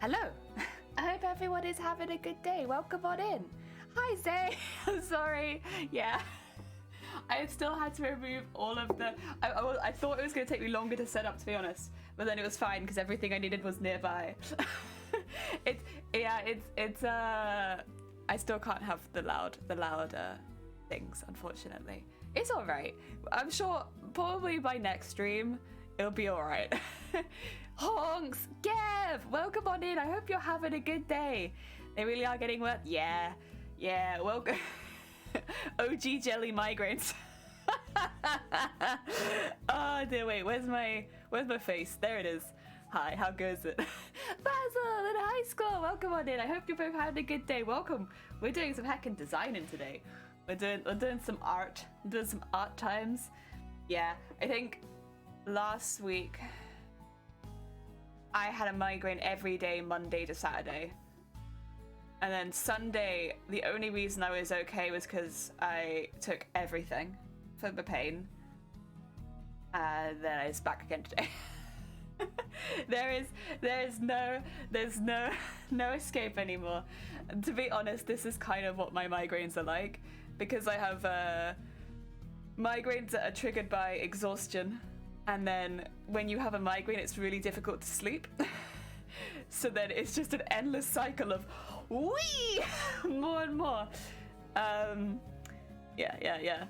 Hello. I hope everyone is having a good day. Welcome on in. Hi, Zay. I'm sorry. Yeah. I still had to remove all of the... I thought it was going to take me longer to set up, to be honest. But then it was fine because everything I needed was nearby. I still can't have the loud things, unfortunately. It's all right. I'm sure probably by next stream it'll be all right. Honks, Gev, welcome on in. I hope you're having a good day. They really are getting well. Yeah, welcome. OG jelly migraines. Oh dear, wait, where's my face? There it is. Hi, how goes it? Basil in high school, welcome on in. I hope you're both having a good day. Welcome. We're doing some heckin' designing today. We're doing some art. Doing some art times. Yeah, I think last week I had a migraine every day, Monday to Saturday. And then Sunday, the only reason I was okay was because I took everything for the pain. And then I was back again today. There's no escape anymore. And to be honest, this is kind of what my migraines are like, because I have migraines that are triggered by exhaustion, and then when you have a migraine, it's really difficult to sleep. So then it's just an endless cycle of wee more and more. Yeah.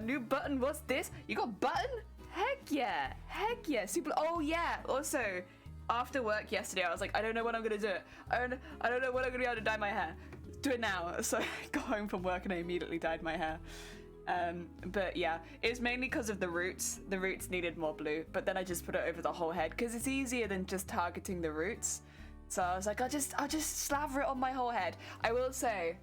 New button. What's this? You got button? Heck yeah, super. Oh yeah, also after work yesterday I was like, I don't know when I'm gonna do it. I don't know when I'm gonna be able to dye my hair. Do it now. So I got home from work and I immediately dyed my hair. But yeah, it's mainly because of the roots. The roots needed more blue, but then I just put it over the whole head because it's easier than just targeting the roots. So I was like, I'll just slather it on my whole head. I will say,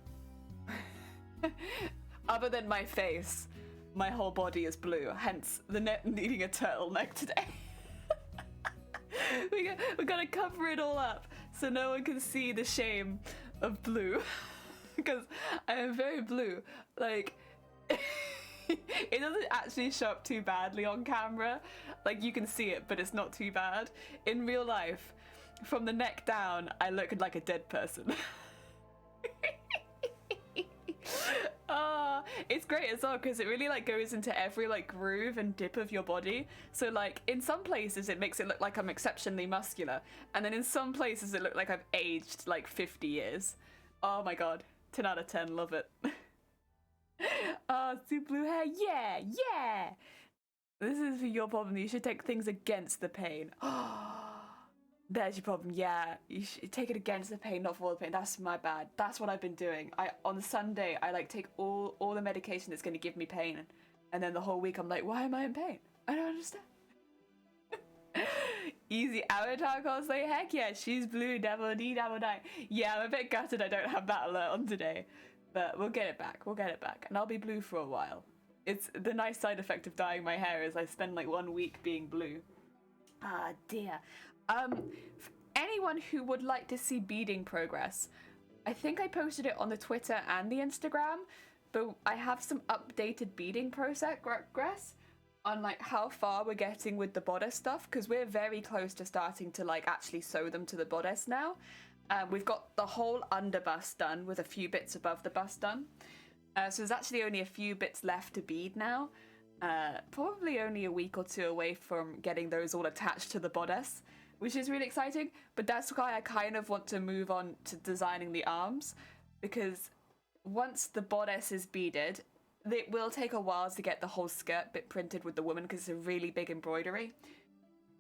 other than my face, my whole body is blue, hence the needing a turtleneck today. we gotta cover it all up so no one can see the shame of blue. Because I am very blue. Like, it doesn't actually show up too badly on camera. Like, you can see it, but it's not too bad. In real life, from the neck down, I look like a dead person. It's great as well because it really like goes into every like groove and dip of your body. So like in some places it makes it look like I'm exceptionally muscular, and then in some places it looks like I've aged like 50 years. Oh my god, 10 out of 10, love it. Oh, super blue hair, yeah. This is for your problem. You should take things against the pain. There's your problem. Yeah, you should take it against the pain, not for the pain. That's my bad. That's what I've been doing. On Sunday I like take all the medication that's going to give me pain, and then the whole week I'm like, why am I in pain? I don't understand. Easy avatar cosplay. Heck yeah, she's blue. Double D, double die. Yeah, I'm a bit gutted I don't have that alert on today, but we'll get it back. And I'll be blue for a while. It's the nice side effect of dyeing my hair is I spend like 1 week being blue. Ah dear. Anyone who would like to see beading progress, I think I posted it on the Twitter and the Instagram, but I have some updated beading progress on like how far we're getting with the bodice stuff, because we're very close to starting to like actually sew them to the bodice now. We've got the whole under bust done with a few bits above the bust done. So there's actually only a few bits left to bead now. Probably only a week or two away from getting those all attached to the bodice, which is really exciting. But that's why I kind of want to move on to designing the arms, because once the bodice is beaded, it will take a while to get the whole skirt bit printed with the woman because it's a really big embroidery.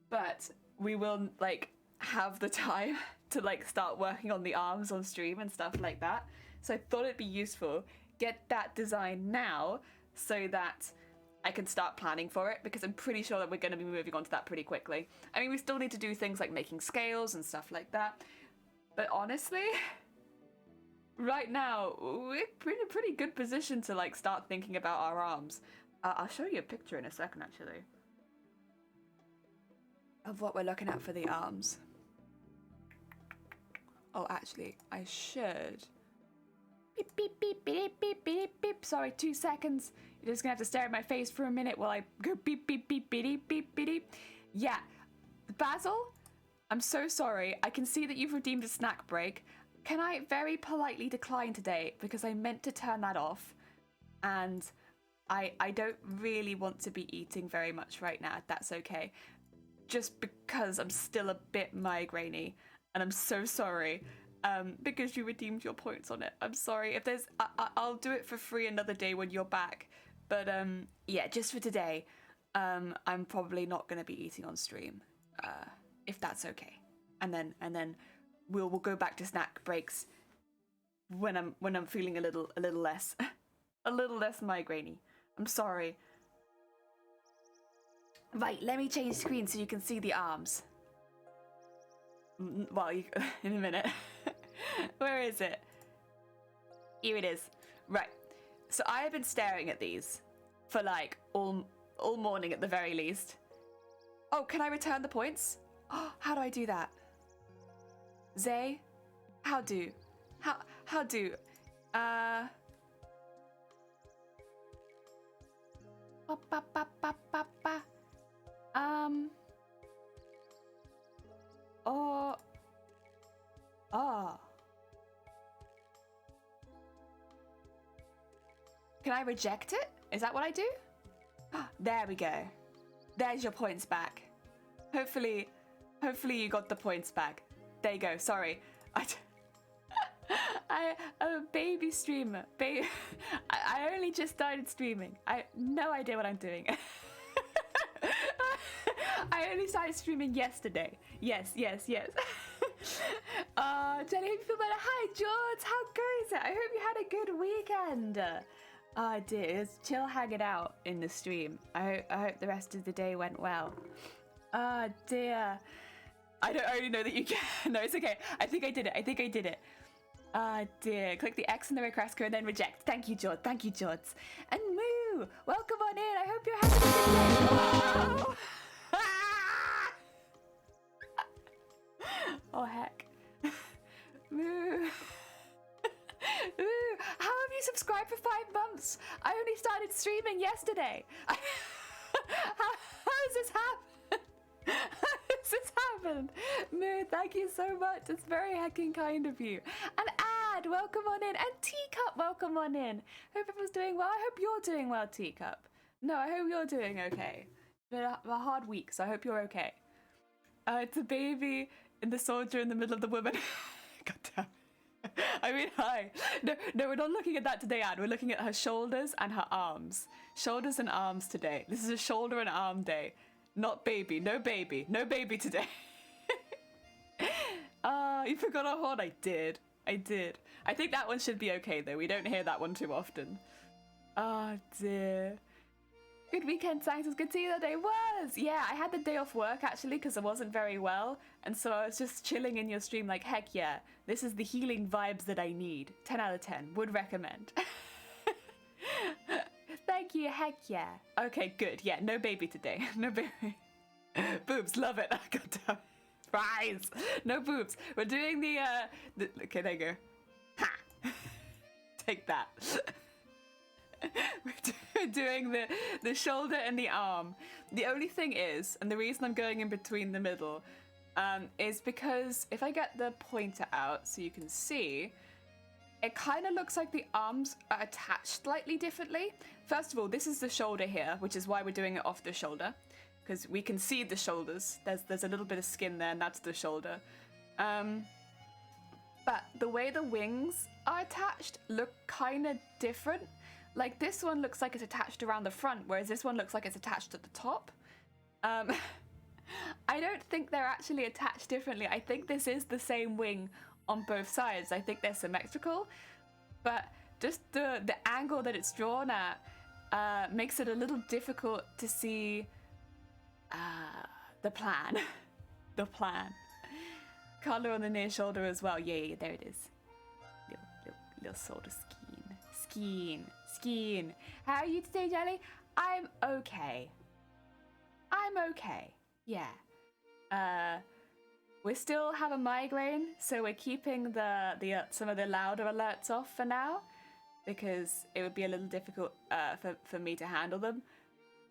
But we will like have the time to like start working on the arms on stream and stuff like that. So I thought it'd be useful get that design now so that I can start planning for it, because I'm pretty sure that we're going to be moving on to that pretty quickly. I mean, we still need to do things like making scales and stuff like that, but honestly, right now we're in a pretty good position to like start thinking about our arms. I'll show you a picture in a second actually of what we're looking at for the arms. Oh, actually, I should. Beep, beep, beep, beep, beep, beep, beep. Sorry, 2 seconds. You're just gonna have to stare at my face for a minute while I go beep, beep, beep, beep, beep, beep, beep. Yeah, Basil, I'm so sorry. I can see that you've redeemed a snack break. Can I very politely decline today because I meant to turn that off, and I don't really want to be eating very much right now. That's okay. Just because I'm still a bit migrainey, and I'm so sorry. Because you redeemed your points on it. I'm sorry. If there's, I'll do it for free another day when you're back. But yeah, just for today, I'm probably not gonna be eating on stream, if that's okay. And then we'll go back to snack breaks when I'm feeling a little less a little less migrainey. I'm sorry. Right, let me change screen so you can see the arms. Well, in a minute. Where is it? Here it is. Right. So I have been staring at these for like all morning at the very least. Oh, can I return the points? Oh, how do I do that? Zay? How do? How do? Ba, ba, ba, ba, ba, ba. Oh. Oh. Can I reject it? Is that what I do? There we go. There's your points back. Hopefully you got the points back. There you go. Sorry. I'm a baby streamer. I only just started streaming. I have no idea what I'm doing. I only started streaming yesterday. Yes. Jenny, hope you feel better. Hi, George. How goes it? I hope you had a good weekend. Oh dear, it's chill hanging out in the stream. I hope the rest of the day went well. Oh dear. I don't already know that you can. No, it's okay. I think I did it. Oh dear. Click the X in the request code and then reject. Thank you, George. And Moo, welcome on in. I hope you're having a good day. Oh heck. Moo. Ooh, how have you subscribed for 5 months? I only started streaming yesterday. How has this happened? How has this happened? Moo, thank you so much. It's very heckin' kind of you. And Ad, welcome on in. And Teacup, welcome on in. Hope everyone's doing well. I hope you're doing well, Teacup. No, I hope you're doing okay. It's been a hard week, so I hope you're okay. It's a baby and the soldier in the middle of the woman. God damn. I mean, hi. No, we're not looking at that today, Ad. We're looking at her shoulders and her arms. Shoulders and arms today. This is a shoulder and arm day. Not baby. No baby today. You forgot our horn? I did. I think that one should be okay, though. We don't hear that one too often. Oh, dear. Good weekend, thanks. It was good to see you that day. Yeah, I had the day off work, actually, because I wasn't very well. And so I was just chilling in your stream like, heck yeah. This is the healing vibes that I need. 10 out of 10. Would recommend. Thank you, heck yeah. Okay, good. Yeah, no baby today. No baby. Boobs, love it. God damn. Rise. No boobs. We're doing the okay, there you go. Ha! Take that. We're doing the shoulder and the arm. The only thing is, and the reason I'm going in between the middle, is because if I get the pointer out so you can see, it kind of looks like the arms are attached slightly differently. First of all, this is the shoulder here, which is why we're doing it off the shoulder, because we can see the shoulders. There's a little bit of skin there, and that's the shoulder. But the way the wings are attached look kind of different. Like this one looks like it's attached around the front, whereas this one looks like it's attached at the top. I don't think they're actually attached differently. I think this is the same wing on both sides. I think they're symmetrical, but just the angle that it's drawn at makes it a little difficult to see the plan. The plan. Color on the near shoulder as well. Yeah, there it is. Little shoulder Skeen. How are you today, Jelly? I'm okay. Yeah. We still have a migraine, so we're keeping the some of the louder alerts off for now, because it would be a little difficult for me to handle them.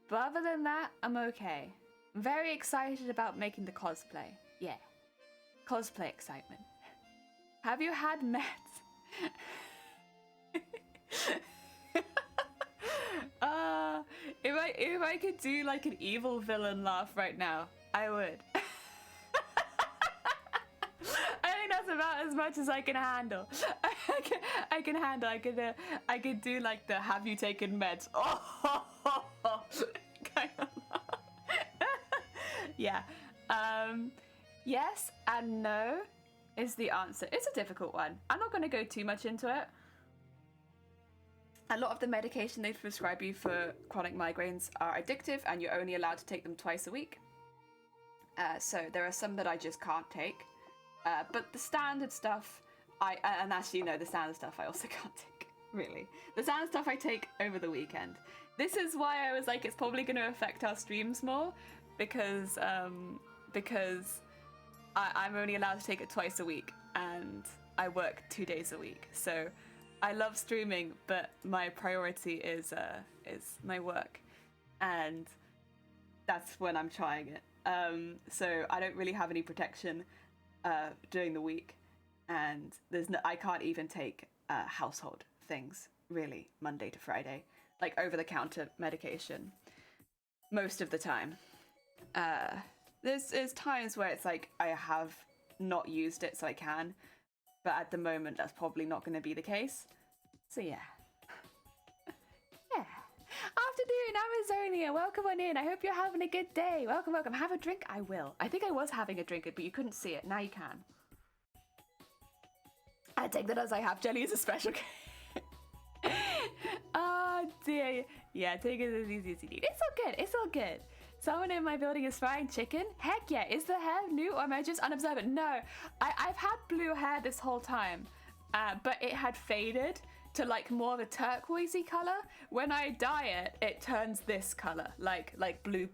But other than that, I'm okay. I'm very excited about making the cosplay. Yeah. Cosplay excitement. Have you had Mets? If I could do like an evil villain laugh right now, I would. I think that's about as much as I can handle. I can handle. I could do like the "Have you taken meds?" Kind of. Yeah. Yes and no is the answer. It's a difficult one. I'm not going to go too much into it. A lot of the medication they prescribe you for chronic migraines are addictive, and you're only allowed to take them twice a week. So there are some that I just can't take. But the standard stuff, and actually, no, the standard stuff I also can't take, really. The standard stuff I take over the weekend. This is why I was like, it's probably going to affect our streams more, because I'm only allowed to take it twice a week, and I work 2 days a week. So I love streaming, but my priority is my work, and that's when I'm trying it. So I don't really have any protection during the week, and I can't even take household things really Monday to Friday, like over-the-counter medication most of the time. There's times where it's like I have not used it so I can, but at the moment that's probably not going to be the case. So yeah. Yeah. Afternoon, Amazonia, welcome on in. I hope you're having a good day. Welcome, welcome. Have a drink? I will. I think I was having a drink, but you couldn't see it. Now you can. I take that as I have jelly as a special case. Oh dear. Yeah, take it as easy as you need. It's all good. It's all good. Someone in my building is frying chicken? Heck yeah. Is the hair new or am I just unobservant? No, I've had blue hair this whole time, but it had faded to like more of a turquoisey color. When I dye it, it turns this color, like blue,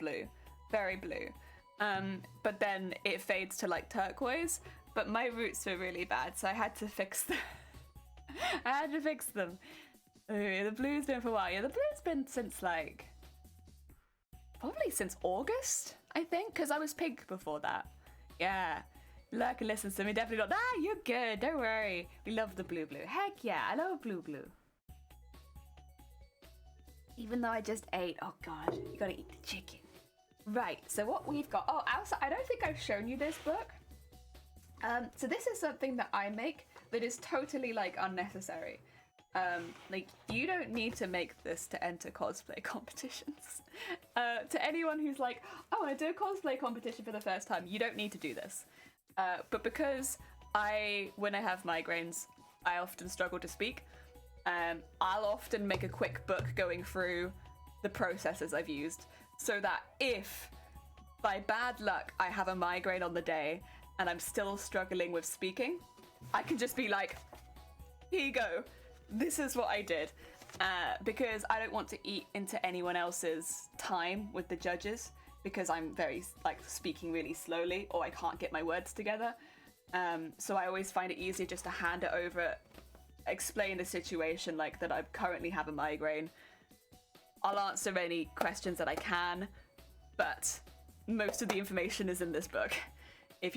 very blue. But then it fades to like turquoise, but my roots were really bad, so I had to fix them. I had to fix them. Ooh, the blue's been for a while. Yeah, the blue's been since like, probably since August, I think, because I was pink before that. Yeah. Lurk and listen to me, definitely not. Ah, you're good, don't worry. We love the blue. Heck yeah, I love blue. Even though I just ate, oh god, you gotta eat the chicken. Right, so what we've got, oh, also, I don't think I've shown you this book. So this is something that I make that is totally like unnecessary. Like, you don't need to make this to enter cosplay competitions. To anyone who's like, oh, I do a cosplay competition for the first time, you don't need to do this. But because when I have migraines, I often struggle to speak, I'll often make a quick book going through the processes I've used, so that if, by bad luck, I have a migraine on the day and I'm still struggling with speaking, I can just be like, here you go. This is what I did, because I don't want to eat into anyone else's time with the judges, because I'm very speaking really slowly, or I can't get my words together. So I always find it easier just to hand it over, explain the situation, like that I currently have a migraine. I'll answer any questions that I can, but most of the information is in this book. If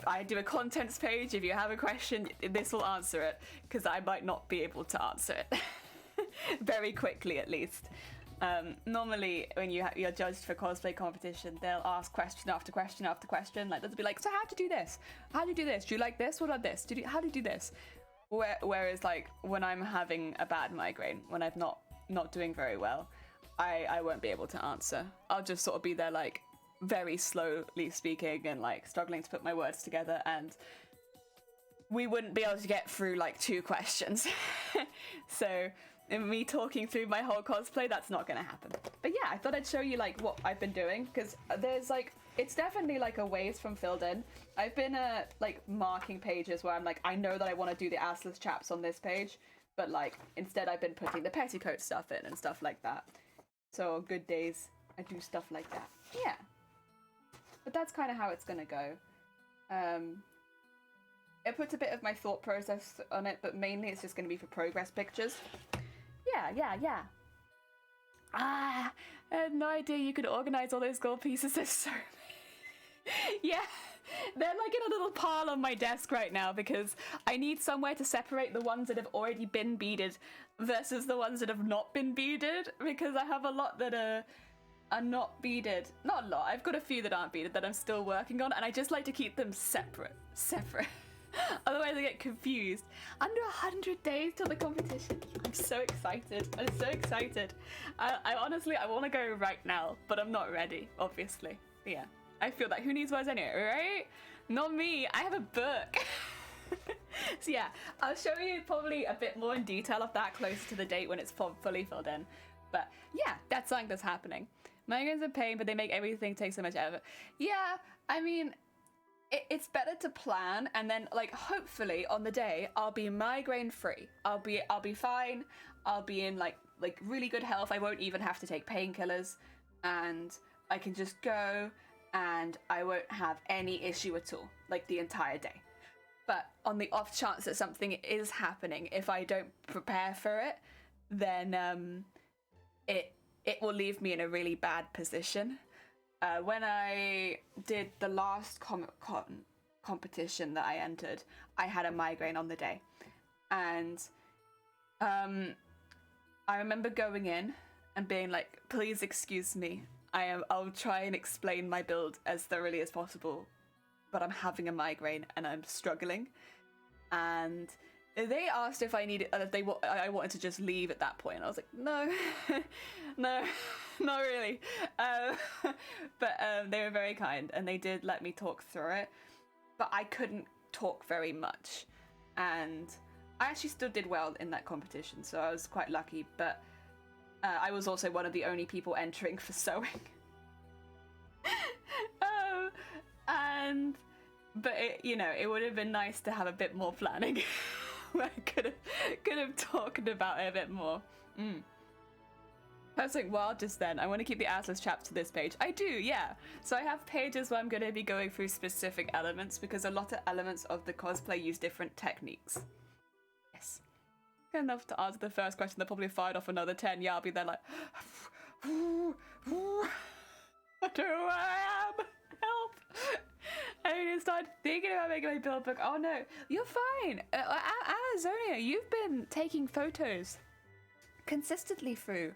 I do a contents page, if you have a question, this will answer it, because I might not be able to answer it very quickly, at least. Normally, when you're judged for cosplay competition, they'll ask question after question after question. Like, they'll be like, so how do you do this? How do you do this? Do you like this? What about this? How do you do this? Whereas, like, when I'm having a bad migraine, when I'm not doing very well, I won't be able to answer. I'll just sort of be there, like, very slowly speaking and like struggling to put my words together, and we wouldn't be able to get through like 2 questions. So in me talking through my whole cosplay, that's not gonna happen. But yeah, I thought I'd show you like what I've been doing, because there's like, it's definitely like a ways from filled in. I've been like marking pages where I'm like, I know that I want to do the assless chaps on this page, but like instead I've been putting the petticoat stuff in and stuff like that. So on good days I do stuff like that. Yeah. But that's kind of how it's gonna go. It puts a bit of my thought process on it, but mainly it's just gonna be for progress pictures. Yeah. I had no idea you could organize all those gold pieces. There's so many. Yeah, They're like in a little pile on my desk right now because I need somewhere to separate the ones that have already been beaded versus the ones that have not been beaded, because I have a lot that are not beaded. Not a lot, I've got a few that aren't beaded that I'm still working on, and I just like to keep them separate. Otherwise I get confused. Under 100 days till the competition. I'm so excited. I honestly, I want to go right now, but I'm not ready, obviously. But yeah, I feel that. Who needs words anyway, right? Not me. I have a book. So yeah, I'll show you probably a bit more in detail of that closer to the date when it's fully filled in. But yeah, that's something that's happening. Migraines are pain, but they make everything take so much effort. Yeah, I mean, it's better to plan, and then like hopefully on the day I'll be migraine free. I'll be fine. I'll be in like really good health. I won't even have to take painkillers, and I can just go and I won't have any issue at all, like the entire day. But on the off chance that something is happening, if I don't prepare for it, then it will leave me in a really bad position. When I did the last competition that I entered, I had a migraine on the day, and I remember going in and being like, "Please excuse me. I'll try and explain my build as thoroughly as possible, but I'm having a migraine and I'm struggling." And they asked if I needed, I wanted to just leave at that point. I was like, no, no, not really. But they were very kind, and they did let me talk through it. But I couldn't talk very much, and I actually still did well in that competition, so I was quite lucky. But I was also one of the only people entering for sewing. But it would have been nice to have a bit more planning. I could have talked about it a bit more. I was like, well, just then, I want to keep the Atlas chaps to this page. I do, yeah. So I have pages where I'm going to be going through specific elements, because a lot of elements of the cosplay use different techniques. Yes. Enough to answer the first question. They'll probably fired off another 10. Yeah, I'll be there like, I don't know where I am. Help. I started thinking about making my build book. Oh no, you're fine. Amazonia, you've been taking photos consistently through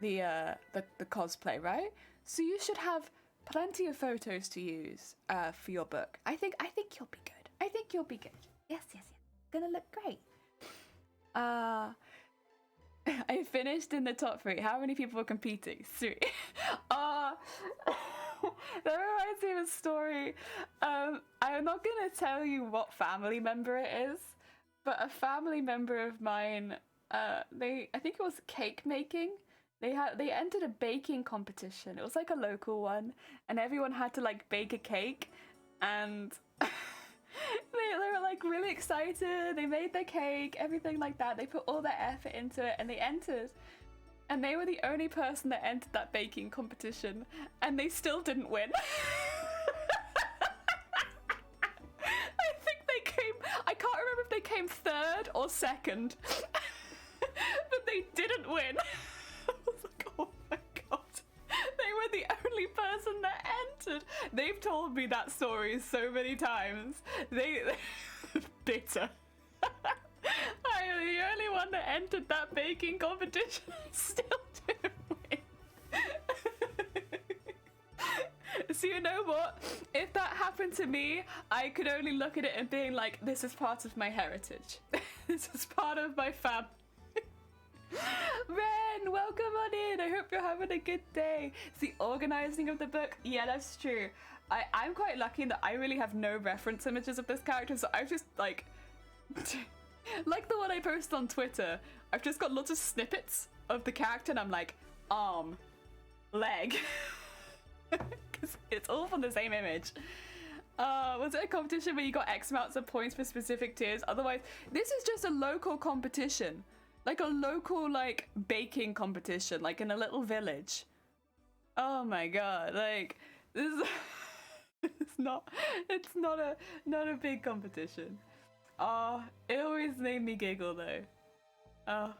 the cosplay, right? So you should have plenty of photos to use for your book. I think you'll be good. I think you'll be good. Yes. Gonna look great. I finished in the top 3. How many people were competing? 3. That reminds me of a story. I'm not gonna tell you what family member it is, but a family member of mine, I think it was cake making. They entered a baking competition. It was like a local one, and everyone had to like bake a cake, and they were like really excited. They made their cake, everything like that. They put all their effort into it, and they entered. And they were the only person that entered that baking competition, and they still didn't win. I can't remember if they came 3rd or 2nd, but they didn't win. I was like, oh my god, they were the only person that entered. They've told me that story so many times. They bitter. I am the only one that entered that baking competition and still didn't win. So you know what? If that happened to me, I could only look at it and being like, this is part of my heritage. This is part of my family. Ren, welcome on in. I hope you're having a good day. It's the organizing of the book. Yeah, that's true. I'm quite lucky that I really have no reference images of this character, so I've just like like the one I posted on Twitter, I've just got lots of snippets of the character, and I'm like, arm, leg, because it's all from the same image. Was it a competition where you got X amounts of points for specific tiers? Otherwise, this is just a local competition, like a local like baking competition, like in a little village. Oh my god, like this is it's not a big competition. Oh, it always made me giggle though. Oh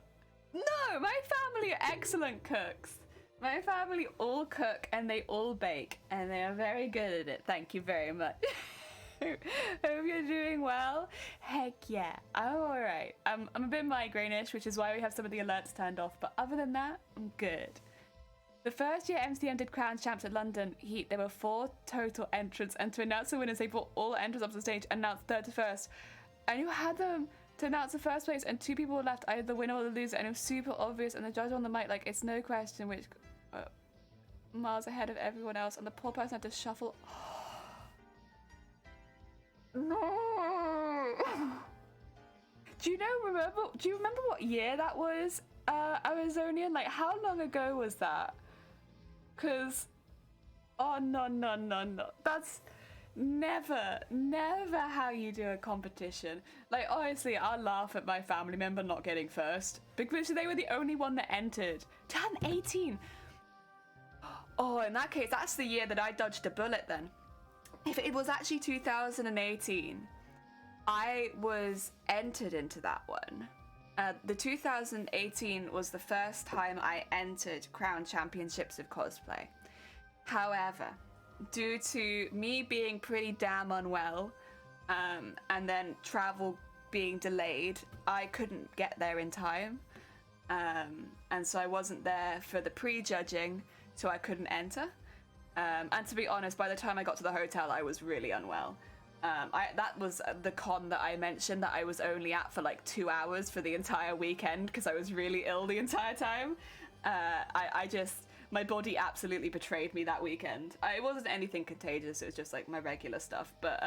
no, my family are excellent cooks. My family all cook and they all bake, and they are very good at it. Thank you very much. Hope you're doing well. Heck yeah, I'm alright. I'm a bit migraine-ish, which is why we have some of the alerts turned off, but other than that, I'm good. The first year MCM did Crown Champs at London Heat, there were 4 total entrants, and to announce the winners, they brought all entrants up to the stage, announced third to first. And you had them to announce the first place, and 2 people were left, either the winner or the loser, and it was super obvious, and the judge on the mic, like, it's no question which miles ahead of everyone else, and the poor person had to shuffle. No. Do you remember what year that was? Arizonian? Like, how long ago was that? Cause, oh no. That's never how you do a competition. Like, honestly, I'll laugh at my family member not getting first because they were the only one that entered. 2018. Oh, in that case, that's the year that I dodged a bullet then. If it was actually 2018, I was entered into that one. The 2018 was the first time I entered Crown Championships of Cosplay. However, due to me being pretty damn unwell, and then travel being delayed, I couldn't get there in time. And so I wasn't there for the pre-judging, so I couldn't enter. And to be honest, by the time I got to the hotel, I was really unwell. That was the con that I mentioned that I was only at for like 2 hours for the entire weekend because I was really ill the entire time. My body absolutely betrayed me that weekend. It wasn't anything contagious, it was just like my regular stuff. But,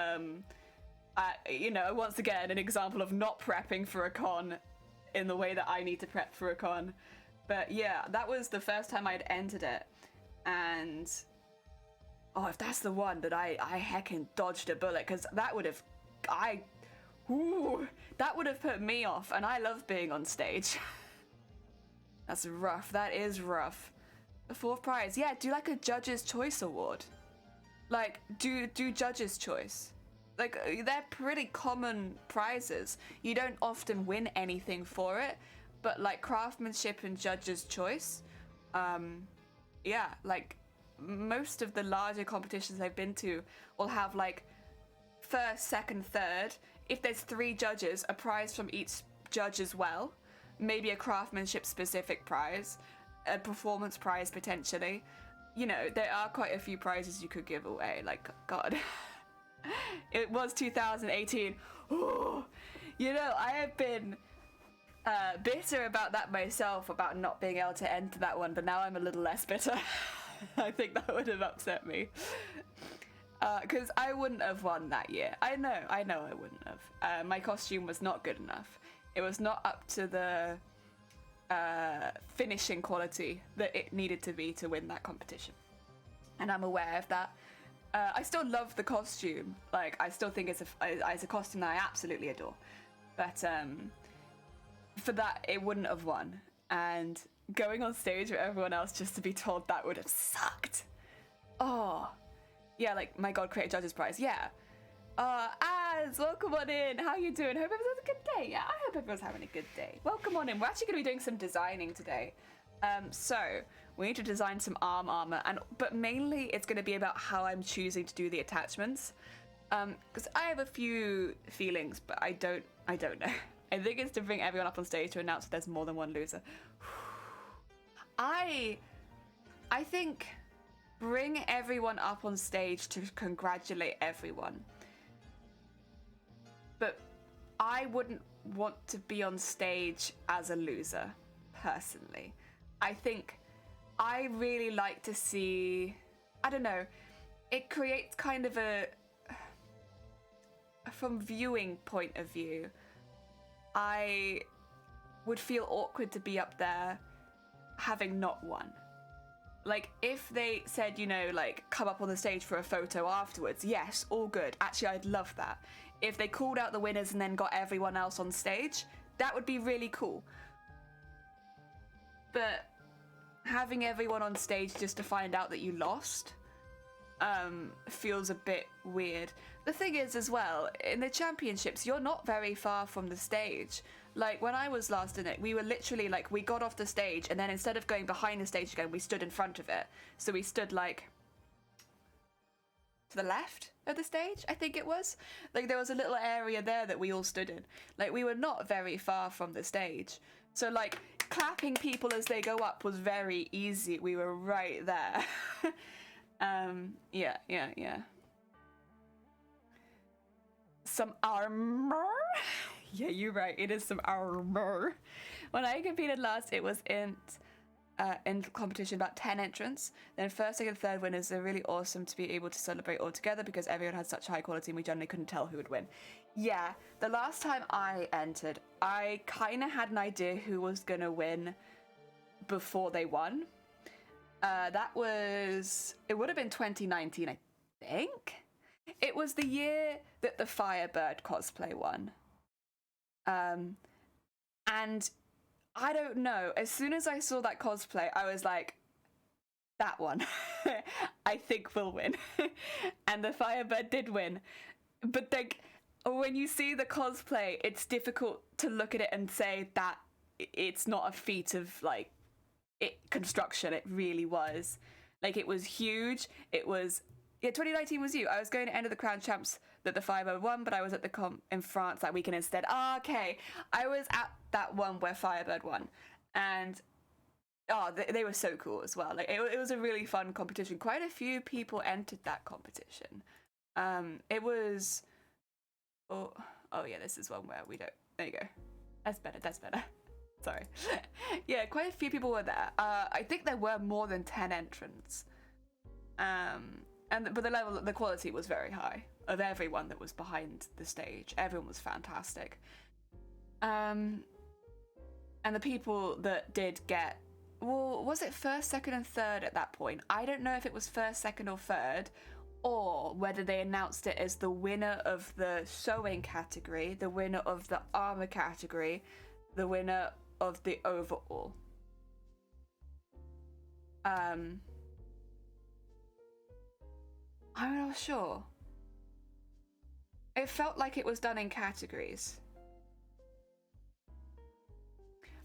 once again, an example of not prepping for a con in the way that I need to prep for a con. But yeah, that was the first time I'd entered it. And oh, if that's the one that I heckin' dodged a bullet, because that would have put me off, and I love being on stage. That's rough. That is rough. The 4th prize. Yeah, do like a Judge's Choice Award. Like, do Judge's Choice. Like, they're pretty common prizes. You don't often win anything for it, but like craftsmanship and Judge's Choice, yeah, like most of the larger competitions I've been to will have like 1st, 2nd, 3rd. If there's 3 judges, a prize from each judge as well. Maybe a craftsmanship specific prize, a performance prize potentially. You know, there are quite a few prizes you could give away. Like, God. It was 2018. Ooh. You know, I have been bitter about that myself, about not being able to enter that one, but now I'm a little less bitter. I think that would have upset me. Because I wouldn't have won that year. I know I wouldn't have. My costume was not good enough. It was not up to the finishing quality that it needed to be to win that competition. And I'm aware of that. I still love the costume. Like, I still think it's a costume that I absolutely adore. But for that, it wouldn't have won. And going on stage with everyone else just to be told that would have sucked. Oh. Yeah, like, my God, create a judge's prize. Yeah. Az, welcome on in. How you doing? Hope everyone's having a good day. Yeah, I hope everyone's having a good day. Welcome on in. We're actually going to be doing some designing today. So we need to design some armor, but mainly it's going to be about how I'm choosing to do the attachments. Because I have a few feelings, but I don't know. I think it's to bring everyone up on stage to announce that there's more than one loser. I think bring everyone up on stage to congratulate everyone. But I wouldn't want to be on stage as a loser, personally. I think I really like to see, I don't know, it creates kind of from viewing point of view, I would feel awkward to be up there having not won. Like, if they said, you know, like, come up on the stage for a photo afterwards, yes, all good. Actually, I'd love that. If they called out the winners and then got everyone else on stage, that would be really cool. But having everyone on stage just to find out that you lost feels a bit weird. The thing is, as well, in the championships, you're not very far from the stage. Like, when I was last in it, we were literally, like, we got off the stage, and then instead of going behind the stage again, we stood in front of it. So we stood, like, to the left of the stage, I think it was. Like, there was a little area there that we all stood in. Like, we were not very far from the stage. So, like, clapping people as they go up was very easy. We were right there. Yeah. Some armor? Yeah, you're right. It is some armor. When I competed last, it was in competition, about 10 entrants. Then first, second, third winners are really awesome to be able to celebrate all together because everyone had such high quality and we generally couldn't tell who would win. Yeah, the last time I entered, I kind of had an idea who was going to win before they won. It would have been 2019, I think. It was the year that the Firebird cosplay won. And I don't know, as soon as I saw that cosplay, I was like, that one, I think will win. And the Firebird did win. But like, when you see the cosplay, it's difficult to look at it and say that it's not a feat of like construction. It really was. Like, it was huge. It was, yeah, 2019 was you. I was going to enter the Crown Champs that the Firebird won, but I was at the comp in France that weekend instead. Oh, okay. I was at that one where Firebird won. And they were so cool as well. Like, it was a really fun competition. Quite a few people entered that competition. It was, oh yeah, this is one where we don't, there you go. That's better. Sorry. Yeah, quite a few people were there. I think there were more than 10 entrants. But the quality was very high of everyone that was behind the stage. Everyone was fantastic. And the people that did get, well, was it first, second, and third at that point? I don't know if it was first, second, or third, or whether they announced it as the winner of the sewing category, the winner of the armor category, the winner of the overall. I'm not sure. It felt like it was done in categories.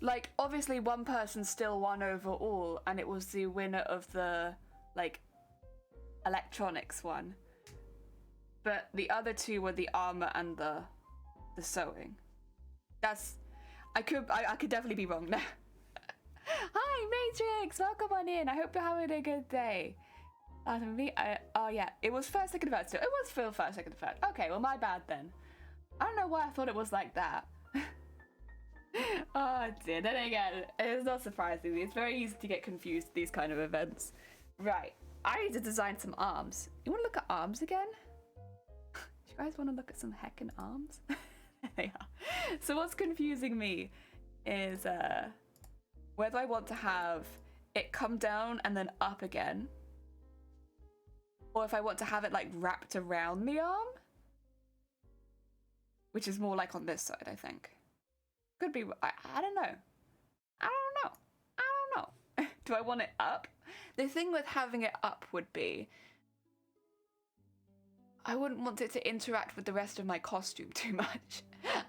Like, obviously one person still won overall, and it was the winner of the, like, electronics one. But the other two were the armor and the sewing. I could definitely be wrong now. Hi, Matrix! Welcome on in. I hope you're having a good day. Oh yeah, it was first, second, third still. It was still first, second, third. Okay, well, my bad then. I don't know why I thought it was like that. Oh dear, then again, it's not surprising. It's very easy to get confused at these kind of events. Right, I need to design some arms. You want to look at arms again? Do you guys want to look at some heckin' arms? There they are. So what's confusing me is whether I want to have it come down and then up again, or if I want to have it like wrapped around the arm, which is more like on this side, I think. Could be, I don't know. I don't know. Do I want it up? The thing with having it up would be, I wouldn't want it to interact with the rest of my costume too much.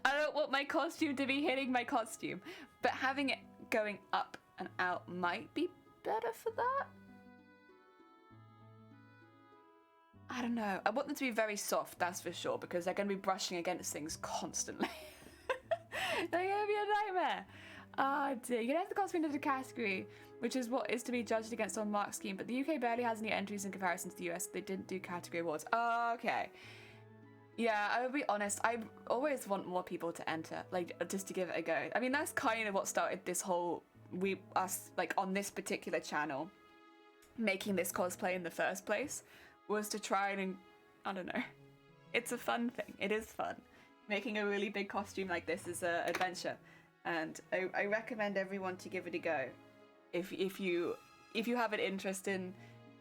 I don't want my costume to be hitting my costume, but having it going up and out might be better for that. I don't know. I want them to be very soft, that's for sure, because they're going to be brushing against things constantly. They're going to be a nightmare. Oh dear. You can enter the costume into the category, which is what is to be judged against on mark scheme, but the UK barely has any entries in comparison to the US. They didn't do category awards. Oh, okay. Yeah, I would be honest, I always want more people to enter, like, just to give it a go. I mean, that's kind of what started this whole, like, on this particular channel, making this cosplay in the first place, was to try and, I don't know, it's a fun thing. It is fun. Making a really big costume like this is an adventure, and I recommend everyone to give it a go. If you have an interest in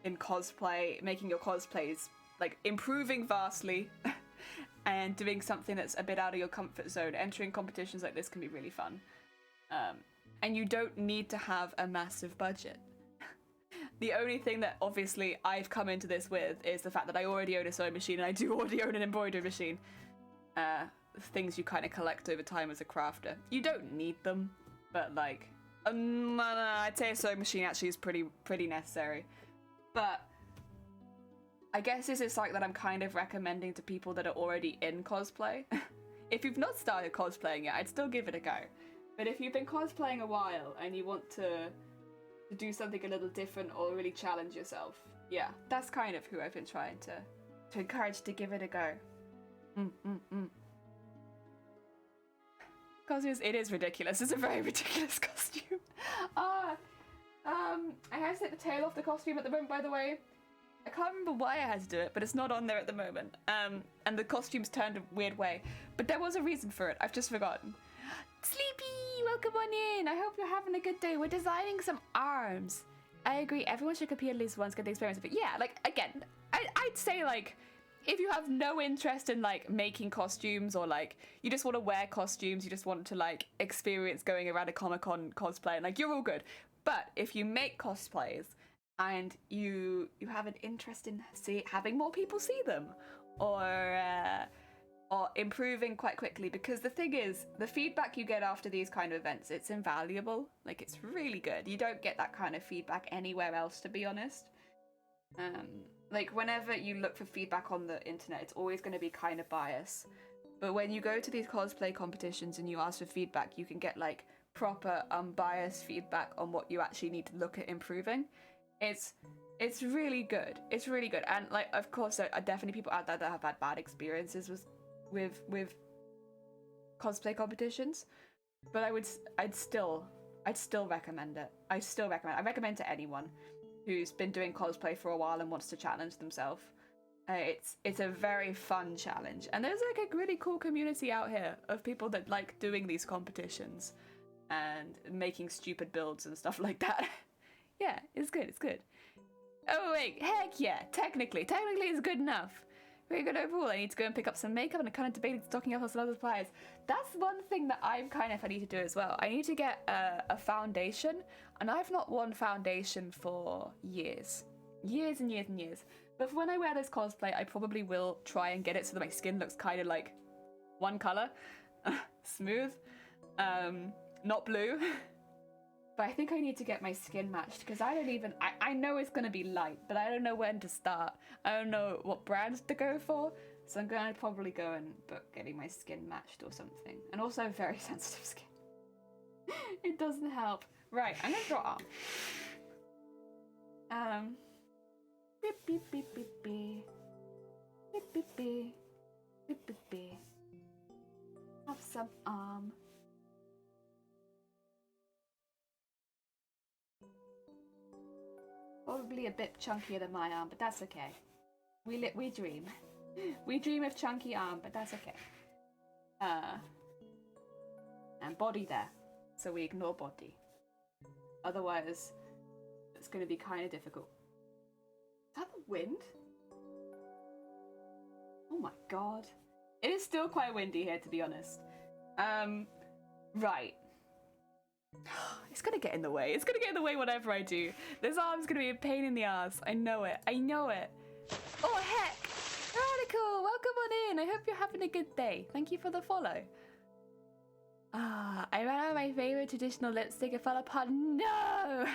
cosplay, making your cosplays, like, improving vastly, and doing something that's a bit out of your comfort zone, entering competitions like this can be really fun. And you don't need to have a massive budget. The only thing that obviously I've come into this with is the fact that I already own a sewing machine, and I do already own an embroidery machine. Things you kind of collect over time as a crafter. You don't need them, but like, no, I'd say a sewing machine actually is pretty necessary. But I guess this is something that I'm kind of recommending to people that are already in cosplay. If you've not started cosplaying yet, I'd still give it a go. But if you've been cosplaying a while and you want to do something a little different or really challenge yourself, yeah, that's kind of who I've been trying to encourage to give it a go. Costumes, it is ridiculous. It's a very ridiculous costume. I had to take the tail off the costume at the moment, by the way. I can't remember why I had to do it, but it's not on there at the moment. And the costume's turned a weird way. But there was a reason for it. I've just forgotten. Sleepy, welcome on in. I hope you're having a good day. We're designing some arms. I agree. Everyone should compete at least once, get the experience of it. Yeah, like, again, I'd say, like, if you have no interest in, like, making costumes or, like, you just want to wear costumes, you just want to, like, experience going around a Comic-Con cosplay, and, like, you're all good. But if you make cosplays and you have an interest in having more people see them or improving quite quickly, because the thing is, the feedback you get after these kind of events, it's invaluable. Like, it's really good. You don't get that kind of feedback anywhere else, to be honest. Like, whenever you look for feedback on the internet, it's always going to be kind of biased. But when you go to these cosplay competitions and you ask for feedback, you can get, like, proper unbiased feedback on what you actually need to look at improving. It's really good. It's really good. And, like, of course, there are definitely people out there that have had bad experiences with cosplay competitions, but I'd still recommend it. I recommend to anyone who's been doing cosplay for a while and wants to challenge themselves. It's a very fun challenge, and there's, like, a really cool community out here of people that like doing these competitions and making stupid builds and stuff like that. Yeah, it's good. It's good. Oh wait, heck yeah! Technically it's good enough. Very good overall. I need to go and pick up some makeup, and I'm kind of debating stocking up on some other supplies. That's one thing that I need to do as well. I need to get a foundation, and I've not worn foundation for years and years. But for when I wear this cosplay, I probably will try and get it so that my skin looks kind of like one color, smooth, not blue. But I think I need to get my skin matched, because I know it's going to be light, but I don't know when to start. I don't know what brands to go for, so I'm going to probably go and book getting my skin matched or something. And also very sensitive skin. It doesn't help. Right, I'm going to draw arm. Beep, beep, beep, beep, beep. Beep, beep, beep. Beep, beep, beep. Have some arm. Probably a bit chunkier than my arm, but that's okay. We dream. We dream of chunky arm, but that's okay. And body there, so we ignore body. Otherwise, it's going to be kind of difficult. Is that the wind? Oh my god. It is still quite windy here, to be honest. Right. It's gonna get in the way. It's gonna get in the way whatever I do. This arm's gonna be a pain in the ass. I know it. Oh, heck! Radical, welcome on in. I hope you're having a good day. Thank you for the follow. I ran out of my favorite traditional lipstick. It fell apart. No!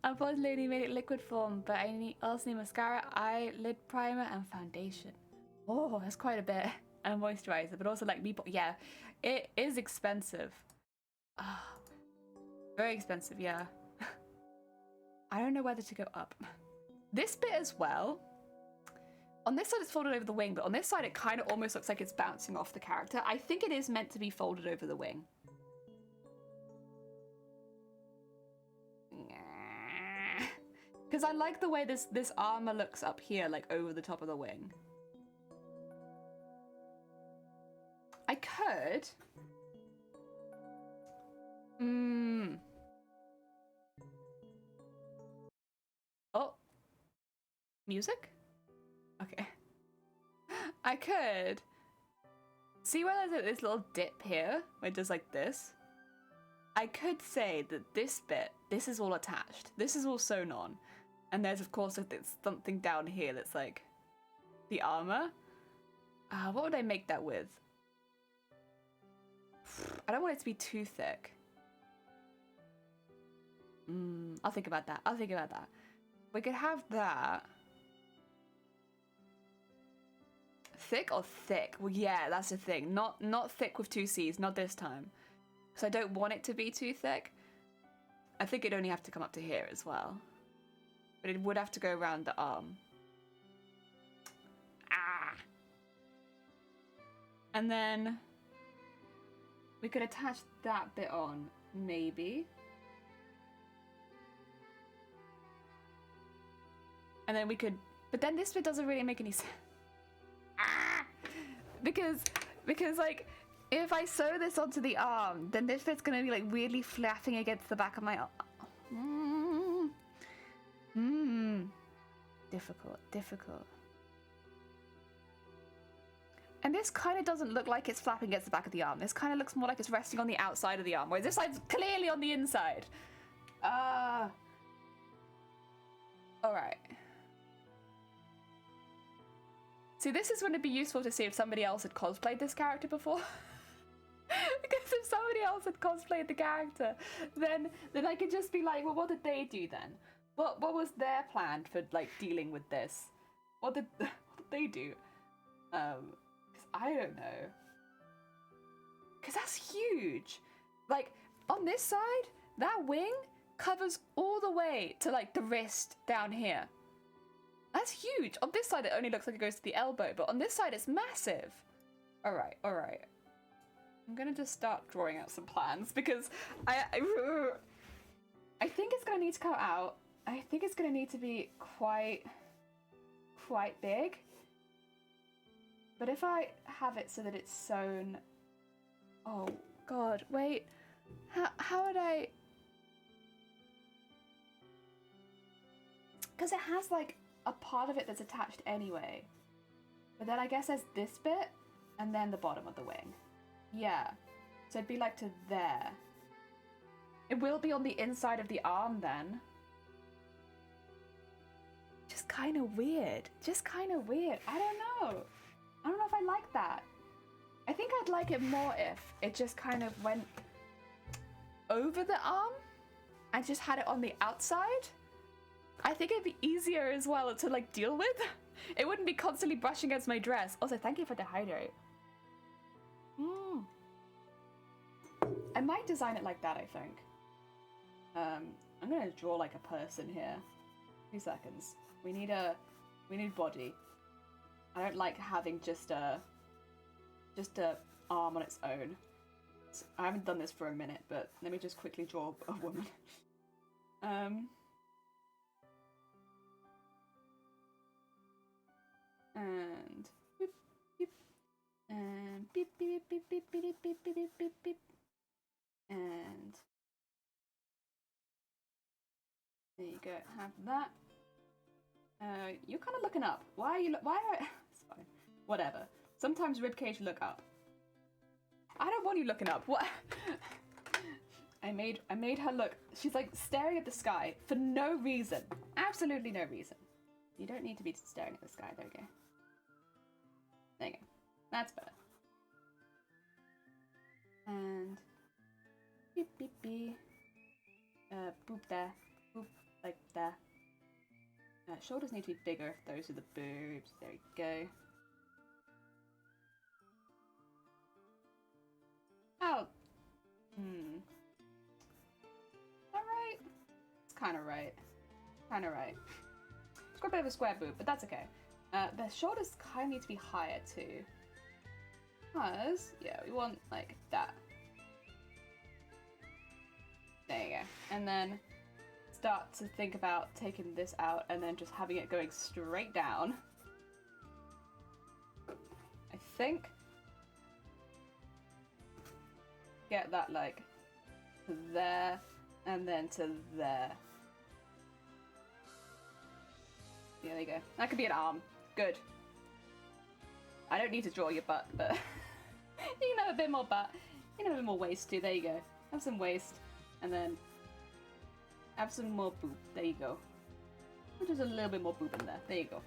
Unfortunately, I made it liquid form, but I also need mascara, eyelid primer, and foundation. Oh, that's quite a bit. And moisturizer, but also, like, yeah, it is expensive. Very expensive, yeah. I don't know whether to go up. This bit as well. On this side it's folded over the wing, but on this side it kind of almost looks like it's bouncing off the character. I think it is meant to be folded over the wing. Because I like the way this armor looks up here, like over the top of the wing. I could... Oh. Music? Okay. I could see where there's this little dip here, where it does like this. I could say that this bit, this is all attached. This is all sewn on. And there's, of course, something down here that's like the armor. What would I make that with? I don't want it to be too thick. I'll think about that. We could have that. thick or thick? Well, yeah, that's the thing. Not thick with 2 C's, not this time. Because I don't want it to be too thick. I think it'd only have to come up to here as well. But it would have to go around the arm. Ah! And then we could attach that bit on, maybe. And then we could, but then this bit doesn't really make any sense. Ah! Because like, if I sew this onto the arm, then this bit's gonna be like weirdly flapping against the back of my arm. Difficult. And this kind of doesn't look like it's flapping against the back of the arm. This kind of looks more like it's resting on the outside of the arm, whereas this side's clearly on the inside. All right. See, this is when it'd be useful to see if somebody else had cosplayed this character before. Because if somebody else had cosplayed the character, then I could just be like, well, what did they do then? What was their plan for like dealing with this? What did they do? Because I don't know. Because that's huge. Like on this side, that wing covers all the way to like the wrist down here. That's huge. On this side, it only looks like it goes to the elbow, but on this side, it's massive. All right. I'm gonna just start drawing out some plans because I think it's gonna need to come out. I think it's gonna need to be quite big. But if I have it so that it's sewn, oh God, wait, how would I? Because it has like a part of it that's attached anyway. But then I guess there's this bit and then the bottom of the wing. Yeah. So it'd be like to there. It will be on the inside of the arm then. Just kind of weird. I don't know if I like that. I think I'd like it more if it just kind of went over the arm and just had it on the outside. I think it'd be easier as well to like deal with. It wouldn't be constantly brushing against my dress. Also, thank you for the hydrate. I might design it like that, I think. I'm gonna draw like a person here. 2 seconds. We need body. I don't like having just a arm on its own. So I haven't done this for a minute, but let me just quickly draw a woman. And beep, beep, and beep, beep, beep, beep, beep, beep, beep, beep, beep, beep, and there you go. Have that. You're kind of looking up. Why are you? It's fine. Whatever. Sometimes ribcage look up. I don't want you looking up. What? I made her look. She's like staring at the sky for no reason. Absolutely no reason. You don't need to be staring at the sky. There we go. There you go. That's better. And beep beep beep. Boop there. Boop like there. Shoulders need to be bigger if those are the boobs. There we go. Oh. Alright. It's kind of right. It's got a bit of a square boob, but that's okay. The shoulders kind of need to be higher too. Because, yeah, we want like that. There you go. And then start to think about taking this out and then just having it going straight down. I think. Get that like to there and then to there. Yeah, there you go. That could be an arm. Good. I don't need to draw your butt, but you can have a bit more butt. You can have a bit more waist too. There you go. Have some waist and then have some more boob. There you go. Just a little bit more boob in there. There you go.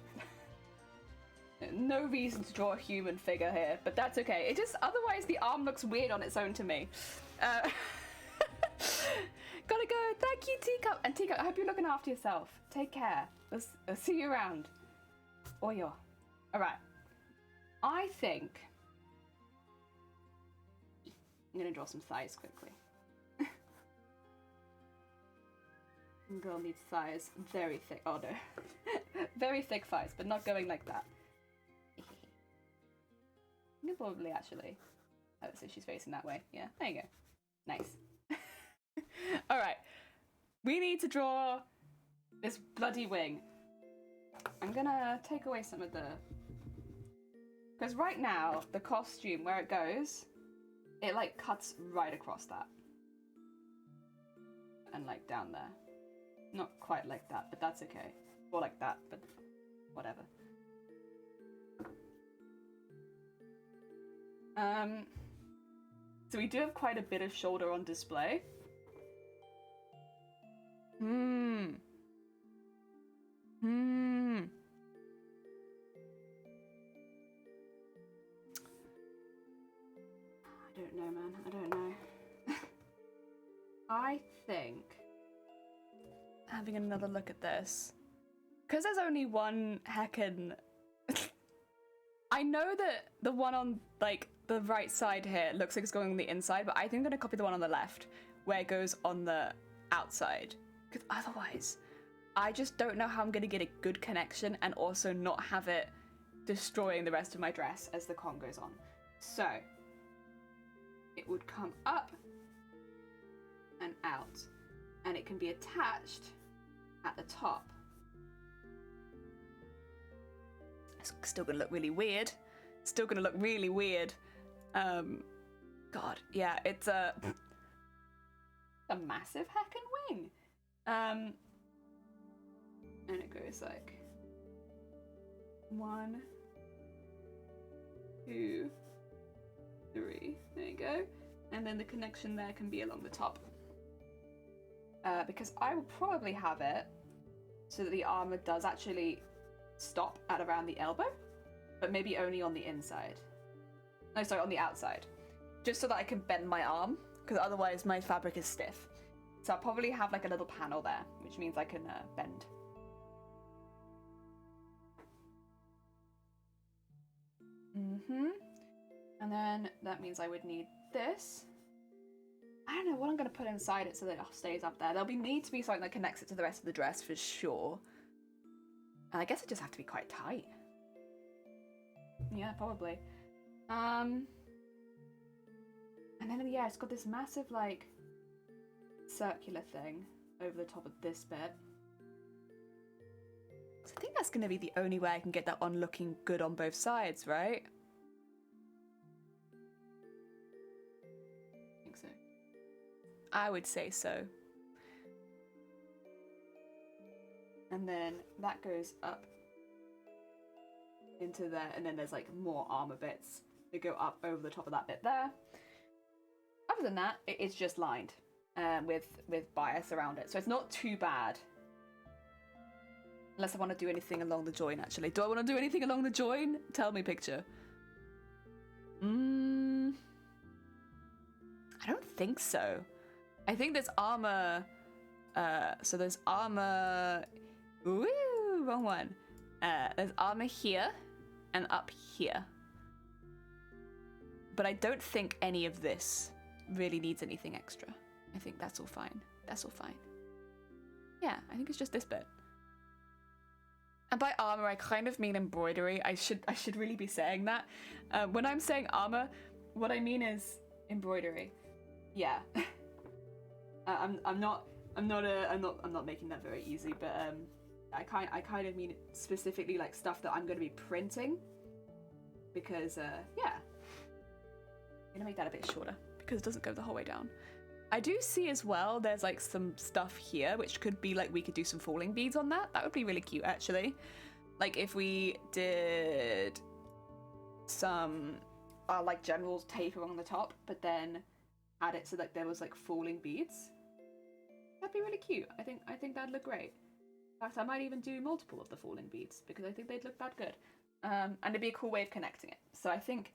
No reason to draw a human figure here, but that's okay. It just, otherwise the arm looks weird on its own to me. Gotta go. Thank you, Teacup. And Teacup, I hope you're looking after yourself. Take care. I'll see you around. Oyo. Alright. I think I'm gonna draw some thighs quickly. Girl needs thighs very thick. Oh no. Very thick thighs, but not going like that. You can probably actually. Oh, so she's facing that way. Yeah, there you go. Nice. Alright. We need to draw this bloody wing. I'm gonna take away some of the... Because right now, the costume, where it goes, it like cuts right across that. And like down there. Not quite like that, but that's okay. Or like that, but whatever. So we do have quite a bit of shoulder on display. I don't know, man. I don't know. I think having another look at this, because there's only one heckin'... I know that the one on like the right side here looks like it's going on the inside, but I think I'm gonna copy the one on the left where it goes on the outside, because otherwise I just don't know how I'm gonna get a good connection and also not have it destroying the rest of my dress as the con goes on. So it would come up and out, and it can be attached at the top. It's still gonna look really weird. Still gonna look really weird. God, yeah, it's a massive heckin' wing. And it goes like 1, 2, 3. There you go. And then the connection there can be along the top. Because I will probably have it so that the armor does actually stop at around the elbow, but maybe only on the inside. No, sorry, on the outside. Just so that I can bend my arm, because otherwise my fabric is stiff. So I'll probably have like a little panel there, which means I can bend. And then that means I would need this. I don't know what I'm going to put inside it so that it stays up there. There'll need to be something that connects it to the rest of the dress for sure. And I guess it just have to be quite tight. Yeah, probably. And then yeah, it's got this massive like circular thing over the top of this bit. So I think that's going to be the only way I can get that on looking good on both sides, right? I think so. I would say so. And then that goes up into there, and then there's like more armor bits that go up over the top of that bit there. Other than that, it's just lined with bias around it, so it's not too bad. Unless I want to do anything along the join, actually. Do I want to do anything along the join? Tell me, picture. I don't think so. I think there's armor. So there's armor. Woo, wrong one. There's armor here and up here. But I don't think any of this really needs anything extra. I think that's all fine. That's all fine. Yeah, I think it's just this bit. And by armor, I kind of mean embroidery. I should really be saying that. When I'm saying armor, what I mean is embroidery. Yeah. I'm not making that very easy, but I kind of mean it specifically like stuff that I'm going to be printing, because yeah, I'm gonna make that a bit shorter because it doesn't go the whole way down. I do see as well there's like some stuff here which could be like we could do some falling beads on that. That would be really cute actually. Like if we did some like general tape along the top, but then add it so that there was like falling beads. That'd be really cute. I think that'd look great. In fact, I might even do multiple of the falling beads because I think they'd look that good. And it'd be a cool way of connecting it. So I think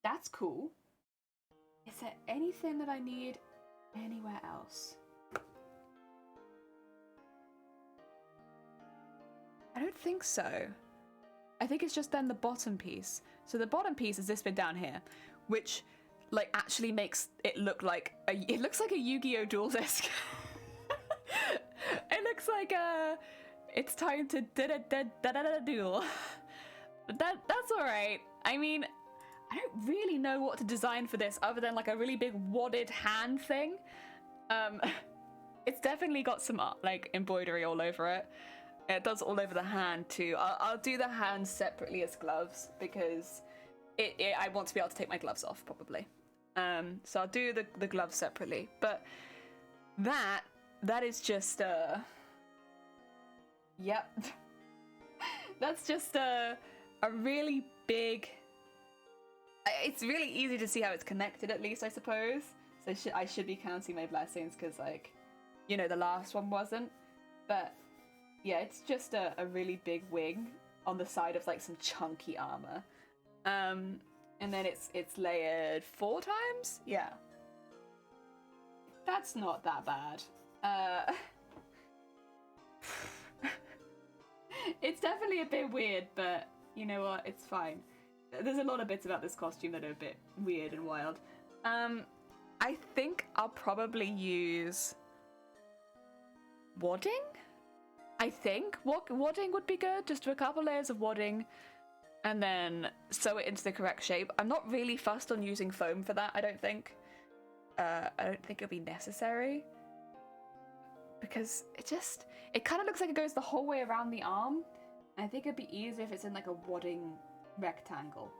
that's cool. Is there anything that I need anywhere else? I don't think so. I think it's just then the bottom piece. So the bottom piece is this bit down here, which like actually makes it look like it looks like a Yu-Gi-Oh duel disc. It looks like it's time to duel. But that's all right. I mean, I don't really know what to design for this other than like a really big wadded hand thing. It's definitely got some like embroidery all over it. It does all over the hand too. I'll do the hands separately as gloves because I want to be able to take my gloves off probably. So I'll do the gloves separately. But that is just yep. That's just a really big. It's really easy to see how it's connected, at least I suppose. So I should be counting my blessings because, like, you know, the last one wasn't. But yeah, it's just a really big wing on the side of like some chunky armor. And then it's layered 4 times. Yeah, that's not that bad. It's definitely a bit weird, but you know what? It's fine. There's a lot of bits about this costume that are a bit weird and wild. I think I'll probably use wadding. I think wadding would be good. Just do a couple layers of wadding and then sew it into the correct shape. I'm not really fussed on using foam for that, I don't think. I don't think it'll be necessary because it kind of looks like it goes the whole way around the arm. And I think it'd be easier if it's in like a wadding rectangle,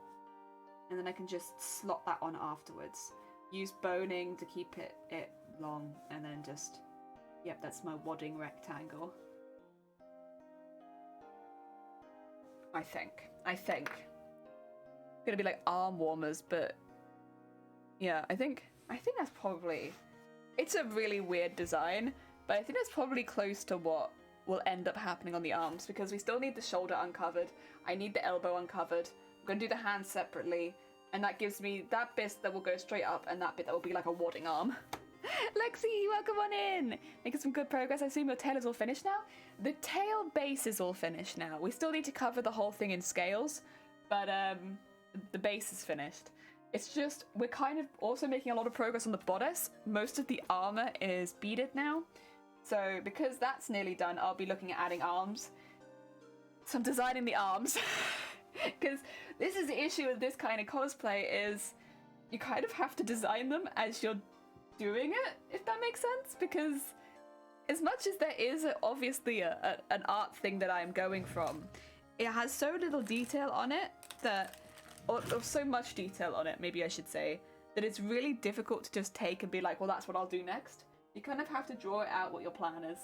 and then I can just slot that on afterwards. Use boning to keep it long, and then just, yep, that's my wadding rectangle. I think. Gonna be like arm warmers, but yeah, I think that's probably. It's a really weird design, but I think that's probably close to what will end up happening on the arms because we still need the shoulder uncovered. I need the elbow uncovered. I'm gonna do the hands separately, and that gives me that bit that will go straight up and that bit that will be like a wadding arm. Lexi, welcome on in! Making some good progress. I assume your tail is all finished now? The tail base is all finished now. We still need to cover the whole thing in scales, but the base is finished. It's just, we're kind of also making a lot of progress on the bodice. Most of the armor is beaded now. So because that's nearly done, I'll be looking at adding arms. So I'm designing the arms. Because this is the issue with this kind of cosplay is you kind of have to design them as you're doing it, if that makes sense. Because as much as there is obviously an art thing that I'm going from, it has so little detail on it that, or so much detail on it, maybe I should say, that it's really difficult to just take and be like, well, that's what I'll do next. You kind of have to draw it out what your plan is.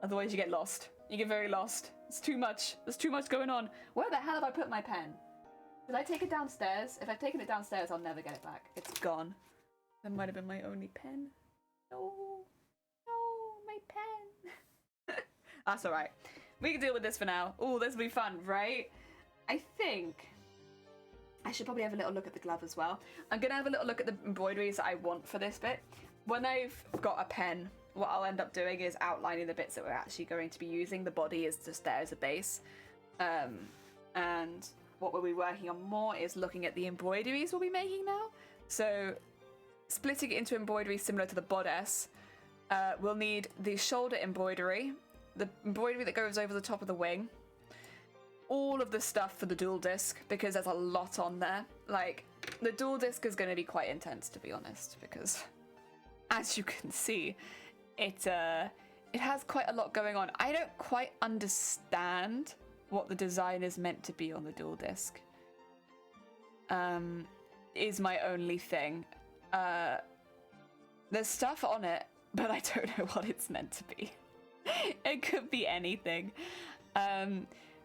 Otherwise you get lost. You get very lost. It's too much. There's too much going on. Where the hell have I put my pen? Did I take it downstairs? If I've taken it downstairs, I'll never get it back. It's gone. That might have been my only pen. No, my pen. That's alright. We can deal with this for now. Oh, this will be fun, right? I think I should probably have a little look at the glove as well. I'm going to have a little look at the embroideries that I want for this bit. When I've got a pen, what I'll end up doing is outlining the bits that we're actually going to be using. The body is just there as a base. And what we'll be working on more is looking at the embroideries we'll be making now. So splitting it into embroidery similar to the bodice, we'll need the shoulder embroidery, the embroidery that goes over the top of the wing, all of the stuff for the dual disc, because there's a lot on there. Like, the dual disc is going to be quite intense, to be honest, because as you can see, it has quite a lot going on. I don't quite understand what the design is meant to be on the dual disc. Is my only thing. There's stuff on it, but I don't know what it's meant to be. It could be anything.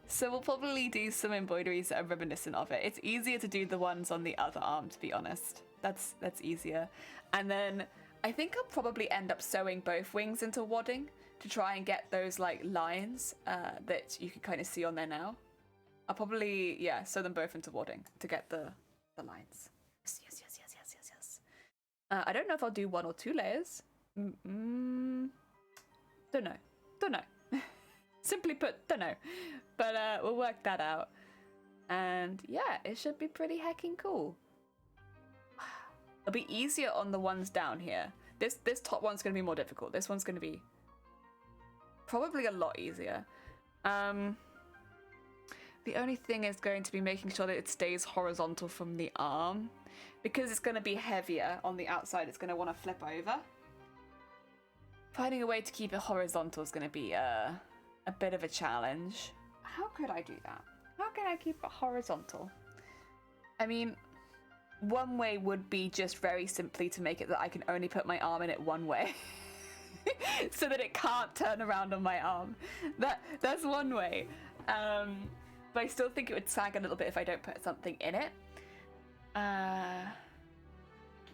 So we'll probably do some embroideries that are reminiscent of it. It's easier to do the ones on the other arm, to be honest. That's easier. And then I think I'll probably end up sewing both wings into wadding to try and get those like lines that you can kind of see on there now. I'll probably, yeah, sew them both into wadding to get the lines. Yes. I don't know if I'll do 1 or 2 layers. Don't know. Simply put, don't know. But we'll work that out. And yeah, it should be pretty hecking cool. It'll be easier on the ones down here. This top one's going to be more difficult. This one's going to be probably a lot easier. The only thing is going to be making sure that it stays horizontal from the arm. Because it's going to be heavier on the outside, it's going to want to flip over. Finding a way to keep it horizontal is going to be a bit of a challenge. How could I do that? How can I keep it horizontal? I mean, one way would be just very simply to make it that I can only put my arm in it one way. So that it can't turn around on my arm. That's one way. But I still think it would sag a little bit if I don't put something in it. But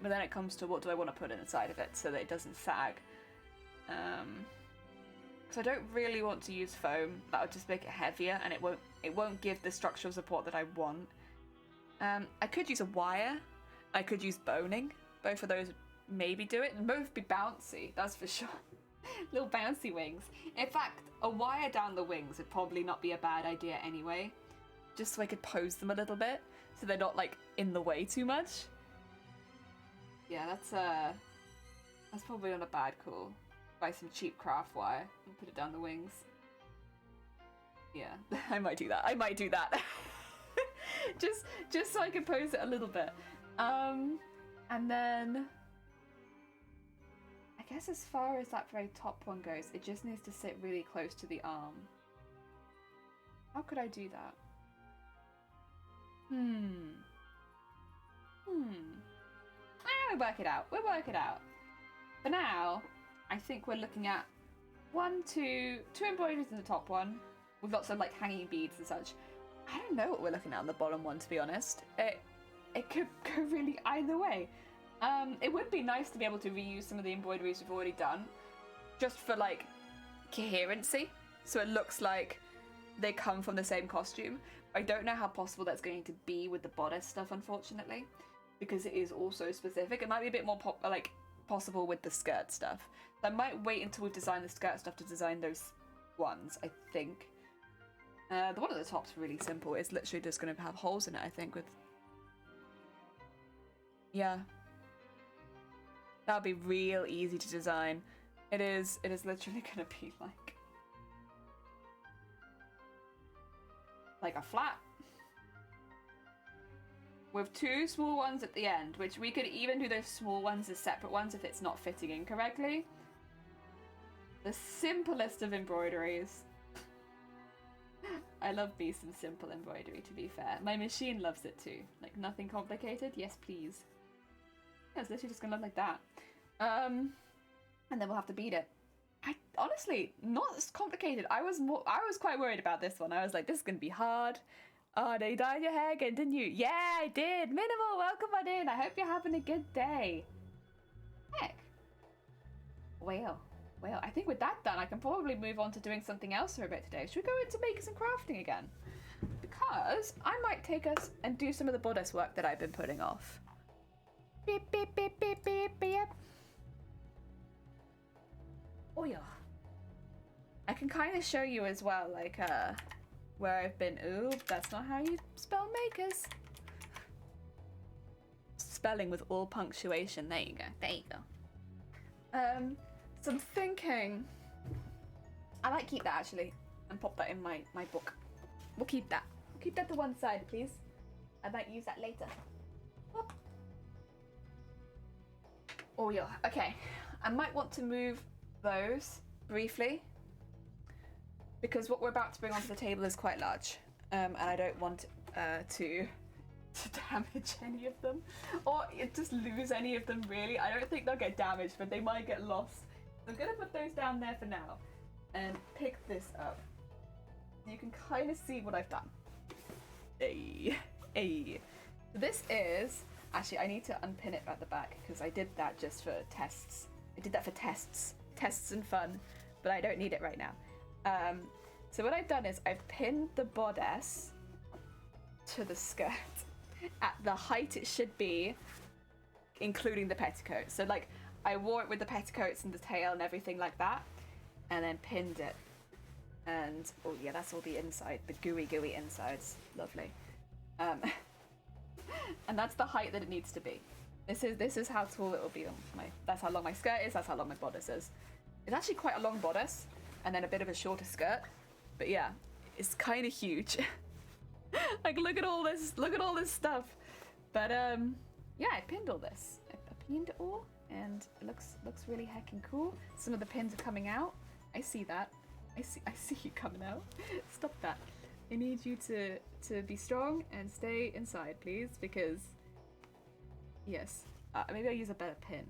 then it comes to what do I want to put inside of it so that it doesn't sag. Because I don't really want to use foam. That would just make it heavier and it won't give the structural support that I want. I could use a wire. I could use boning. Both of those would maybe do it. And both would be bouncy, that's for sure. Little bouncy wings. In fact, a wire down the wings would probably not be a bad idea anyway. Just so I could pose them a little bit. So they're not like in the way too much. Yeah, that's probably not a bad call. Buy some cheap craft wire and put it down the wings. Yeah, I might do that. just so I can pose it a little bit. And then I guess as far as that very top one goes, it just needs to sit really close to the arm. How could I do that? We'll work it out. For now, I think we're looking at two embroideries in the top one, with lots of like hanging beads and such. I don't know what we're looking at on the bottom one, to be honest. It could go really either way. It would be nice to be able to reuse some of the embroideries we've already done, just for like coherency, so it looks like they come from the same costume. I don't know how possible that's going to be with the bodice stuff, unfortunately, because it is also specific. It might be a bit more possible with the skirt stuff. So I might wait until we've designed the skirt stuff to design those ones, I think. The one at the top's really simple. It's literally just going to have holes in it, I think, with... Yeah. That'll be real easy to design. It is literally going to be like a flat. With two small ones at the end, which we could even do those small ones as separate ones if it's not fitting in correctly. The simplest of embroideries. I love me some simple embroidery, to be fair. My machine loves it too. Like, nothing complicated? Yes, please. Yeah, it's literally just gonna look like that. And then we'll have to beat it. Honestly, not as complicated. I was quite worried about this one. I was like, this is gonna be hard. Oh, you dyed your hair again, didn't you? Yeah, I did. Minimal, welcome on in. I hope you're having a good day. Heck. Well, I think with that done, I can probably move on to doing something else for a bit today. Should we go into making some crafting again? Because I might take us and do some of the bodice work that I've been putting off. Beep, beep, beep, beep, beep, beep. Oh yeah. I can kind of show you as well, like, where I've been. Ooh, that's not how you spell makers. Spelling with all punctuation. There you go. So I'm thinking I might keep that actually and pop that in my book. We'll keep that. We'll keep that to one side, please. I might use that later. Whoop. Oh yeah, okay. I might want to move those briefly because what we're about to bring onto the table is quite large, and I don't want to damage any of them or just lose any of them, really. I don't think they'll get damaged, but they might get lost. So I'm gonna put those down there for now and pick this up. You can kind of see what I've done. Hey. So this is, actually I need to unpin it at the back because I did that just for tests. I did that for tests and fun, but I don't need it right now. So what I've done is I've pinned the bodice to the skirt at the height it should be, including the petticoat. So like I wore it with the petticoats and the tail and everything like that, and then pinned it. And oh yeah, that's all the inside, the gooey insides. Lovely. Um, and that's the height that it needs to be. This is how tall it will be on that's how long my skirt is, that's how long my bodice is. It's actually quite a long bodice, and then a bit of a shorter skirt. But yeah, it's kind of huge. Like, look at all this stuff. But yeah, I pinned all this. I pinned it all, and it looks really heckin' cool. Some of the pins are coming out. I see that. I see you coming out. Stop that. I need you to be strong and stay inside, please, because yes. Maybe I'll use a better pin.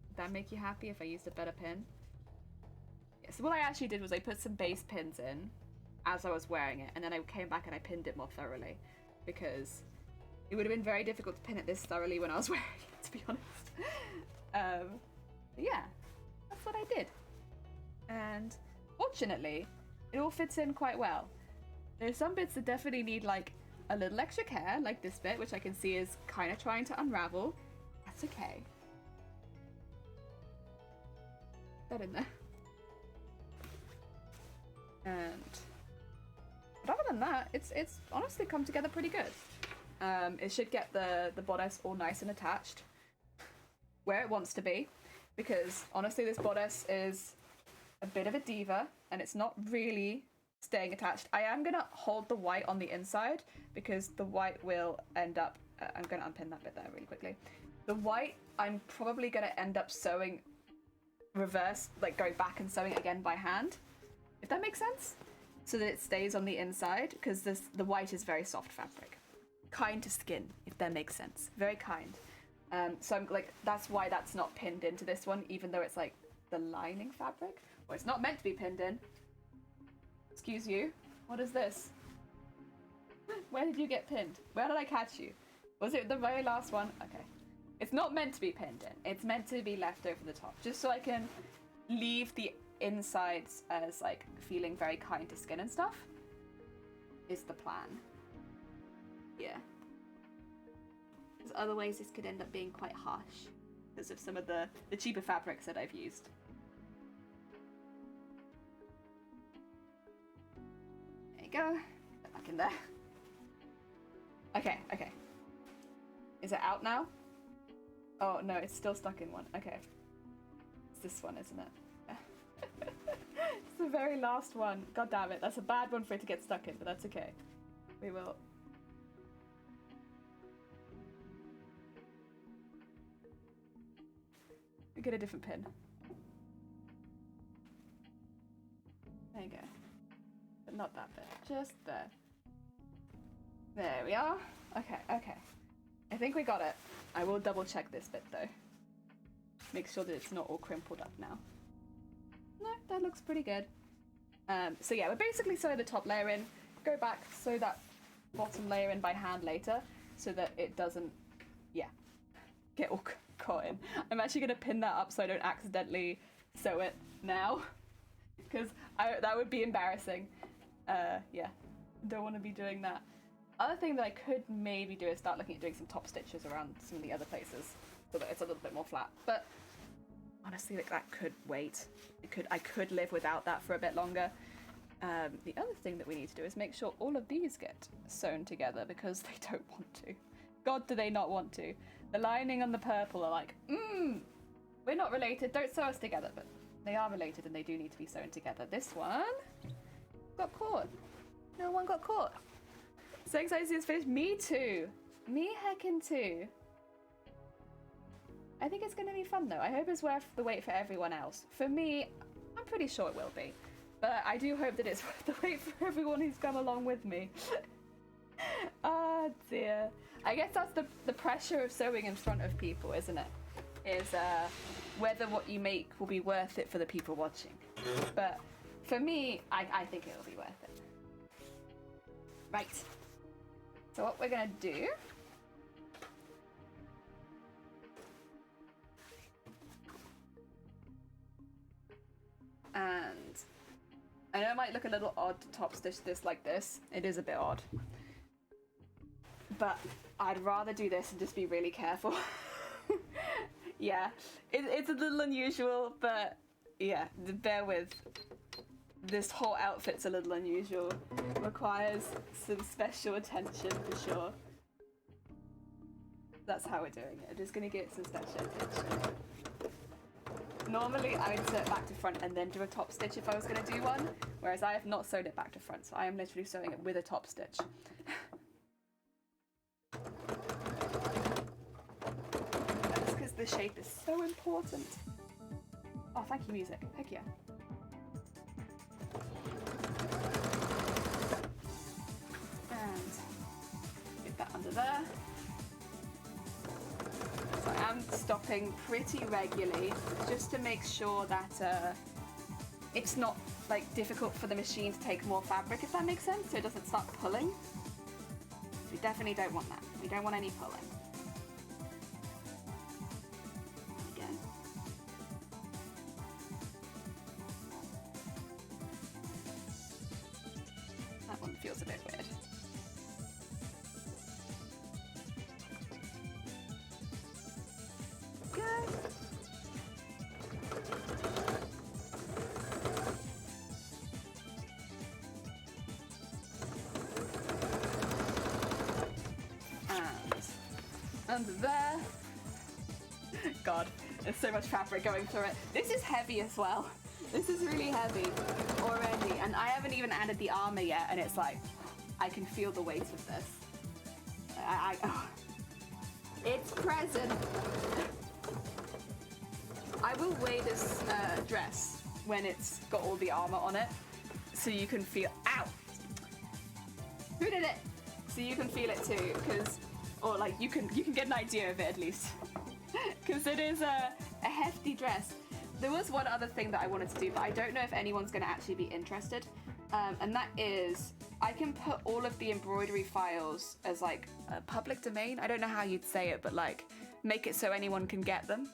Would that make you happy if I used a better pin? Yeah, so what I actually did was I put some base pins in as I was wearing it, and then I came back and I pinned it more thoroughly, because it would have been very difficult to pin it this thoroughly when I was wearing it, to be honest. Yeah, that's what I did. And fortunately, it all fits in quite well. There's some bits that definitely need like a little extra care, like this bit, which I can see is kind of trying to unravel. That's okay. That in there. But other than that, it's honestly come together pretty good. It should get the bodice all nice and attached where it wants to be, because honestly this bodice is a bit of a diva and it's not really staying attached. I am gonna hold the white on the inside because the white will end up I'm gonna unpin that bit there really quickly. The white I'm probably gonna end up sewing reverse, like going back and sewing it again by hand, if that makes sense, so that it stays on the inside, because the white is very soft fabric, kind to skin, if that makes sense, very kind. So I'm like, that's why that's not pinned into this one, even though it's like the lining fabric. Well, it's not meant to be pinned in. Excuse you. What is this? Where did you get pinned? Where did I catch you? Was it the very last one? Okay. It's not meant to be pinned in. It's meant to be left over the top, just so I can leave the insides as like feeling very kind to skin and stuff, is the plan. Yeah. Because otherwise this could end up being quite harsh because of some of the cheaper fabrics that I've used. There you go. Put it back in there. Okay. Is it out now? Oh no, it's still stuck in one. Okay. It's this one, isn't it? It's the very last one. God damn it. That's a bad one for it to get stuck in, but that's okay. We will. We get a different pin. There you go. But not that bit. Just there. There we are. Okay. I think we got it. I will double check this bit though. Make sure that it's not all crimpled up now. No, that looks pretty good. So yeah, we're basically sewing the top layer in, go back, sew that bottom layer in by hand later, so that it doesn't, get all caught in. I'm actually gonna pin that up so I don't accidentally sew it now, because that would be embarrassing. Don't want to be doing that. Other thing that I could maybe do is start looking at doing some top stitches around some of the other places, so that it's a little bit more flat. But honestly, like, that could wait. I could live without that for a bit longer. The other thing that we need to do is make sure all of these get sewn together, because they don't want to. God, do they not want to. The lining and the purple are like, we're not related, don't sew us together. But they are related and they do need to be sewn together. This one got caught. No one got caught. So excited to see this finish. Me too. Me heckin' too. I think it's going to be fun though. I hope it's worth the wait for everyone else. For me, I'm pretty sure it will be. But I do hope that it's worth the wait for everyone who's come along with me. Oh dear. I guess that's the pressure of sewing in front of people, isn't it? Is whether what you make will be worth it for the people watching. But for me, I think it'll be worth it. Right. So what we're going to do... And I know it might look a little odd to top stitch this like this. It is a bit odd. But I'd rather do this and just be really careful. Yeah, it's a little unusual, but yeah, bear with. This whole outfit's a little unusual. Requires some special attention for sure. That's how we're doing it. I'm just gonna get some stitch stitch. Normally I would sew it back to front and then do a top stitch if I was gonna do one, whereas I have not sewed it back to front, so I am literally sewing it with a top stitch. That's because the shape is so important. Oh, thank you, music. Heck yeah. And get that under there. So I am stopping pretty regularly just to make sure that it's not like difficult for the machine to take more fabric, if that makes sense, so it doesn't start pulling. We definitely don't want that. We don't want any pulling. Again. That one feels a bit weird. Good. And under there. God, there's so much fabric going through it. This is heavy as well. This is really heavy already, and I haven't even added the armor yet, and it's like, I can feel the weight of this. Oh. It's present. I will weigh this dress when it's got all the armor on it, so you can feel. Ow! Who did it? So you can feel it too, because, or like you can get an idea of it at least, because it is a hefty dress. There was one other thing that I wanted to do, but I don't know if anyone's going to actually be interested, and that is I can put all of the embroidery files as like a public domain. I don't know how you'd say it, but like make it so anyone can get them.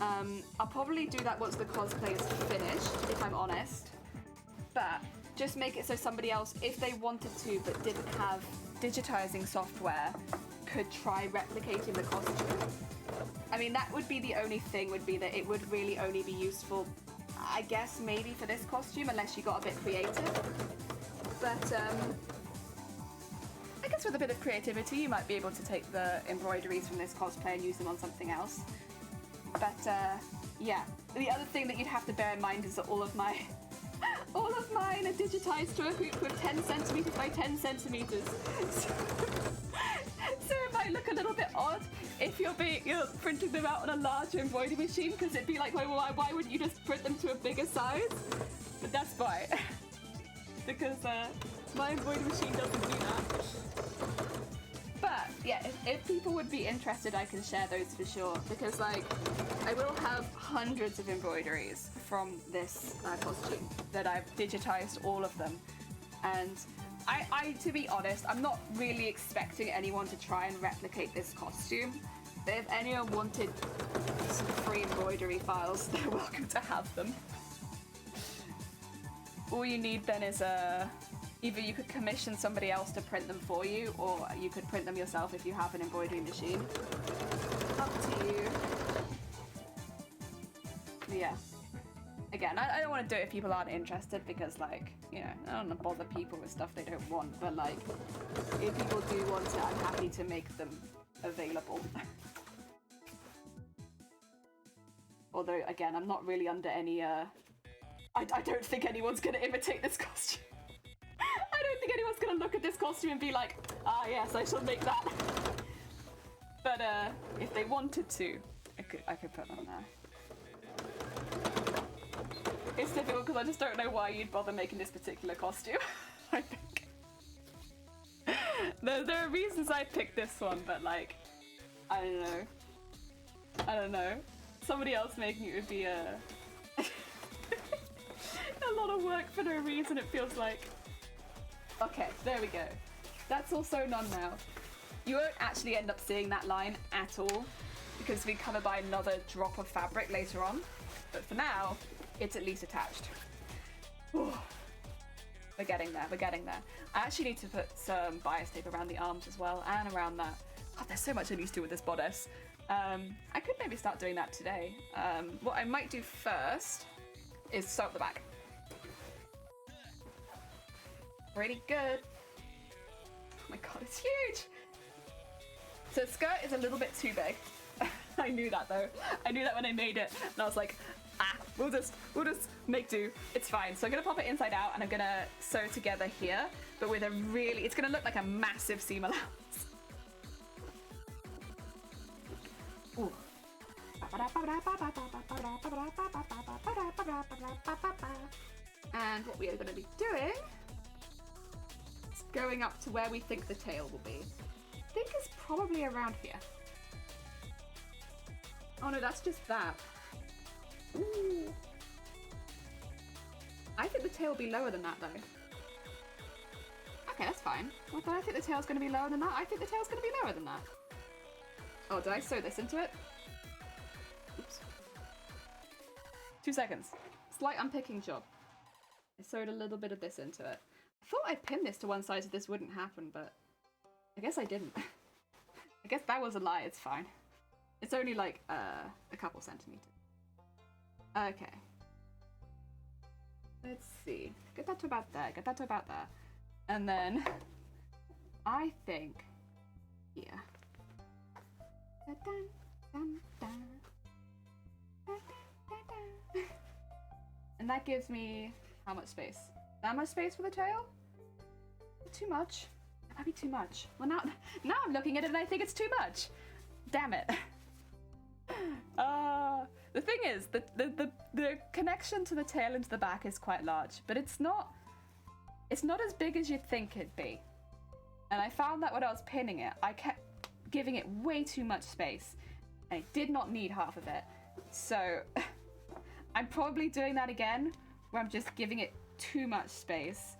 I'll probably do that once the cosplay is finished, if I'm honest, but just make it so somebody else, if they wanted to but didn't have digitizing software, could try replicating the costume. I mean, that would be the only thing, would be that it would really only be useful, I guess, maybe for this costume, unless you got a bit creative. But I guess with a bit of creativity, you might be able to take the embroideries from this cosplay and use them on something else. But yeah, the other thing that you'd have to bear in mind is that all of mine are digitized to a hoop with 10 centimeters by 10 centimeters. So it might look a little bit odd if you're printing them out on a larger embroidery machine, because it'd be like, why wouldn't you just print them to a bigger size? But that's fine, because my embroidery machine doesn't do that. But yeah, if people would be interested, I can share those for sure, because like I will have hundreds of embroideries from this costume that I've digitized all of them, and I to be honest, I'm not really expecting anyone to try and replicate this costume, but if anyone wanted some free embroidery files, they're welcome to have them. All you need then is either you could commission somebody else to print them for you, or you could print them yourself if you have an embroidery machine. Up to you. But yeah. Again, I don't want to do it if people aren't interested, because like, you know, I don't want to bother people with stuff they don't want, but like, if people do want it, I'm happy to make them available. Although, again, I'm not really under any, I don't think anyone's going to imitate this costume. I don't think anyone's going to look at this costume and be like, ah yes, I shall make that. But if they wanted to, I could put them there. It's difficult because I just don't know why you'd bother making this particular costume, I think. There are reasons I picked this one, but like, I don't know. Somebody else making it would be a lot of work for no reason, it feels like. Okay, there we go. That's all sewn on now. You won't actually end up seeing that line at all, because we cover by another drop of fabric later on. But for now, it's at least attached. Whew. We're getting there, we're getting there. I actually need to put some bias tape around the arms as well, and around that. God, there's so much I need to do with this bodice. I could maybe start doing that today. What I might do first is sew up the back. Pretty good. Oh my god, it's huge! So the skirt is a little bit too big. I knew that though. I knew that when I made it, and I was like, we'll just make do. It's fine. So I'm gonna pop it inside out, and I'm gonna sew together here, but with a really, it's gonna look like a massive seam allowance. Ooh. And what we are gonna be doing is going up to where we think the tail will be. I think it's probably around here. Oh no, that's just that. Ooh. I think the tail will be lower than that though. Okay, that's fine. Well, do I think the tail's going to be lower than that? I think the tail's going to be lower than that. Oh, did I sew this into it? Oops. 2 seconds. Slight unpicking job. I sewed a little bit of this into it. I thought I'd pin this to one side so this wouldn't happen, but I guess I didn't. I guess that was a lie, it's fine. It's only like a couple centimeters. Okay. Let's see. Get that to about there, get that to about there. And then I think here. And that gives me how much space? That much space for the tail? Too much. That might be too much. Well, now I'm looking at it and I think it's too much. Damn it. The thing is, the connection to the tail into the back is quite large, but it's not as big as you'd think it'd be. And I found that when I was pinning it, I kept giving it way too much space, and I did not need half of it. So I'm probably doing that again, where I'm just giving it too much space.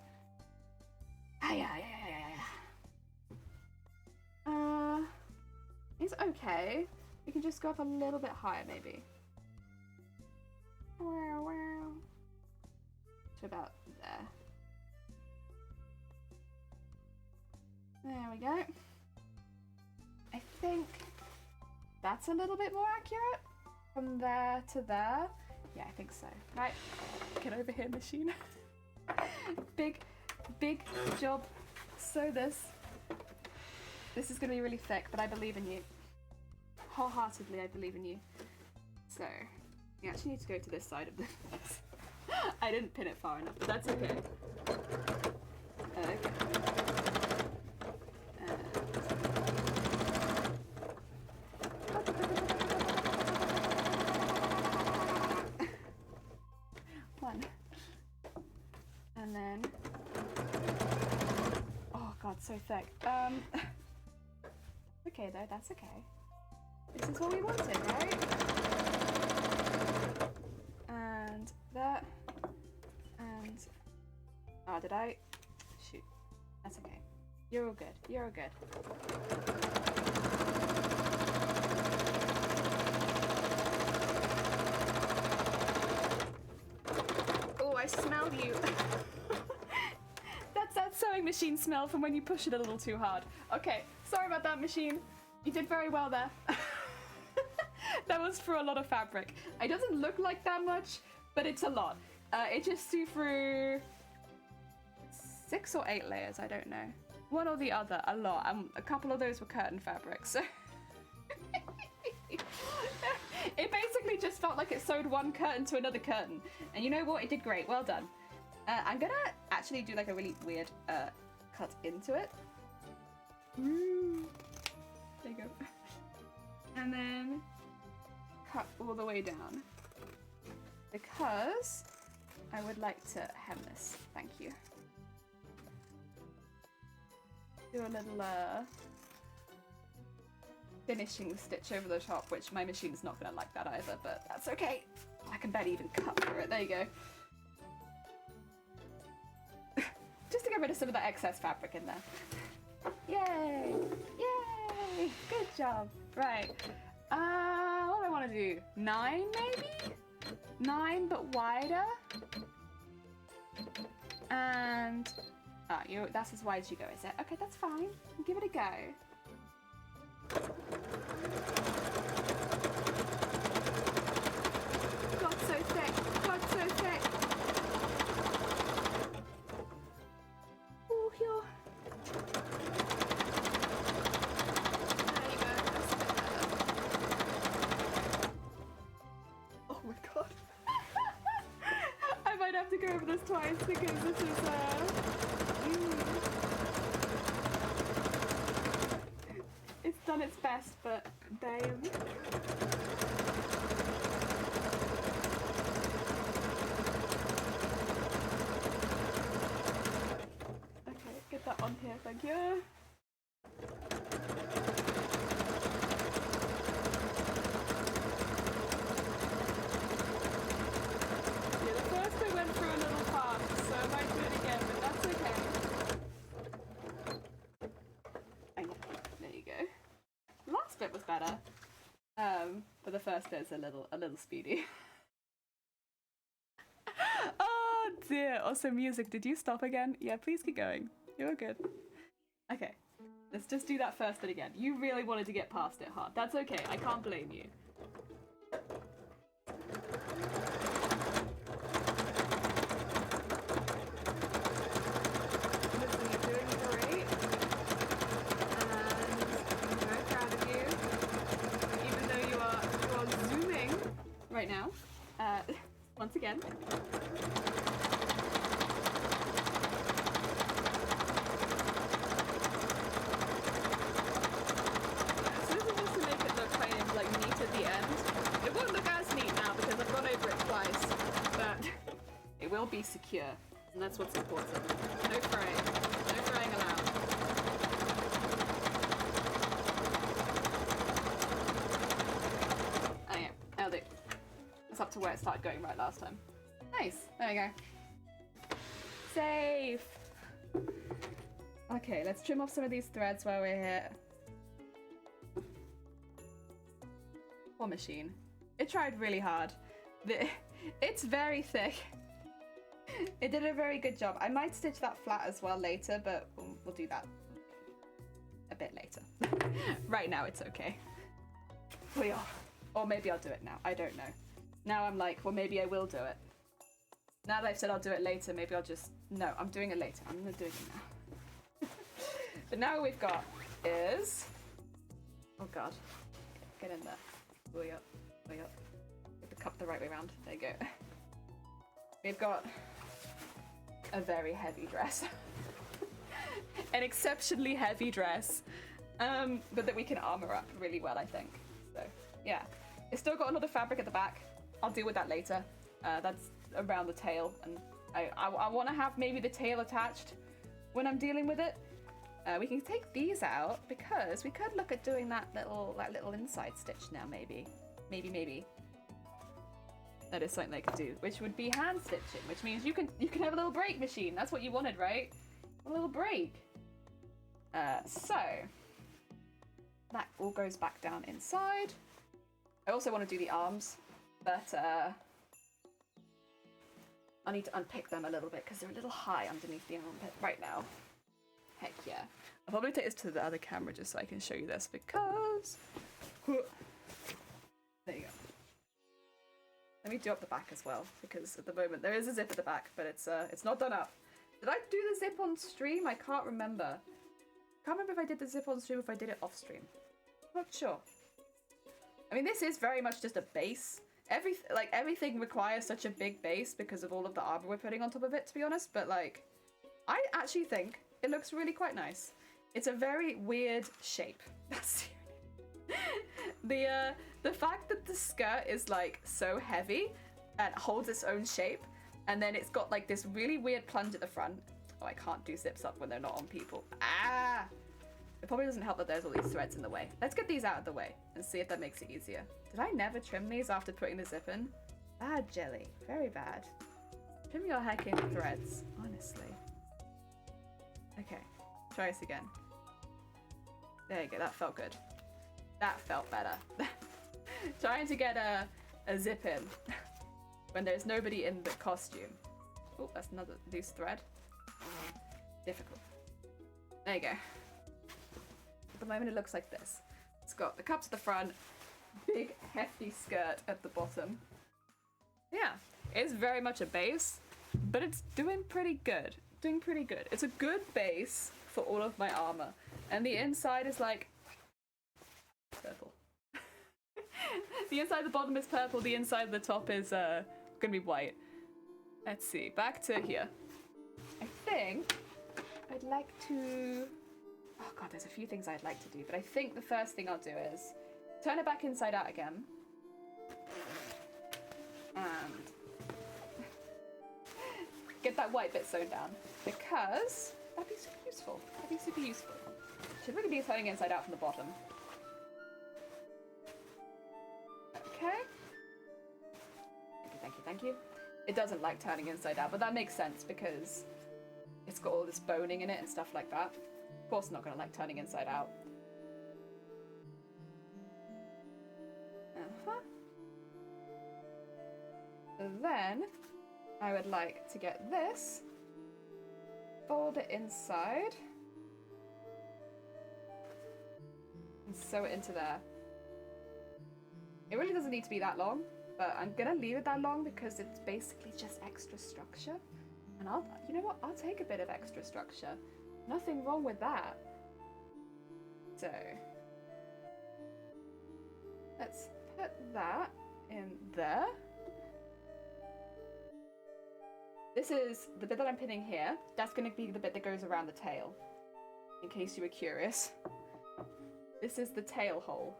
It's okay. We can just go up a little bit higher, maybe. To about there. There we go. I think that's a little bit more accurate. From there to there. Yeah, I think so. Right. Get over here, machine. Big job. Sew this. This is going to be really thick, but I believe in you. Wholeheartedly, I believe in you. So, you actually need to go to this side of this. I didn't pin it far enough, but that's okay. Okay. One. And then... Oh god, so thick. Okay though, that's okay. This is what we wanted, right? And that, and... Oh, did I? Shoot. That's okay. You're all good. You're all good. Oh, I smell you. That's that sewing machine smell from when you push it a little too hard. Okay, sorry about that, machine. You did very well there. That was for a lot of fabric. It doesn't look like that much, but it's a lot. It just threw through 6 or 8 layers, I don't know. One or the other, a lot. A couple of those were curtain fabric, so... It basically just felt like it sewed one curtain to another curtain. And you know what? It did great. Well done. I'm gonna actually do like a really weird cut into it. There you go. And then cut all the way down. Because I would like to hem this. Thank you. Do a little finishing stitch over the top, which my machine's not gonna like that either, but that's okay. I can barely even cut through it. There you go. Just to get rid of some of that excess fabric in there. Yay! Yay! Good job. Right. What do I want to do? 9 maybe? 9 but wider. And that's as wide as you go, is it? Okay, that's fine. Give it a go. God, so thick. God, so thick. Ooh, here. There you go. twice because this is it's done its best, but damn. Okay, get that on here, thank you. Bit was better, but the first bit's a little speedy. Oh dear. Also, music. Did you stop again? Yeah, please keep going. You're good. Okay, let's just do that first bit again. You really wanted to get past it hard. That's okay. I can't blame you. Right now, once again. So this is just to make it look kind of like neat at the end. It won't look as neat now because I've gone over it twice, but it will be secure, and that's what's important. No fraying. No fraying allowed. Oh yeah, that'll do. Up to where it started going right last time. Nice. There we go. Safe. Okay, let's trim off some of these threads while we're here. Poor machine. It tried really hard. It's very thick. It did a very good job. I might stitch that flat as well later, but we'll do that a bit later. Right now it's okay. Or maybe I'll do it now. I don't know. Now I'm like, well, maybe I will do it. Now that I've said I'll do it later, maybe I'll just... No, I'm doing it later. I'm not doing it now. But now what we've got is... Oh, God. Get in there. Way up. Way up. Get the cup the right way around. There you go. We've got a very heavy dress. An exceptionally heavy dress. But that we can armor up really well, I think. So, yeah. It's still got another fabric at the back. I'll deal with that later. That's around the tail, and I want to have maybe the tail attached when I'm dealing with it. We can take these out because we could look at doing that little inside stitch now. Maybe. That is something they could do, which would be hand stitching, which means you can have a little break machine. That's what you wanted, right? A little break. So that all goes back down inside. I also want to do the arms, but I need to unpick them a little bit because they're a little high underneath the armpit right now. Heck yeah. I'll probably take this to the other camera just so I can show you this because... There you go. Let me do up the back as well because at the moment there is a zip at the back, but it's not done up. Did I do the zip on stream? I can't remember. Can't remember if I did the zip on stream or if I did it off stream. Not sure. I mean, this is very much just a base. Everything requires such a big base because of all of the armor we're putting on top of it, to be honest. But like, I actually think it looks really quite nice. It's a very weird shape. That's the fact that the skirt is like so heavy and holds its own shape, and then it's got like this really weird plunge at the front. Oh, I can't do zips up when they're not on people. Ah! It probably doesn't help that there's all these threads in the way. Let's get these out of the way and see if that makes it easier. Did I never trim these after putting the zip in? Bad, Jelly. Very bad. Trim your hecking threads, honestly. Okay, try this again. There you go, that felt good. That felt better. Trying to get a zip in when there's nobody in the costume. Oh, that's another loose thread. Difficult. There you go. At the moment it looks like this. It's got the cups at the front, big hefty skirt at the bottom. Yeah, it's very much a base, but it's doing pretty good. Doing pretty good. It's a good base for all of my armor. And the inside is like purple. The inside of the bottom is purple, the inside of the top is gonna be white. Let's see, back to here. I think I'd like to... Oh god, there's a few things I'd like to do, but I think the first thing I'll do is turn it back inside out again. And get that white bit sewn down, because that'd be super useful. That'd be super useful. Should really be turning inside out from the bottom. Okay. Thank you, thank you, thank you. It doesn't like turning inside out, but that makes sense because it's got all this boning in it and stuff like that. Of course, not gonna like turning inside out. Then I would like to get this, fold it inside, and sew it into there. It really doesn't need to be that long, but I'm gonna leave it that long because it's basically just extra structure. And you know what? I'll take a bit of extra structure. Nothing wrong with that. So, let's put that in there. This is the bit that I'm pinning here. That's going to be the bit that goes around the tail, in case you were curious. This is the tail hole.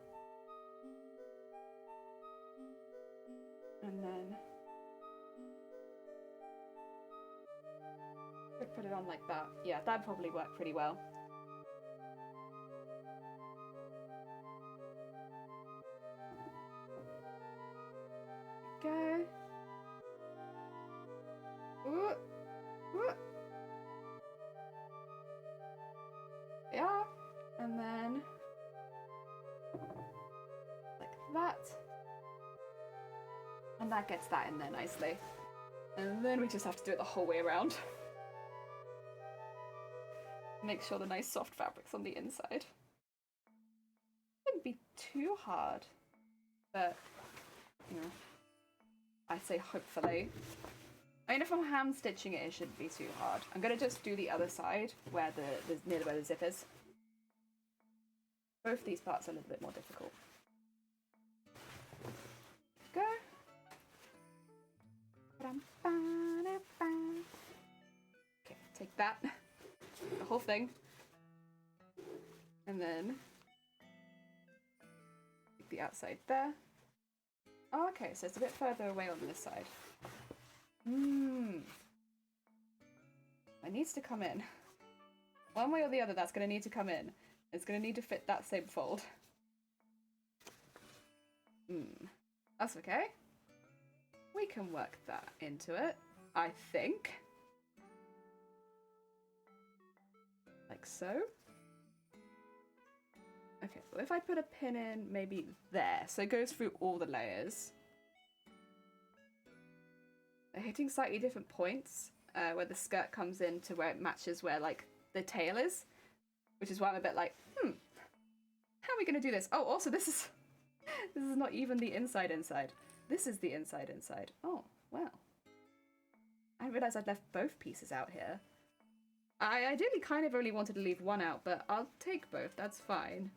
And then I'd put it on like that. Yeah, that'd probably work pretty well. Go. Ooh. Ooh. Yeah, and then like that. And that gets that in there nicely. And then we just have to do it the whole way around. Make sure the nice soft fabric's on the inside. Shouldn't be too hard, but you know, I say hopefully. I mean, if I'm hand stitching it, it shouldn't be too hard. I'm gonna just do the other side where near where the zip is. Both these parts are a little bit more difficult. Go. Okay, take that, the whole thing, and then take the outside there. Oh, okay, so it's a bit further away on this side. It needs to come in. One way or the other, that's going to need to come in. It's going to need to fit that same fold. That's okay. We can work that into it, I think. Like so. Okay, well if I put a pin in maybe there, so it goes through all the layers. They're hitting slightly different points where the skirt comes in to where it matches where like the tail is, which is why I'm a bit like, how are we gonna do this? Oh, also this is not even the inside. This is the inside. Oh, well. I didn't realise I'd left both pieces out here. I ideally kind of only wanted to leave one out, but I'll take both, that's fine.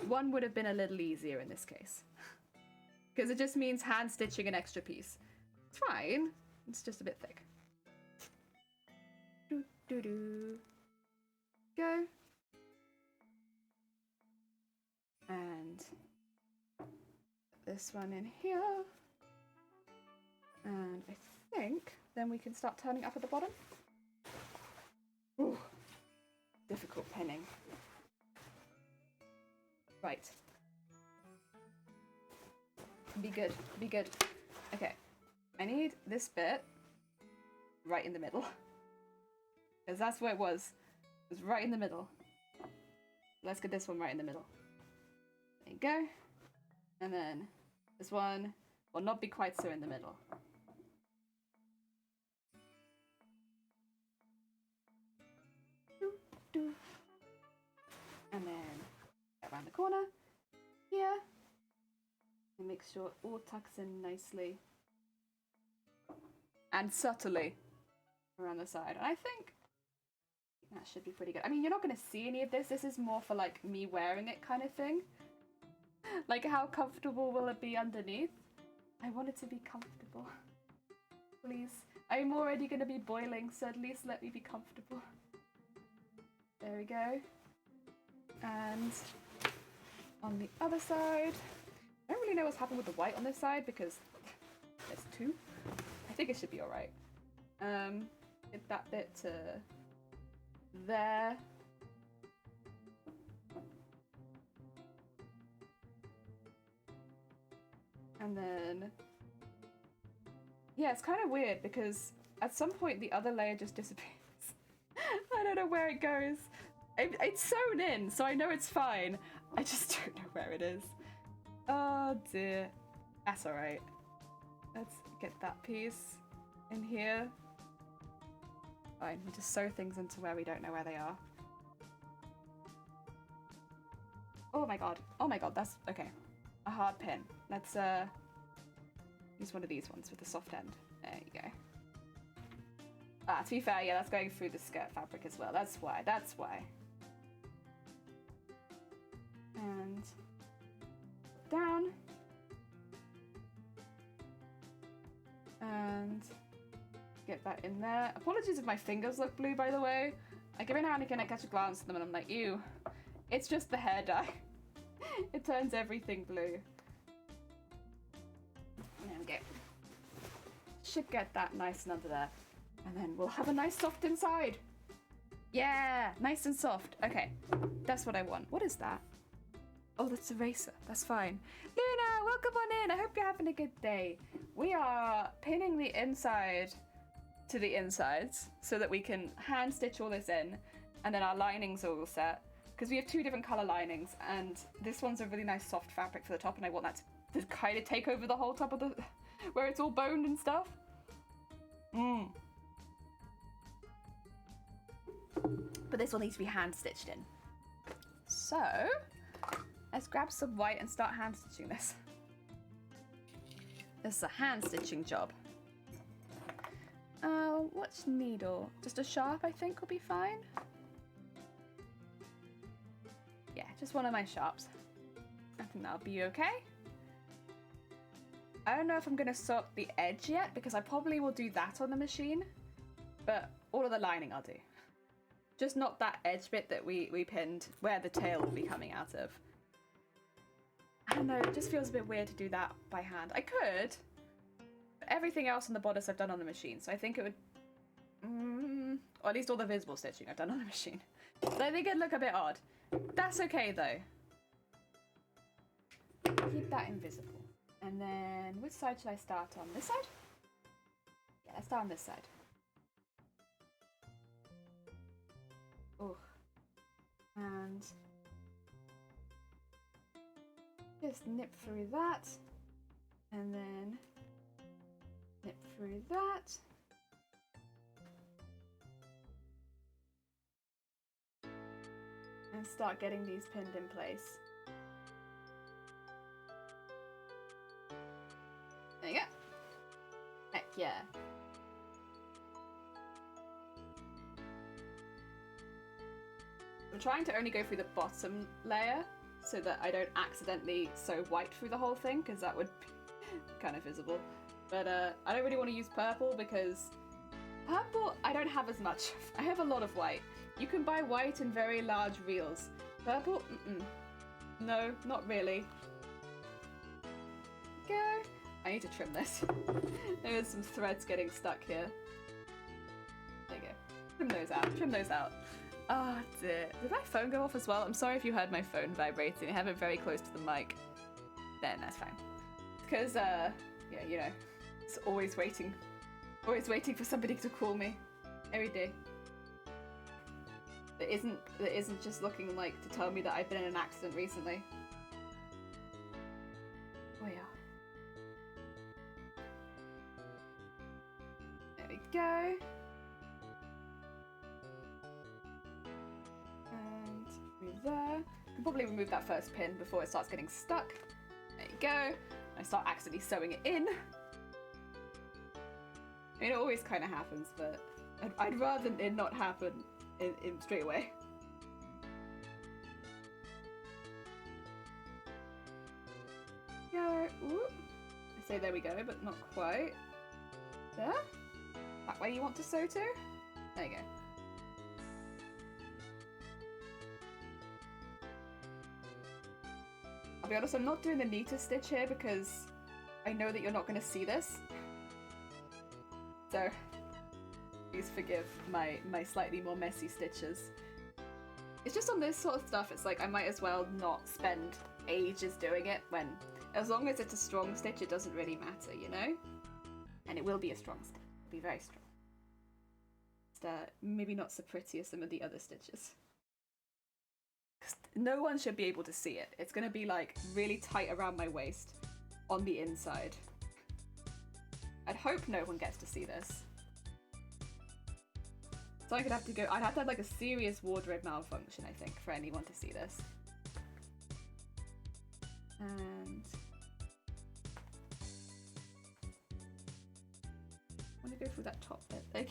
One would have been a little easier in this case. Because it just means hand stitching an extra piece. It's fine, it's just a bit thick. Go. And this one in here. And I think then we can start turning up at the bottom. Ooh, difficult pinning. Right. Be good, be good. Okay, I need this bit right in the middle. Because that's where it was. It was right in the middle. Let's get this one right in the middle. There you go. And then this one will not be quite so in the middle. And then around the corner here. And make sure it all tucks in nicely. And subtly around the side. And I think that should be pretty good. I mean, you're not going to see any of this. This is more for like me wearing it kind of thing. Like how comfortable will it be underneath? I want it to be comfortable. Please. I'm already going to be boiling, so at least let me be comfortable. There we go. And on the other side, I don't really know what's happened with the white on this side because there's two. I think it should be alright. Get that bit to there. And then, yeah, it's kind of weird because at some point the other layer just disappears. I don't know where it goes. It's sewn in, so I know it's fine. I just don't know where it is. Oh dear. That's alright. Let's get that piece in here. Fine, we just sew things into where we don't know where they are. Oh my god, that's okay. A hard pin. Let's use one of these ones with the soft end. There you go. Ah, to be fair, yeah, that's going through the skirt fabric as well. That's why. And down. And get that in there. Apologies if my fingers look blue, by the way. Like every now and again I catch a glance at them and I'm like, ew. It's just the hair dye. It turns everything blue. There we go. Should get that nice and under there. And then we'll have a nice soft inside. Yeah, nice and soft. Okay, that's what I want. What is that? Oh, that's eraser. That's fine. Luna, welcome on in. I hope you're having a good day. We are pinning the inside to the insides so that we can hand stitch all this in, and then our linings are all set. Because we have two different color linings, and this one's a really nice soft fabric for the top, and I want that to kind of take over the whole top of the, where it's all boned and stuff. But this one needs to be hand stitched in. So let's grab some white and start hand stitching this. This is a hand stitching job. What's needle? Just a sharp, I think, will be fine. Yeah, just one of my sharps. I think that'll be okay. I don't know if I'm gonna sew up the edge yet because I probably will do that on the machine, but all of the lining I'll do. Just not that edge bit that we pinned where the tail will be coming out of. I don't know, it just feels a bit weird to do that by hand. I could, but everything else on the bodice I've done on the machine, so I think it would, or at least all the visible stitching I've done on the machine. So I think it'd look a bit odd. That's okay though. Keep that invisible. And then, which side should I start on? This side? Yeah, let's start on this side. Oh. And just nip through that. And then nip through that. And start getting these pinned in place. There you go. Heck yeah. I'm trying to only go through the bottom layer so that I don't accidentally sew white through the whole thing, because that would be kind of visible. But I don't really want to use purple because purple I don't have as much. I have a lot of white. You can buy white in very large reels. Purple? No, not really. Go. I need to trim this. There's some threads getting stuck here. There you go. Trim those out. Trim those out. Oh dear. Did my phone go off as well? I'm sorry if you heard my phone vibrating. I have it very close to the mic. Then that's fine. Because, yeah, you know, it's always waiting for somebody to call me. Every day. That isn't just looking like to tell me that I've been in an accident recently. Oh yeah. There we go. And move there. Can probably remove that first pin before it starts getting stuck. There you go. I start accidentally sewing it in. I mean, it always kind of happens, but I'd rather it not happen in straight away. Go. Ooh. I say there we go, but not quite. There. That way you want to sew to? There you go. I'll be honest, I'm not doing the neatest stitch here because I know that you're not going to see this. So, please forgive my slightly more messy stitches. It's just on this sort of stuff, it's like I might as well not spend ages doing it when, as long as it's a strong stitch, it doesn't really matter, you know? And it will be a strong stitch. It'll be very strong. Just, maybe not so pretty as some of the other stitches. No one should be able to see it. It's going to be like really tight around my waist on the inside. I'd hope no one gets to see this. So I'd have to have like a serious wardrobe malfunction, I think, for anyone to see this. And I want to go through that top bit. Like,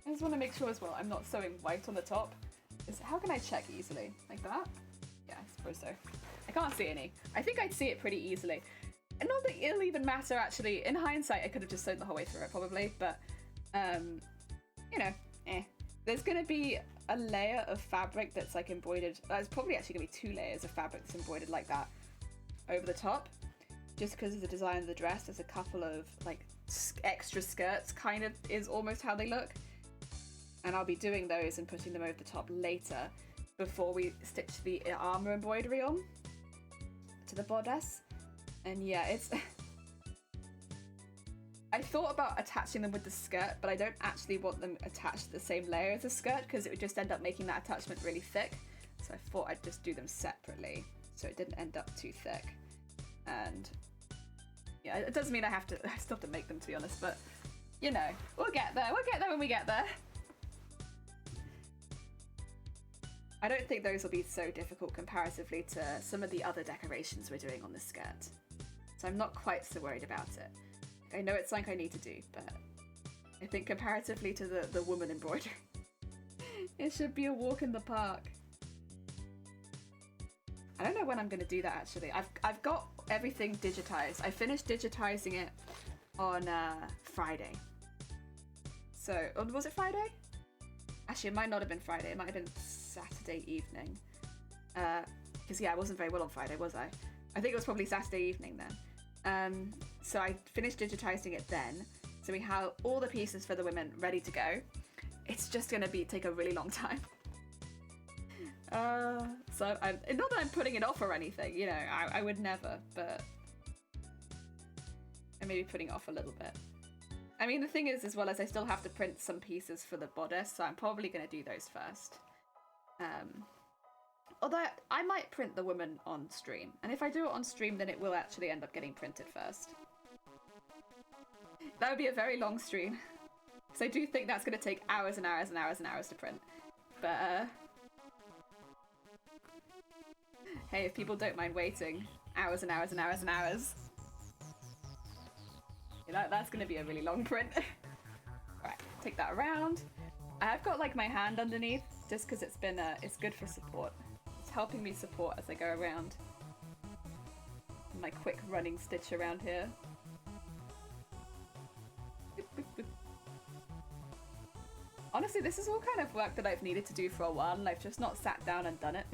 I just want to make sure as well I'm not sewing white on the top. How can I check easily? Like that? Yeah, I suppose so. I can't see any. I think I'd see it pretty easily. And not that it'll even matter, actually. In hindsight, I could have just sewn the whole way through it, probably. But, you know, There's going to be a layer of fabric that's, like, embroidered. There's probably actually going to be 2 layers of fabric that's embroidered like that over the top. Just because of the design of the dress, there's a couple of, like, extra skirts, kind of, is almost how they look. And I'll be doing those and putting them over the top later before we stitch the armor embroidery on to the bodice. And yeah, it's... I thought about attaching them with the skirt, but I don't actually want them attached to the same layer as the skirt because it would just end up making that attachment really thick. So I thought I'd just do them separately so it didn't end up too thick. And yeah, it doesn't mean I still have to make them, to be honest, but you know, we'll get there. We'll get there when we get there. I don't think those will be so difficult comparatively to some of the other decorations we're doing on the skirt. So I'm not quite so worried about it. I know it's something I need to do, but I think comparatively to the woman embroidery, it should be a walk in the park. I don't know when I'm going to do that, actually. I've got everything digitized. I finished digitizing it on Friday. So, was it Friday? Actually, it might not have been Friday. It might have been Saturday evening. Because, yeah, I wasn't very well on Friday, was I? I think it was probably Saturday evening then. So I finished digitizing it then. So we have all the pieces for the women ready to go. It's just going to take a really long time. So not that I'm putting it off or anything, you know, I would never, but I may be putting it off a little bit. I mean, the thing is, as well as I still have to print some pieces for the bodice, so I'm probably going to do those first. Although I might print the woman on stream, and if I do it on stream, then it will actually end up getting printed first. That would be a very long stream, because I do think that's going to take hours and hours and hours and hours to print. But, hey, if people don't mind waiting hours and hours and hours and hours, you know, that's going to be a really long print. Alright, take that around. I have got, like, my hand underneath, just because it's been, it's good for support. It's helping me support as I go around. My quick running stitch around here. Boop, boop, boop. Honestly, this is all kind of work that I've needed to do for a while, and I've just not sat down and done it.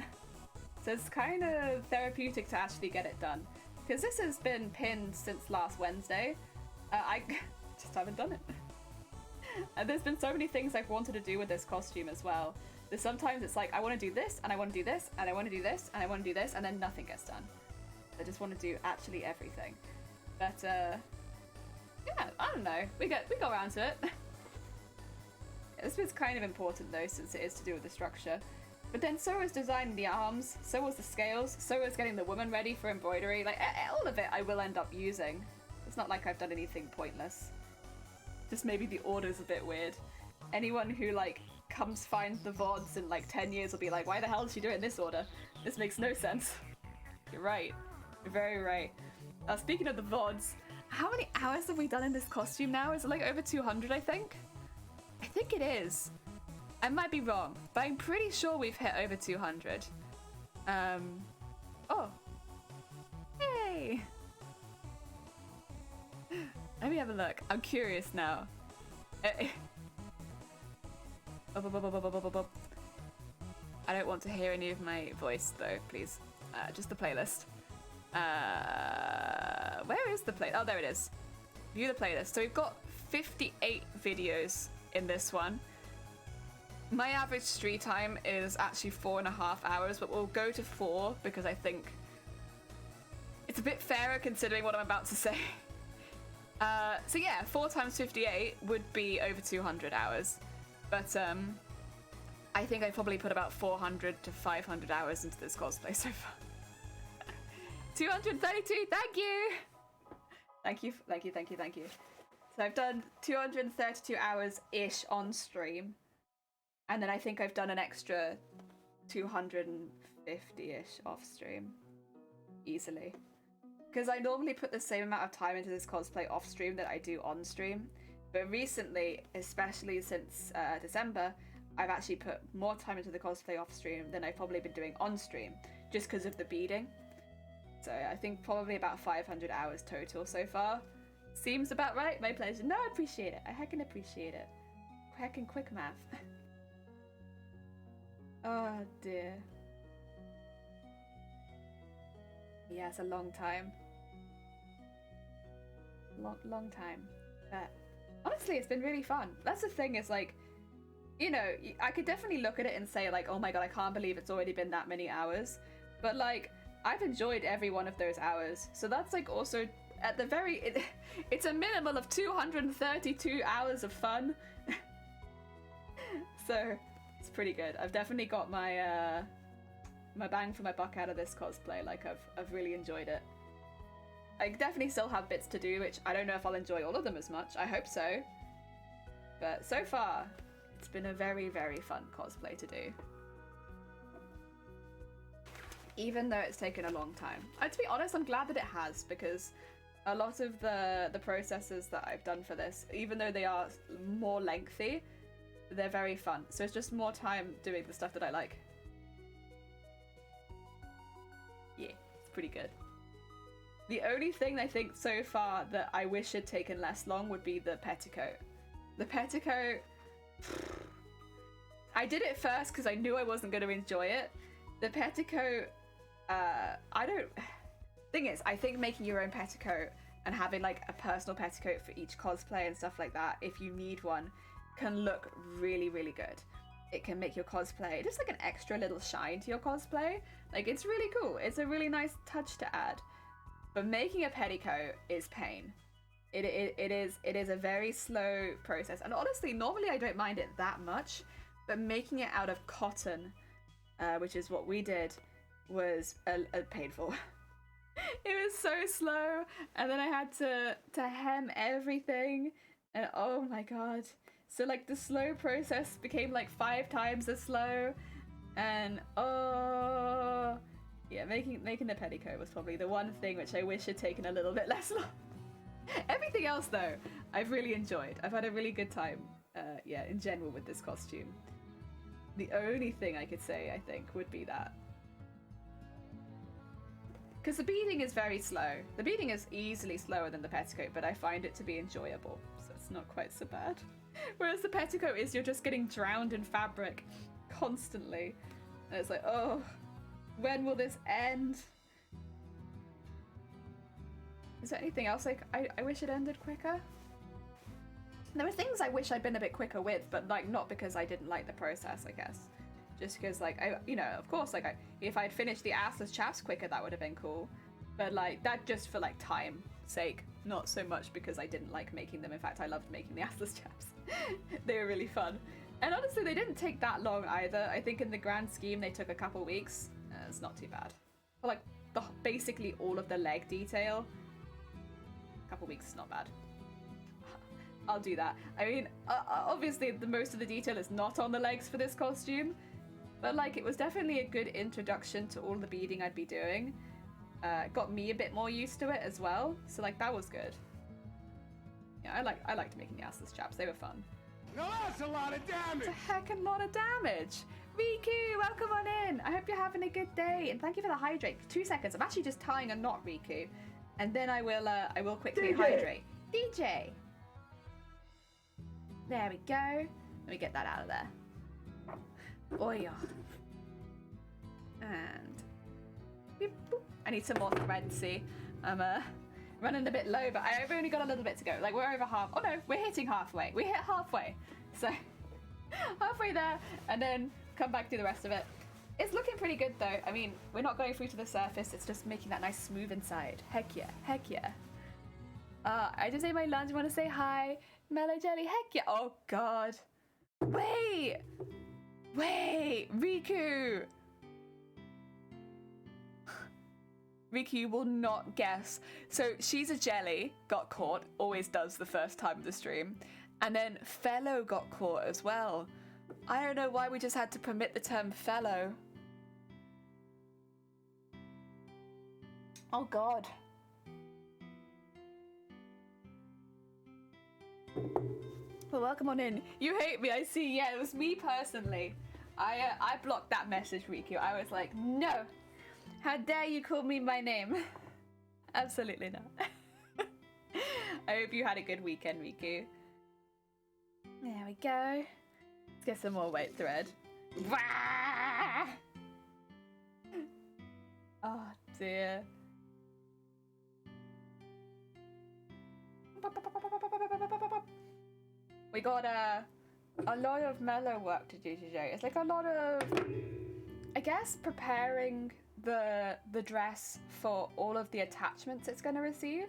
So it's kind of therapeutic to actually get it done. Because this has been pinned since last Wednesday. I just haven't done it. And there's been so many things I've wanted to do with this costume as well. That sometimes it's like, I want to do this, and I want to do this, and I want to do this, and I want to do this, and then nothing gets done. I just want to do actually everything. But, yeah, I don't know. We go around to it. This bit's kind of important though, since it is to do with the structure. But then so is designing the arms, so was the scales, so is getting the woman ready for embroidery. Like, all of it I will end up using. It's not like I've done anything pointless. Just maybe the order's a bit weird. Anyone who, like, comes find the VODs in, like, 10 years will be like, why the hell is she doing this order? This makes no sense. You're right. You're very right. Speaking of the VODs, how many hours have we done in this costume now? Is it, like, over 200, I think? I think it is. I might be wrong, but I'm pretty sure we've hit over 200. Oh. Hey! Let me have a look. I'm curious now. I don't want to hear any of my voice though, please. Just the playlist. Where is the play? Oh, there it is. View the playlist. So we've got 58 videos in this one. My average stream time is actually 4.5 hours, but we'll go to 4 because I think it's a bit fairer considering what I'm about to say. So yeah, 4 times 58 would be over 200 hours. But I think I probably put about 400 to 500 hours into this cosplay so far. 232, thank you! Thank you. So I've done 232 hours-ish on stream. And then I think I've done an extra 250-ish off stream. Easily. Because I normally put the same amount of time into this cosplay off stream that I do on stream. But recently, especially since December, I've actually put more time into the cosplay off stream than I've probably been doing on stream, just because of the beading. So I think probably about 500 hours total so far. Seems about right. My pleasure. No, I appreciate it. I heckin' appreciate it. Heckin' quick math. Oh dear. Yeah, it's a long time. Long time. But honestly, it's been really fun. That's the thing, is like, you know, I could definitely look at it and say like, oh my god, I can't believe it's already been that many hours. But like, I've enjoyed every one of those hours. So that's like also at the very, it's a minimum of 232 hours of fun. So it's pretty good. I've definitely got my my bang for my buck out of this cosplay. Like I've really enjoyed it. I definitely still have bits to do, which I don't know if I'll enjoy all of them as much. I hope so. But so far, it's been a very, very fun cosplay to do. Even though it's taken a long time. To be honest, I'm glad that it has, because a lot of the processes that I've done for this, even though they are more lengthy, they're very fun. So it's just more time doing the stuff that I like. Yeah, it's pretty good. The only thing I think so far that I wish had taken less long would be the petticoat. The petticoat... I did it first because I knew I wasn't going to enjoy it. The petticoat... I don't... Thing is, I think making your own petticoat and having like a personal petticoat for each cosplay and stuff like that, if you need one, can look really, really good. It can make your cosplay just like an extra little shine to your cosplay. Like, it's really cool. It's a really nice touch to add. But making a petticoat is pain. It is a very slow process. And honestly, normally I don't mind it that much, but making it out of cotton, which is what we did, was a painful. It was so slow, and then I had to hem everything, and oh my god. So like the slow process became like 5 times as slow, and oh yeah, making the petticoat was probably the one thing which I wish had taken a little bit less long. Everything else though, I've really enjoyed. I've had a really good time, yeah, in general with this costume. The only thing I could say, I think, would be that. Because the beading is very slow. The beading is easily slower than the petticoat, but I find it to be enjoyable, so it's not quite so bad. Whereas the petticoat is, you're just getting drowned in fabric constantly. And it's like, oh, when will this end? Is there anything else like I wish it ended quicker? There were things I wish I'd been a bit quicker with, but like not because I didn't like the process, I guess. Just because, like, you know, of course, like, if I'd finished the assless chaps quicker, that would have been cool. But, like, that just for, like, time's sake. Not so much because I didn't like making them. In fact, I loved making the assless chaps. They were really fun. And honestly, they didn't take that long either. I think in the grand scheme, they took a couple weeks. It's not too bad. But, like, basically all of the leg detail, a couple weeks is not bad. I'll do that. I mean, obviously, the most of the detail is not on the legs for this costume. But, like, it was definitely a good introduction to all the beading I'd be doing. Got me a bit more used to it as well. So, like, that was good. Yeah, I liked making the assless chaps. They were fun. No, that's a lot of damage! It's a heckin' lot of damage! Riku, welcome on in! I hope you're having a good day, and thank you for the hydrate. 2 seconds. I'm actually just tying a knot, Riku. And then I will quickly hydrate. DJ! There we go. Let me get that out of there. Oh yeah. And beep, boop. I need some more thread, see? I'm running a bit low, but I've only got a little bit to go. Like, we're over half. Oh no, we're hitting halfway. We hit halfway. So halfway there, and then come back to the rest of it. It's looking pretty good though. I mean, we're not going through to the surface. It's just making that nice smooth inside. Heck yeah, heck yeah. I just ate my lunch. Want to say hi, Mellow Jelly? Heck yeah. Oh god. Wait, Riku. Riku will not guess. So she's a jelly, got caught, always does the first time of the stream. And then fellow got caught as well. I don't know why we just had to permit the term fellow. Oh god. Well, welcome on in. You hate me, I see. Yeah, it was me personally. I blocked that message, Riku. I was like, no. How dare you call me by name? Absolutely not. I hope you had a good weekend, Riku. There we go. Let's get some more white thread. Oh dear. We got a lot of mellow work to do today. It's like a lot of, I guess, preparing the dress for all of the attachments it's going to receive,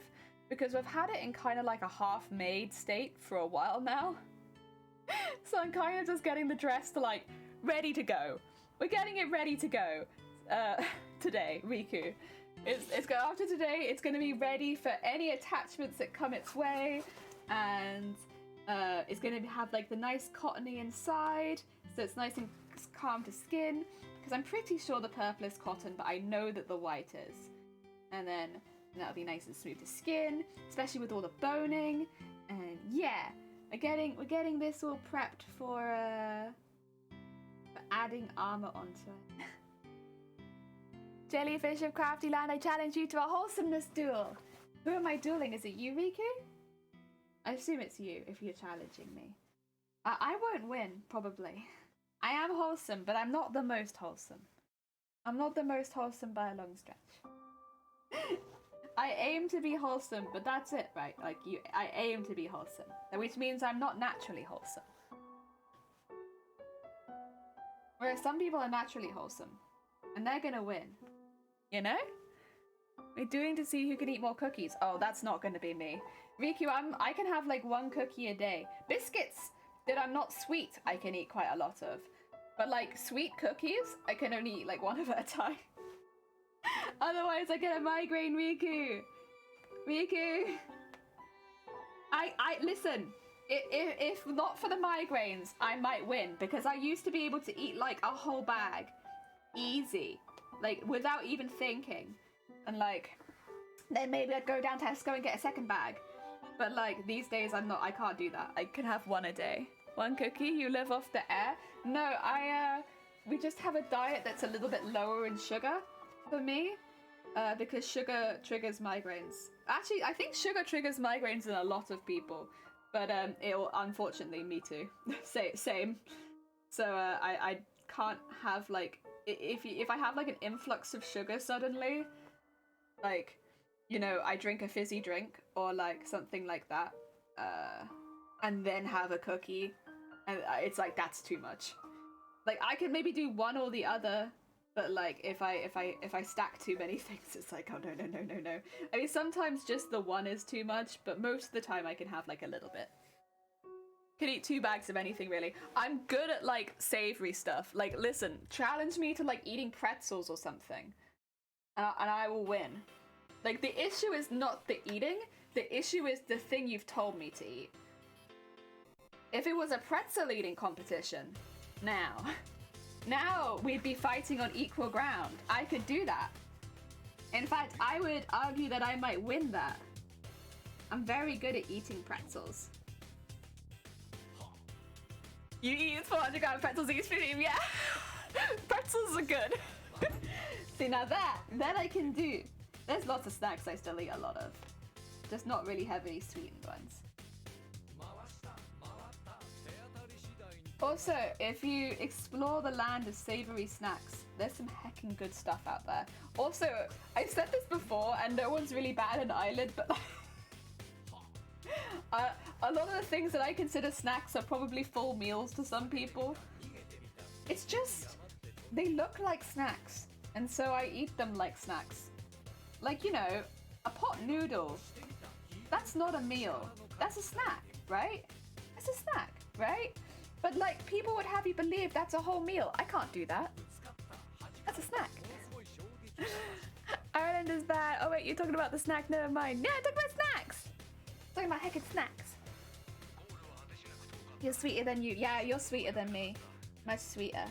because we've had it in kind of like a half-made state for a while now. So I'm kind of just getting the dress to like ready to go. We're getting it ready to go today, Riku. It's after today. It's going to be ready for any attachments that come its way, and it's going to have like the nice cottony inside, so it's nice and calm to skin. Because I'm pretty sure the purple is cotton, but I know that the white is. And then that'll be nice and smooth to skin, especially with all the boning. And yeah, we're getting this all prepped for adding armor onto it. Jellyfish of Crafty Land, I challenge you to a wholesomeness duel. Who am I dueling? Is it you, Riku? I assume it's you if you're challenging me. I won't win, probably. I am wholesome, but I'm not the most wholesome. I'm not the most wholesome by a long stretch. I aim to be wholesome, but that's it, right? Like I aim to be wholesome, which means I'm not naturally wholesome. Whereas some people are naturally wholesome, and they're gonna win. You know? We're doing to see who can eat more cookies. Oh, that's not gonna be me. Riku, I can have like 1 cookie a day. Biscuits that are not sweet, I can eat quite a lot of. But like sweet cookies, I can only eat like 1 of at a time. Otherwise I get a migraine, Riku. Riku. I listen, if not for the migraines, I might win, because I used to be able to eat like a whole bag. Easy. Like without even thinking. And like, then maybe I'd go down to Tesco and get a second bag. But like these days I can't do that. I can have 1 a day. 1 cookie, you live off the air? No, we just have a diet that's a little bit lower in sugar for me, because sugar triggers migraines. Actually, I think sugar triggers migraines in a lot of people, but it'll, unfortunately, me too. Same. So I can't have like, if I have like an influx of sugar suddenly, like, you know, I drink a fizzy drink or like something like that, and then have a cookie, and it's like, that's too much. Like I could maybe do one or the other, but like if I stack too many things, it's like, oh no. I mean, sometimes just the one is too much, but most of the time I can have like a little bit. Can eat 2 bags of anything, really. I'm good at like savory stuff. Like, listen, challenge me to like eating pretzels or something, and I will win. Like, the issue is not the eating, the issue is the thing you've told me to eat. If it was a pretzel eating competition, now we'd be fighting on equal ground. I could do that. In fact, I would argue that I might win that. I'm very good at eating pretzels. You eat 400 gram pretzels each stream, yeah? Pretzels are good. See, now that I can do. There's lots of snacks I still eat a lot of. Just not really heavily sweetened ones. Also, if you explore the land of savory snacks, there's some heckin' good stuff out there. Also, I've said this before, and no one's really batted an eyelid, but a lot of the things that I consider snacks are probably full meals to some people. It's just, they look like snacks, and so I eat them like snacks. Like, you know, a pot noodle, that's not a meal. That's a snack, right? It's a snack, right? But like, people would have you believe that's a whole meal. I can't do that. That's a snack. Ireland is bad. Oh wait, you're talking about the snack, never mind. Yeah, I'm talking about snacks. I'm talking about heckin' snacks. You're sweeter than you. Yeah, you're sweeter than me. Much sweeter.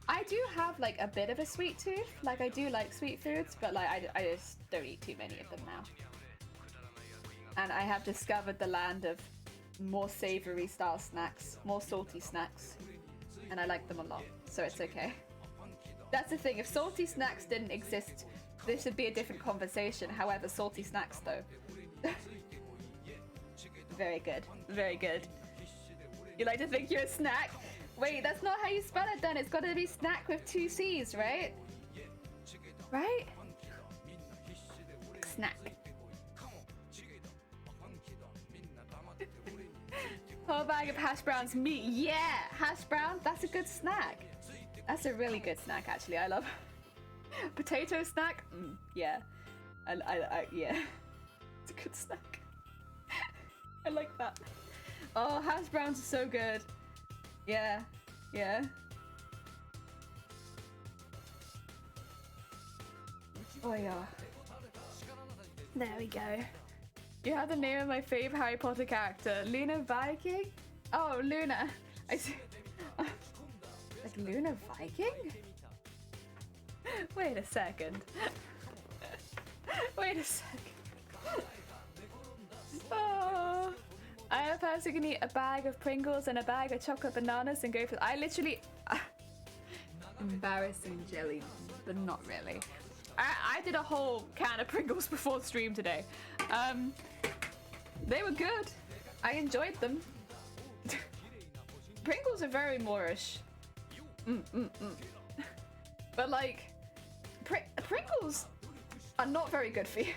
I do have like a bit of a sweet tooth. Like I do like sweet foods, but like I just don't eat too many of them now. And I have discovered the land of more savory style snacks, more salty snacks, and I like them a lot, so it's okay. That's the thing, if salty snacks didn't exist, this would be a different conversation. However, salty snacks though. Very good, very good. You like to think you're a snack? Wait, that's not how you spell it then. It's got to be snack with 2 C's, right? Right? Snack. Whole bag of hash browns, meat. Yeah, hash brown. That's a good snack. That's a really good snack, actually. I love potato snack. Yeah, yeah. It's a good snack. I like that. Oh, hash browns are so good. Yeah, yeah. Oh yeah. There we go. You have the name of my fave Harry Potter character, Luna Viking? Oh, Luna. I see. Like Luna Viking? Wait a second. Wait a second. Oh. I am a person who can eat a bag of Pringles and a bag of chocolate bananas and go for. I literally. Embarrassing jelly, but not really. I did a whole can of Pringles before stream today. They were good. I enjoyed them. Pringles are very Moorish. But like, Pringles are not very good for you.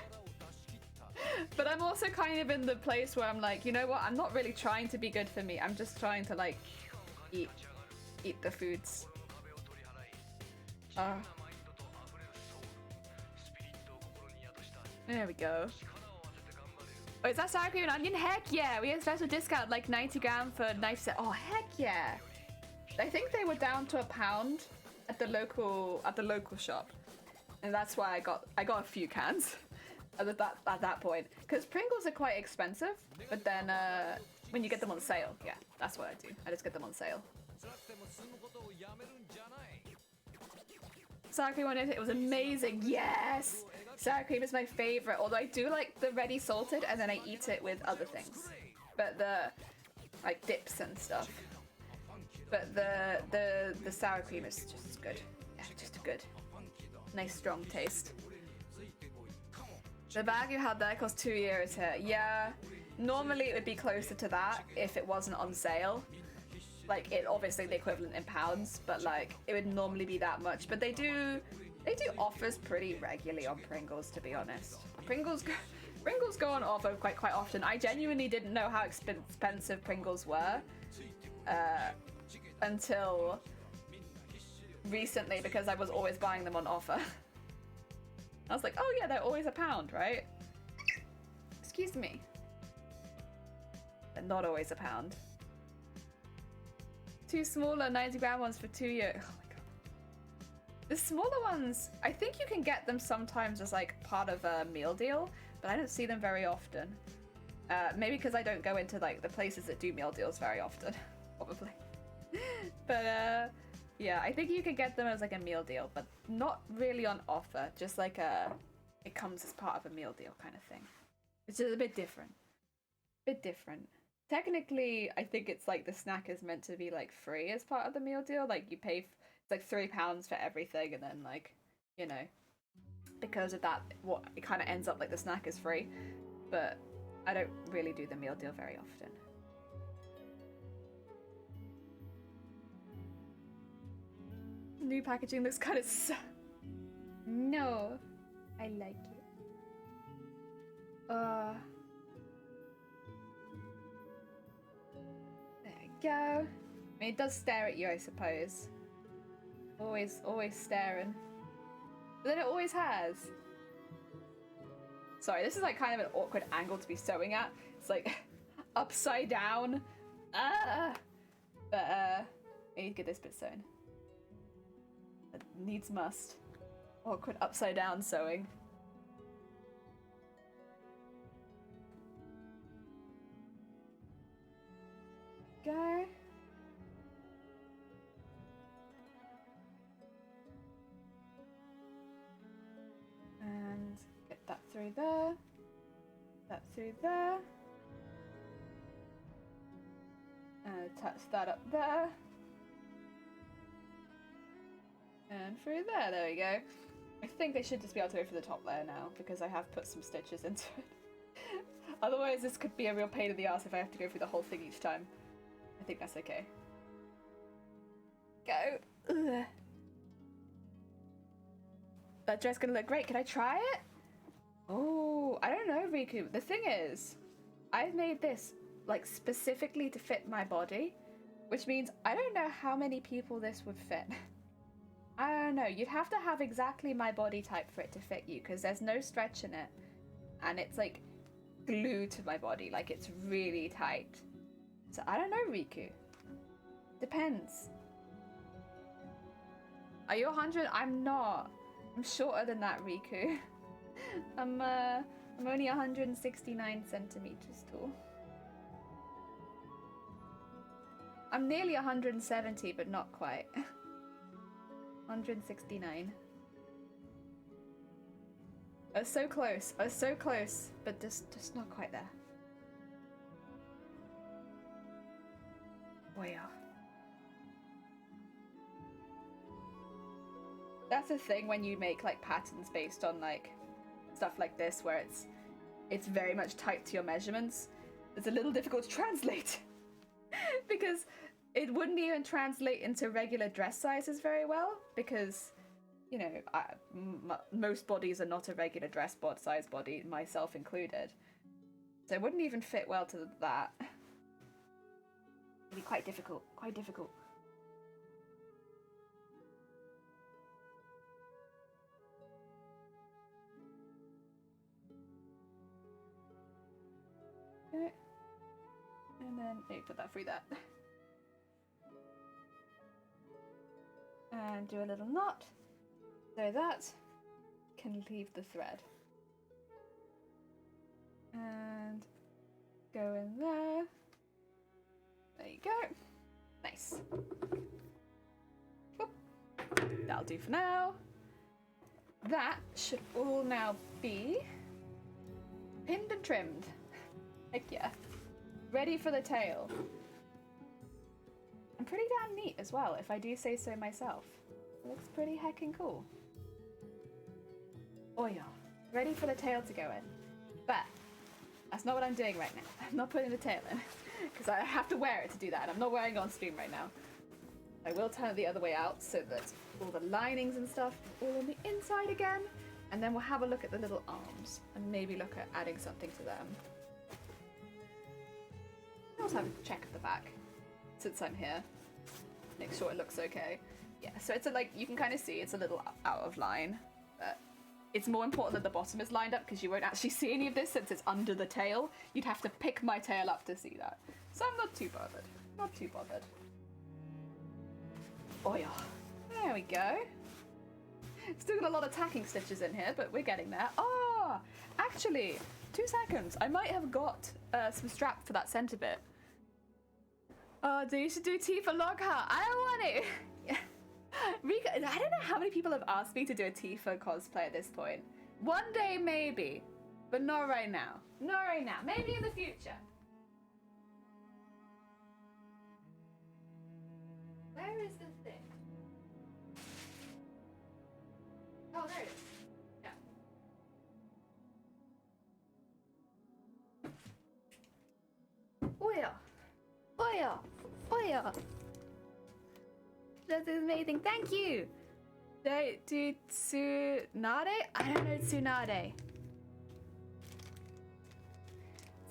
But I'm also kind of in the place where I'm like, you know what? I'm not really trying to be good for me. I'm just trying to like eat the foods. There we go. Oh, is that sour cream and onion? Heck yeah! We had a special discount, like 90 gram for knife set. Oh heck yeah! I think they were down to £1 at the local shop, and that's why I got a few cans at that point. Because Pringles are quite expensive, but then when you get them on sale, yeah, that's what I do. I just get them on sale. Sour cream on it was amazing. Yes! Sour cream is my favorite, although I do like the ready salted and then I eat it with other things. But the like dips and stuff. But the sour cream is just good. Yeah, just good. Nice strong taste. The bag you had there cost €2 here. Yeah, normally it would be closer to that if it wasn't on sale. Like it obviously the equivalent in pounds, but like it would normally be that much. But they do offers pretty regularly on Pringles, to be honest. Pringles go on offer quite often. I genuinely didn't know how expensive Pringles were until recently, because I was always buying them on offer. I was like, oh yeah, they're always £1, right? Excuse me. They're not always £1. 2 smaller 90 gram ones for €2. Oh my god. The smaller ones, I think you can get them sometimes as like part of a meal deal, but I don't see them very often. Maybe because I don't go into like the places that do meal deals very often, probably. But yeah, I think you can get them as like a meal deal, but not really on offer. Just like it comes as part of a meal deal kind of thing. It's just a bit different. Technically, I think it's like the snack is meant to be like free as part of the meal deal. Like you pay, it's like £3 for everything, and then like, you know, because of that, what it kind of ends up like the snack is free. But I don't really do the meal deal very often. New packaging looks kind of No, I like it. There we go. I mean, it does stare at you, I suppose. Always staring. But then it always has. Sorry, this is like kind of an awkward angle to be sewing at. It's like upside down. But I need to get this bit sewn. It needs must. Awkward upside down sewing. Go. And get that through there. That through there. And attach that up there. And through there, there we go. I think I should just be able to go for the top layer now because I have put some stitches into it. Otherwise this could be a real pain in the ass if I have to go through the whole thing each time. I think that's okay. Go. Ugh. That dress gonna look great. Can I try it? Oh, I don't know, Riku. The thing is, I've made this like specifically to fit my body, which means I don't know how many people this would fit. I don't know. You'd have to have exactly my body type for it to fit you because there's no stretch in it, and it's like glued to my body. Like it's really tight. So I don't know, Riku. Depends. Are you 100? I'm not. I'm shorter than that, Riku. I'm only 169 centimeters tall. I'm nearly 170, but not quite. 169. I was so close. I was so close, but just not quite there. Oh yeah. That's the thing when you make like patterns based on like stuff like this where it's very much tight to your measurements. It's a little difficult to translate because it wouldn't even translate into regular dress sizes very well because, you know, most bodies are not a regular dress size body, myself included. So it wouldn't even fit well to that. It'd be quite difficult, quite difficult. Okay. And then maybe put that through that. And do a little knot so that can leave the thread. And go in there. There you go. Nice. Whoop. That'll do for now. That should all now be pinned and trimmed. Heck yeah. Ready for the tail. And pretty damn neat as well, if I do say so myself. It looks pretty heckin' cool. Oh yeah. Ready for the tail to go in. But that's not what I'm doing right now. I'm not putting the tail in. Because I have to wear it to do that. I'm not wearing it on stream right now. I will turn it the other way out so that all the linings and stuff are all on the inside again. And then we'll have a look at the little arms and maybe look at adding something to them. I'll also have a check at the back since I'm here. Make sure it looks okay. Yeah, so it's like, you can kind of see it's a little out of line. But it's more important that the bottom is lined up because you won't actually see any of this since it's under the tail. You'd have to pick my tail up to see that. So I'm not too bothered. Not too bothered. Oh yeah. There we go. Still got a lot of tacking stitches in here, but we're getting there. Oh, actually, 2 seconds. I might have got some strap for that center bit. Oh, you should do Tifa Lockhart. I don't want it. Yeah. Rika, I don't know how many people have asked me to do a Tifa cosplay at this point. One day, maybe, but not right now. Not right now. Maybe in the future. Where is the thing? Oh, there it is. Yeah. Oh yeah. Oh yeah. Oh yeah. That's amazing. Thank you. Do tsunade? I don't know tsunade.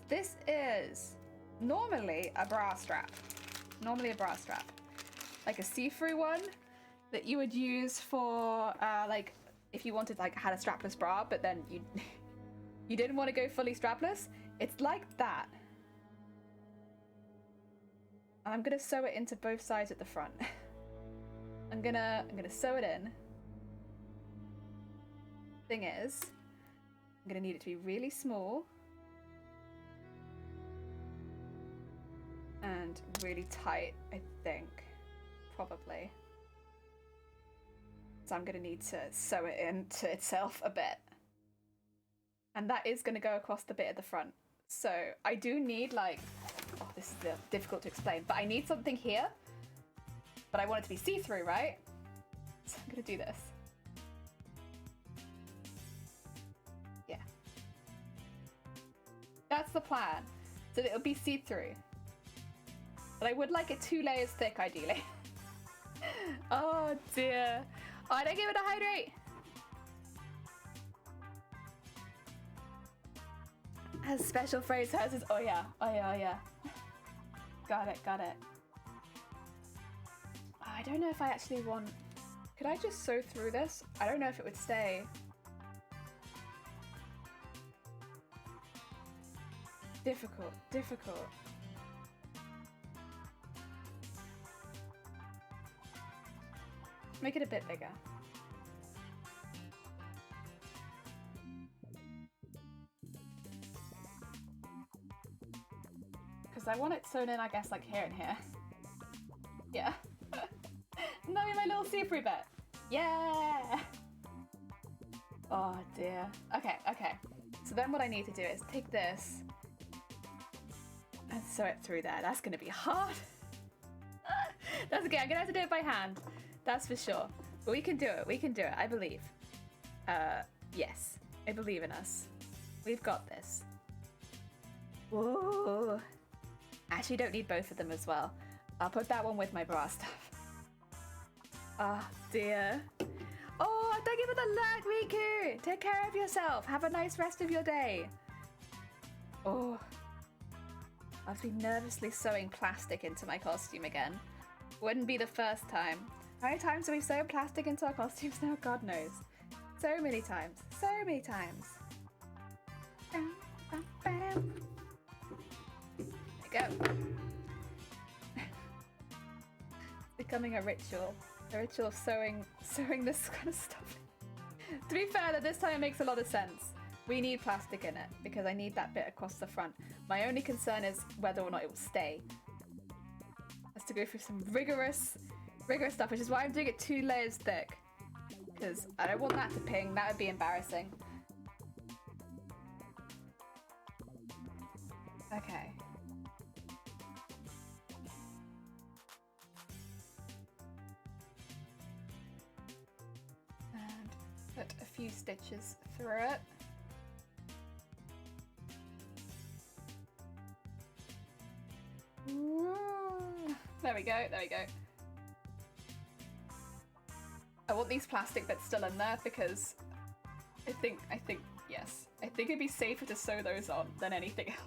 This is normally a bra strap. Normally a bra strap. Like a see-through one that you would use for like if you wanted like had a strapless bra, but then you didn't want to go fully strapless. It's like that. And I'm gonna sew it into both sides at the front. I'm gonna sew it in. Thing is, I'm gonna need it to be really small and really tight, I think, probably. So I'm gonna need to sew it into itself a bit. And that is gonna go across the bit at the front. So I do need like, oh, this is difficult to explain, but I need something here, but I want it to be see-through, right? So I'm gonna do this. Yeah. That's the plan, so that it'll be see-through. But I would like it 2 layers thick, ideally. Oh dear. Oh, I don't give it a hydrate. Has special phrase hers is, oh yeah, oh yeah, oh yeah. Got it, got it. Oh, I don't know if I actually want... Could I just sew through this? I don't know if it would stay. Difficult, difficult. Make it a bit bigger. Because I want it sewn in, I guess, like here and here. Yeah. No, my little see-through bit. Yeah! Oh dear. Okay, okay. So then what I need to do is take this and sew it through there. That's gonna be hard. That's okay, I'm gonna have to do it by hand. That's for sure. But we can do it, we can do it, I believe. Yes. I believe in us. We've got this. Whoa. I actually don't need both of them as well. I'll put that one with my bra stuff. Oh dear. Oh, thank you for the alert, Riku! Take care of yourself. Have a nice rest of your day. Oh. I've been nervously sewing plastic into my costume again. Wouldn't be the first time. How many times have we sewn plastic into our costumes now? God knows. So many times. So many times. There we go. It's becoming a ritual. A ritual of sewing this kind of stuff. To be fair, that this time it makes a lot of sense. We need plastic in it because I need that bit across the front. My only concern is whether or not it will stay. Has to go through some rigorous stuff, which is why I'm doing it 2 layers thick. Because I don't want that to ping, that would be embarrassing. Okay. And put a few stitches through it. There we go, there we go. I want these plastic bits still in there because I think, yes. I think it'd be safer to sew those on than anything else.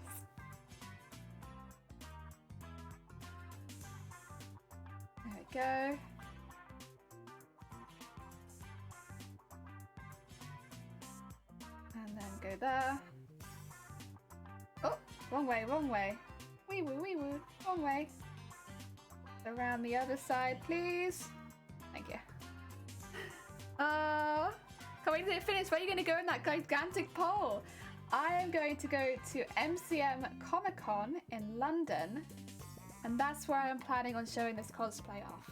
There we go. And then go there. Oh, wrong way, wrong way. Wee woo, wrong way. Around the other side, please. Thank you. Can't wait to finish. Where are you going to go in that gigantic poll? I am going to go to MCM Comic Con in London, and that's where I am planning on showing this cosplay off.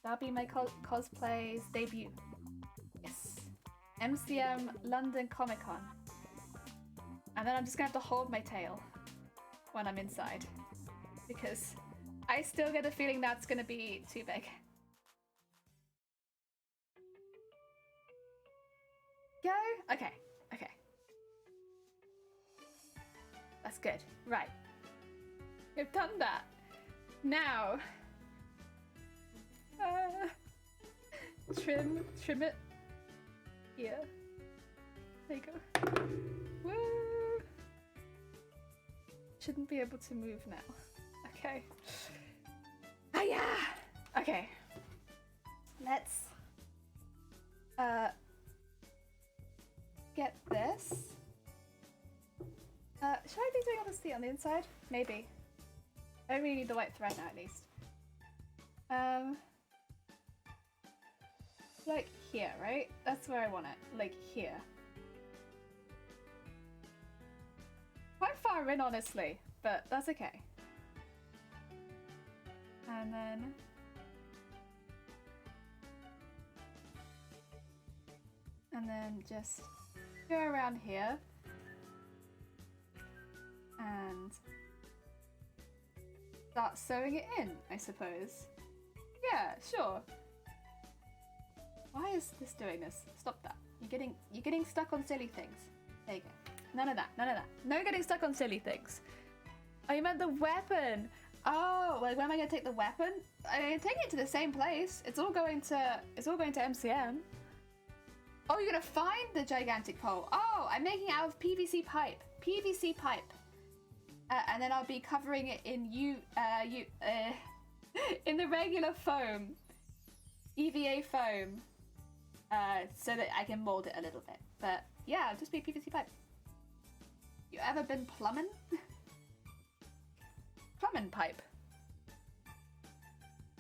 That'll be my cosplay's debut. Yes. MCM London Comic Con. And then I'm just going to have to hold my tail when I'm inside, because I still get the feeling that's going to be too big. Go? Okay, okay. That's good. Right. We've done that. Now, Trim it. Yeah. There you go. Woo! Shouldn't be able to move now. Okay. Ah yeah! Okay. Let's get this. Should I be doing all this on the inside? Maybe. I don't really need the white thread now, at least. Like here, right? That's where I want it. Like here. Quite far in, honestly, but that's okay. And then just go around here and start sewing it in, I suppose. Yeah, sure. Why is this doing this? Stop that. You're getting stuck on silly things. There you go. None of that. No getting stuck on silly things. Oh, you meant the weapon. Oh, like where am I gonna take the weapon? I take it to the same place. It's all going to MCM. Oh, you're gonna find the gigantic pole. Oh, I'm making it out of PVC pipe. And then I'll be covering it in in the regular foam, EVA foam, so that I can mold it a little bit. But yeah, it'll just be PVC pipe. You ever been plumbing? Plumbing pipe.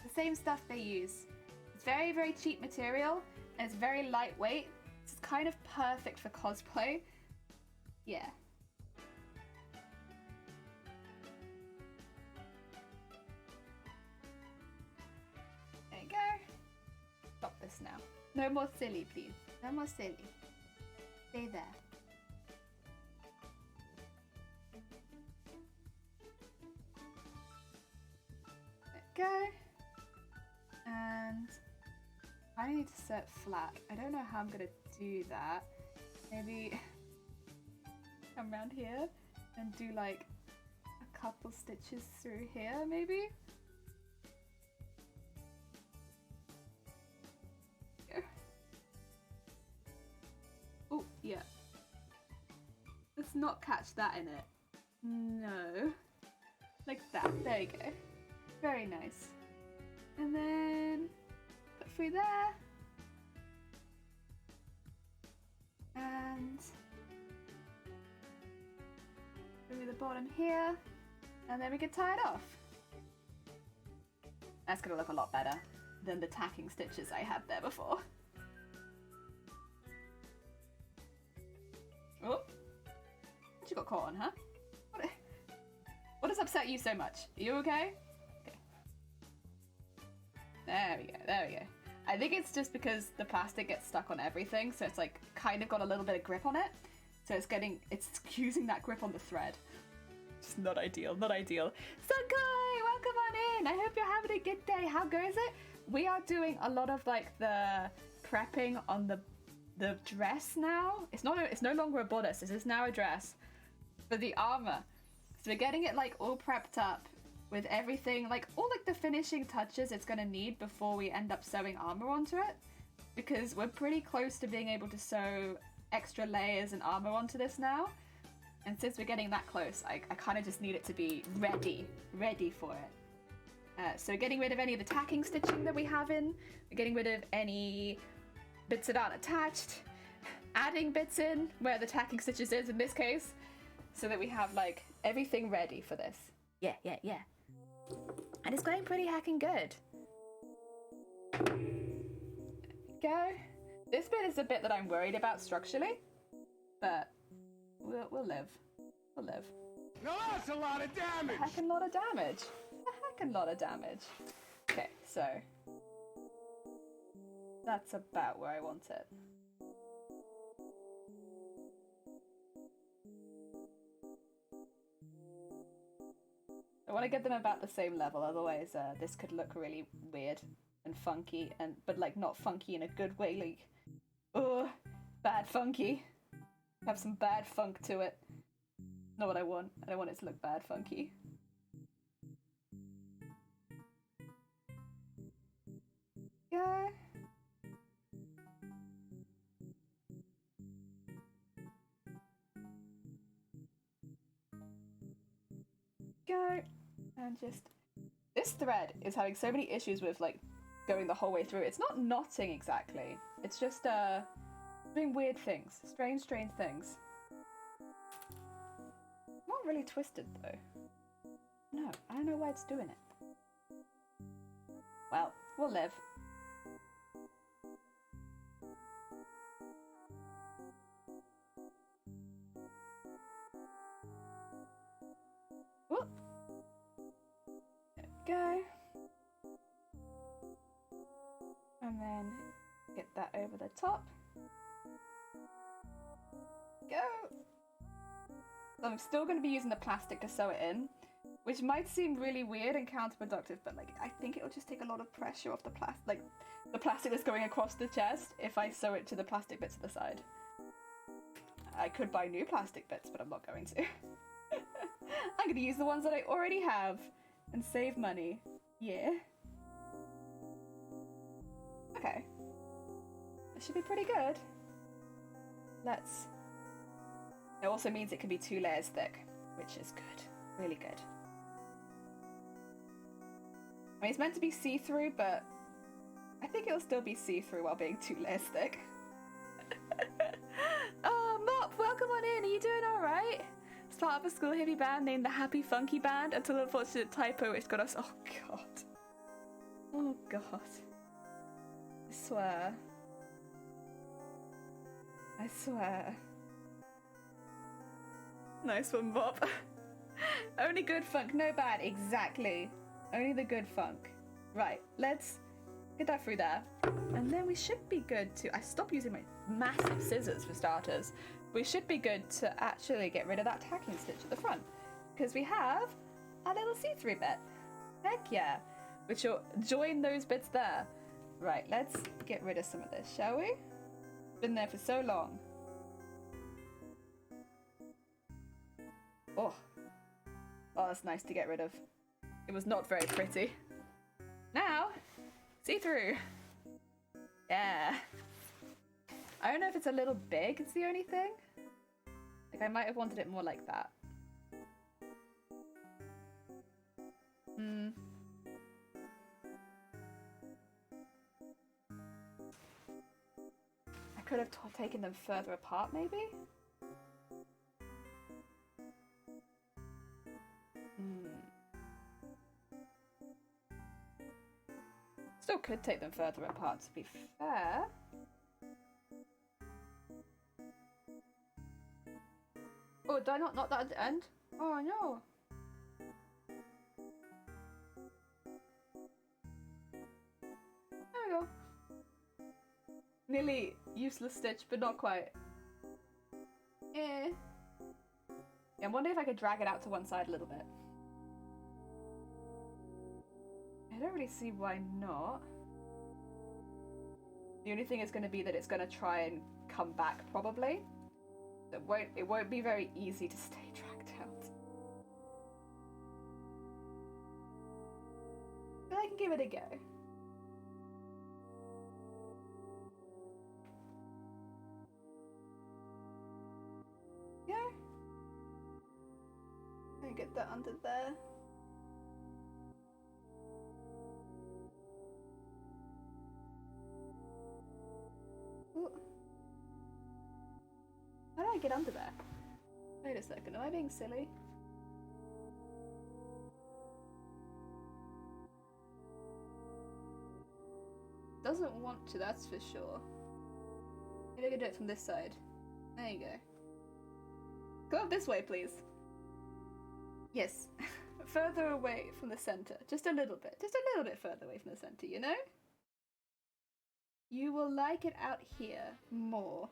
The same stuff they use. It's very, very cheap material, and it's very lightweight. It's kind of perfect for cosplay. Yeah. There you go. Stop this now. No more silly, please. No more silly. Stay there. Go. And I need to set flat. I don't know how I'm gonna do that. Maybe come around here and do like a couple stitches through here, maybe? Oh, yeah. Let's not catch that in it. No. Like that. There you go. Very nice. And then put through there. And through the bottom here. And then we can tie it off. That's gonna look a lot better than the tacking stitches I had there before. Oh, what you got caught on, huh? What has upset you so much? Are you okay? Okay. There we go. I think it's just because the plastic gets stuck on everything, so it's like kind of got a little bit of grip on it. So it's using that grip on the thread. It's not ideal, not ideal. Sakai, welcome on in. I hope you're having a good day. How goes it? We are doing a lot of like the prepping on the dress now. It's no longer a bodice. This is now a dress for the armor. So we're getting it like all prepped up with everything, like all like the finishing touches it's gonna need before we end up sewing armor onto it, because we're pretty close to being able to sew extra layers and armor onto this now. And since we're getting that close, I kind of just need it to be ready for it. So getting rid of any of the tacking stitching that we have in, we're getting rid of any bits that aren't attached, adding bits in where the tacking stitches is in this case, so that we have like everything ready for this. Yeah. And it's going pretty heckin' good. Go. This bit is the bit that I'm worried about structurally, but we'll live. We'll live. Now that's a lot of damage! A heckin' lot of damage. A heckin' lot of damage. Okay, so that's about where I want it. I want to get them about the same level, otherwise this could look really weird and funky, but like not funky in a good way, like, oh, bad funky. Have some bad funk to it. Not what I want. I don't want it to look bad, funky. Go. Go. And just... This thread is having so many issues with, like, going the whole way through. It's not knotting exactly. It's just, doing weird things. Strange things. Not really twisted, though. No, I don't know why it's doing it. Well, we'll live. Whoop. There we go. And then get that over the top. Go! So I'm still going to be using the plastic to sew it in, which might seem really weird and counterproductive, but like I think it'll just take a lot of pressure off the the plastic that's going across the chest if I sew it to the plastic bits at the side. I could buy new plastic bits, but I'm not going to. I'm going to use the ones that I already have and save money. Yeah. Okay. That should be pretty good. Let's... It also means it can be 2 layers thick, which is good. Really good. I mean, it's meant to be see-through, but I think it'll still be see-through while being 2 layers thick. Oh, Mop, welcome on in. Are you doing alright? It's part of a school hippie band named the Happy Funky Band until an unfortunate typo which got us... Oh, God. Oh, God. I swear. I swear. Nice one, Mop. Only good funk, no bad. Exactly. Only the good funk. Right, let's get that through there. And then we should be good to... I stopped using my massive scissors for starters. We should be good to actually get rid of that tacking stitch at the front. Because we have a little see-through bit. Heck yeah. Which will join those bits there. Right, let's get rid of some of this, shall we? Been there for so long. Oh. Oh, that's nice to get rid of. It was not very pretty. Now, see through. Yeah. I don't know if it's a little big, it's the only thing. Like, I might have wanted it more like that. I could have taken them further apart, maybe? Still could take them further apart, to be fair. Oh, did I not knock that at the end? Oh no. There we go. Nearly useless stitch, but not quite. Yeah, I'm wondering if I could drag it out to one side a little bit. I don't really see why not. The only thing is going to be that it's going to try and come back, probably. It won't be very easy to stay dragged out. But I can give it a go. Yeah. Let me get that under there. Ooh. How do I get under there? Wait a second, am I being silly? Doesn't want to, that's for sure. Maybe I can do it from this side. There you go. Go up this way, please. Yes. Further away from the center. Just a little bit. Just a little bit further away from the center, you know? You will like it out here more,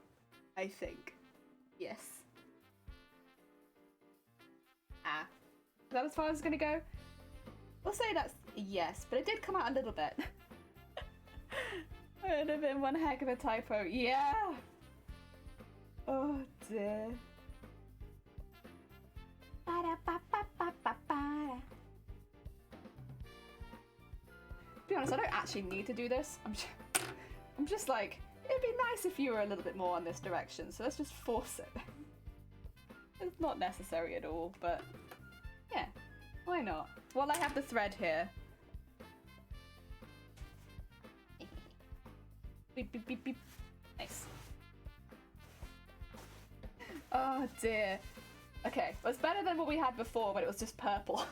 I think. Yes. Ah. Is that as far as it's gonna go? We'll say that's a yes, but it did come out a little bit. It would have been one heck of a typo. Yeah! Oh dear. be honest, I don't actually need to do this. I'm just like, it'd be nice if you were a little bit more on this direction, so let's just force it. It's not necessary at all, but yeah, why not? Well, I have the thread here. Beep, beep, beep, beep. Nice. Oh dear. Okay, well, it's better than what we had before when it was just purple.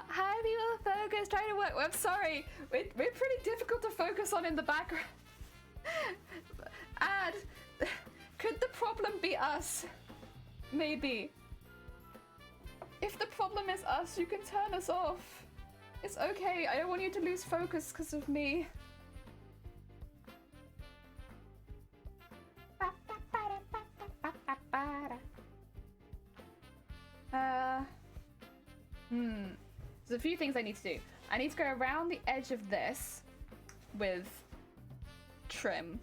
How people focus trying to work. Well, I'm sorry. We're pretty difficult to focus on in the background. And could the problem be us? Maybe. If the problem is us, you can turn us off. It's okay. I don't want you to lose focus because of me. There's a few things I need to do. I need to go around the edge of this with trim.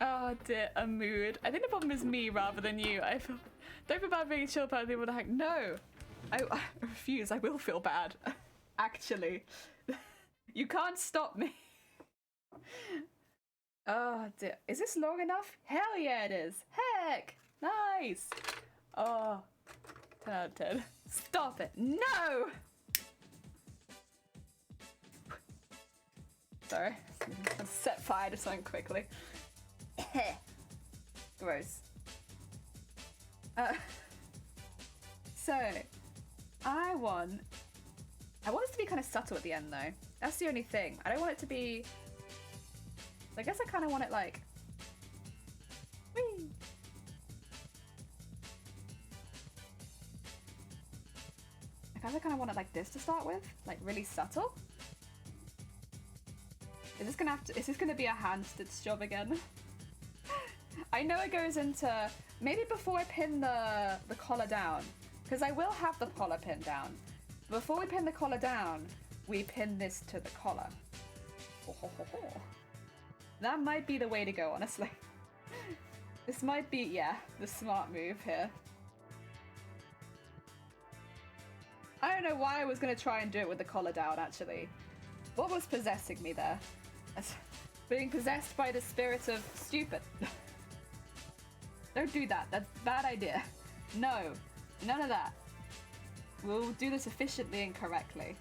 Oh dear, a mood. I think the problem is me rather than you. Don't feel bad being a chill part. People are like, no, I refuse. I will feel bad. Actually, you can't stop me. Oh dear, is this long enough? Hell yeah, it is. Heck, nice. Oh, 10 out of 10. Stop it. No. Sorry, I'll set fire to something quickly. Gross. So, I want it to be kind of subtle at the end though. That's the only thing. I don't want it to be... I guess I kind of want it like... Whee! I guess I kind of want it like this to start with. Like really subtle. Is this gonna be a hand-stitched job again? I know it goes into... Maybe before I pin the collar down, because I will have the collar pinned down. Before we pin the collar down, we pin this to the collar. Ho, ho, ho, ho. That might be the way to go, honestly. This might be, yeah, the smart move here. I don't know why I was gonna try and do it with the collar down, actually. What was possessing me there? Being possessed by the spirit of stupid. Don't do that. That's a bad idea. No. None of that. We'll do this efficiently and correctly.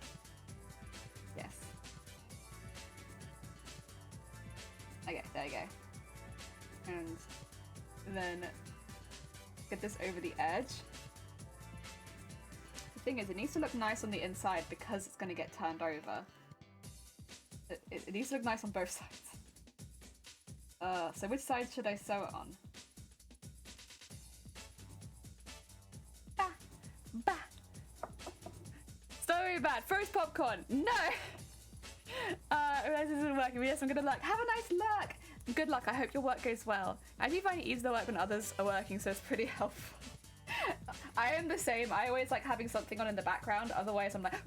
Yes. Okay, there you go. And then get this over the edge. The thing is, it needs to look nice on the inside because it's going to get turned over. It needs to look nice on both sides. So which side should I sew it on? Bah! Bah! So bad. Froze popcorn! No! Realize this isn't working. Yes, I'm gonna look. Have a nice look! Good luck. I hope your work goes well. I do find it easier to work when others are working, so it's pretty helpful. I am the same. I always like having something on in the background, otherwise I'm like...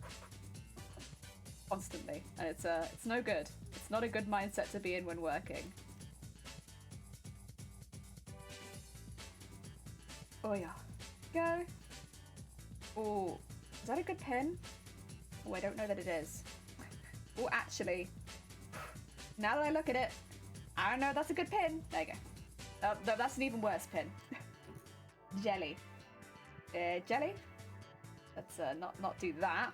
constantly, and it's no good. It's not a good mindset to be in when working. Oh yeah. Go. Oh, is that a good pin? Oh, I don't know that it is. Oh, actually, now that I look at it, I don't know if that's a good pin. There you go. No, that's an even worse pin. Jelly. Jelly? Let's not do that.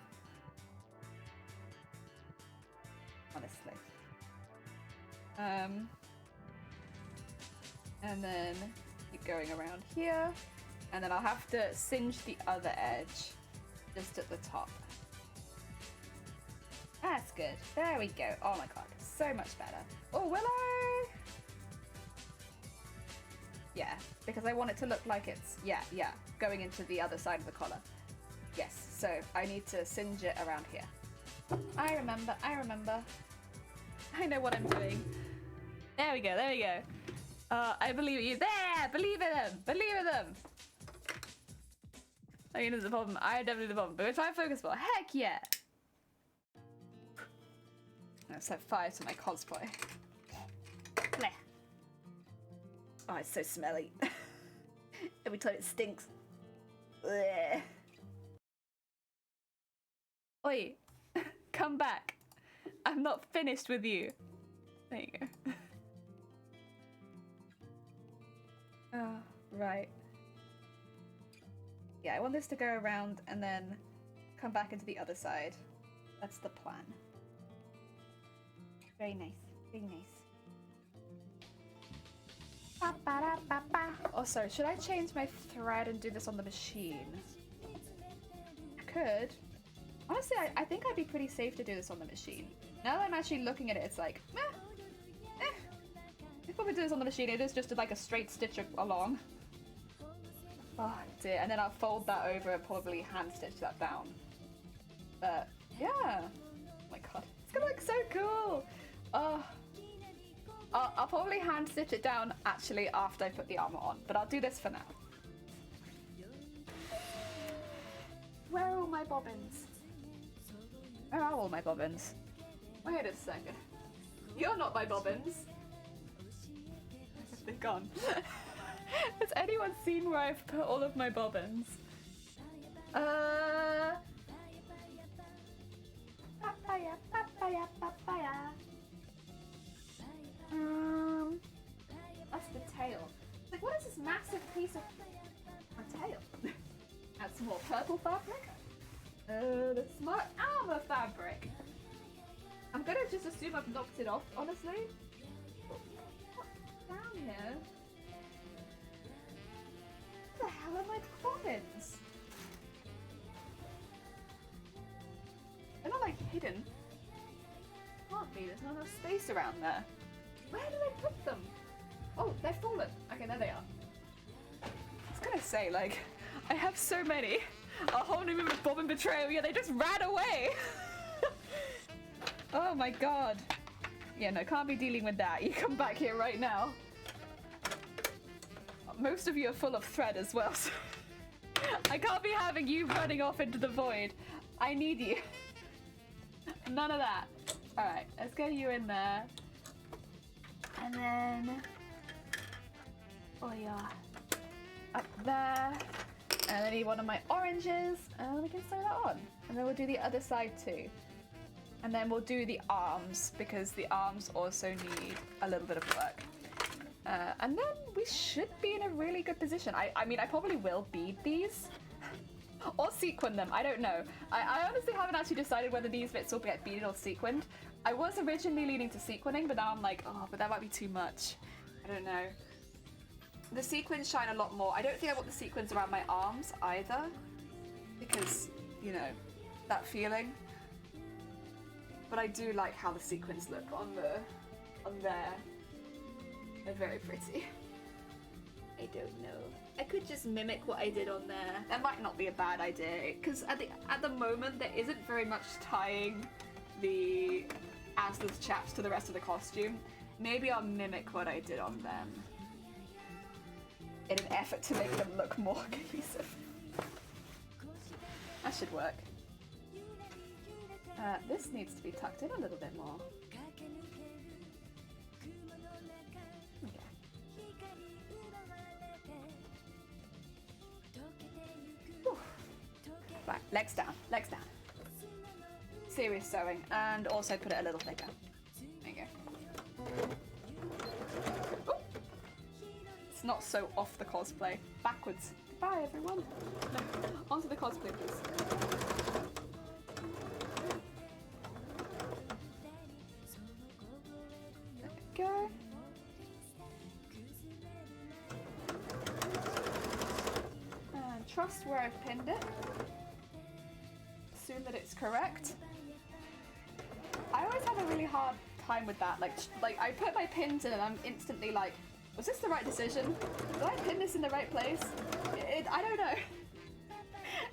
Honestly. And then keep going around here. And then I'll have to singe the other edge just at the top. That's good. There we go. Oh my god. So much better. Oh, will I? Yeah, because I want it to look like it's, yeah, going into the other side of the collar. Yes, so I need to singe it around here. I remember. I know what I'm doing. There we go. I believe you. There! Believe in them! I mean, there's a problem. I am definitely the problem. But if I focus more, heck yeah! I've set fire to my cosplay. Blech. Oh, it's so smelly. Every time it stinks. Blech. Oi! Come come back. I'm not finished with you. There you go. Oh, right. Yeah, I want this to go around and then come back into the other side. That's the plan. Very nice. Very nice. Also, should I change my thread and do this on the machine? I could. Honestly, I think I'd be pretty safe to do this on the machine. Now that I'm actually looking at it, it's like, If I would do this on the machine, it is just like a straight stitch along. Oh dear, and then I'll fold that over and probably hand stitch that down. But yeah, oh my god, it's gonna look so cool. Oh, I'll probably hand stitch it down actually after I put the armor on, but I'll do this for now. Where are all my bobbins? Where are all my bobbins? Wait a second. You're not my bobbins. They're gone. Has anyone seen where I've put all of my bobbins? That's the tail. Like, what is this massive piece of my tail? Add some more purple fabric. The smart armor fabric. I'm gonna just assume I've knocked it off, honestly. What's down here? What the hell are my bobbins? They're not like hidden. Can't be, there's not enough space around there. Where did I put them? Oh, they've fallen. Okay, there they are. I was gonna say, like, I have so many. A whole new bobbin betrayal, yeah, they just ran away. Oh my god. Yeah, no, can't be dealing with that. You come back here right now. Most of you are full of thread as well, so I can't be having you running off into the void. I need you. None of that. Alright, let's get you in there. And then... oh yeah. Up there. And I need one of my oranges. And we can sew that on. And then we'll do the other side too. And then we'll do the arms, because the arms also need a little bit of work. And then we should be in a really good position. I mean, I probably will bead these. Or sequin them, I don't know. I honestly haven't actually decided whether these bits will get beaded or sequined. I was originally leaning to sequining, but now I'm like, oh, but that might be too much. I don't know. The sequins shine a lot more. I don't think I want the sequins around my arms either. Because, you know, that feeling. But I do like how the sequins look on there. They're very pretty. I don't know. I could just mimic what I did on there. That might not be a bad idea, because at the moment there isn't very much tying the assless chaps to the rest of the costume. Maybe I'll mimic what I did on them in an effort to make them look more cohesive. That should work. This needs to be tucked in a little bit more. Okay. Whew. Right, legs down, legs down. Serious sewing, and also put it a little thicker. There you go. Ooh. It's not so off the cosplay. Backwards. Goodbye, everyone. No, onto the cosplay, please. Go. And trust where I've pinned it. Assume that it's correct. I always have a really hard time with that. Like I put my pins in and I'm instantly like, was this the right decision? Did I pin this in the right place? I don't know.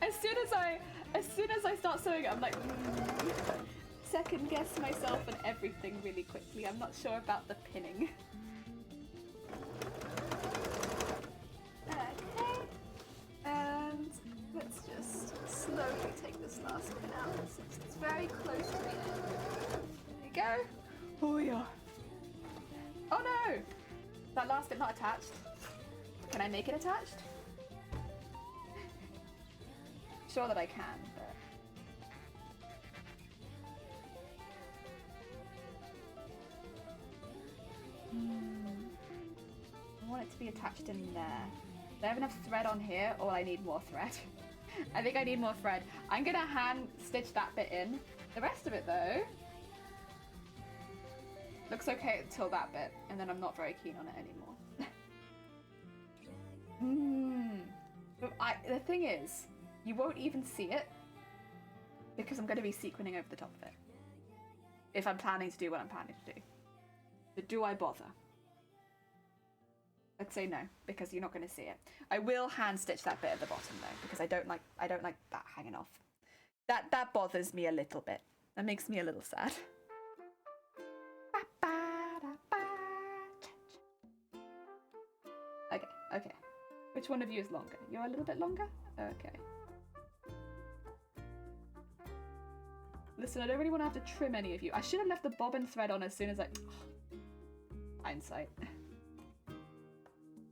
As soon as I start sewing it, I'm like, second guess myself and everything really quickly. I'm not sure about the pinning. Okay. And let's just slowly take this last pin out since it's very close to the end. There you go. Oh yeah. Oh no! That last bit not attached. Can I make it attached? Sure that I can, but... it to be attached in there. Do I have enough thread on here, or I need more thread? I think I need more thread. I'm gonna hand stitch that bit in. The rest of it, though, looks okay until that bit, and then I'm not very keen on it anymore. But the thing is, you won't even see it because I'm going to be sequining over the top of it. If I'm planning to do what I'm planning to do. But do I bother? I'd say no, because you're not going to see it. I will hand stitch that bit at the bottom though, because I don't like that hanging off. That bothers me a little bit. That makes me a little sad. Okay. Which one of you is longer? You're a little bit longer? Okay. Listen, I don't really want to have to trim any of you. I should have left the bobbin thread on as soon as I... Hindsight.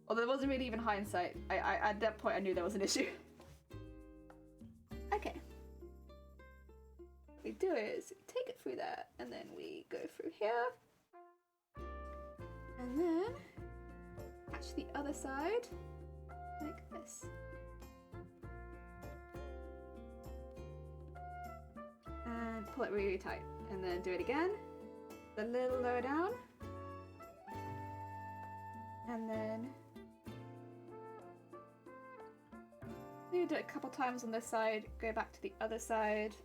Although there wasn't really even hindsight. I at that point I knew there was an issue. Okay. What we do is we take it through there, and then we go through here. And then attach the other side like this. And pull it really tight. And then do it again. A little lower down. And then you do it a couple times on this side, go back to the other side.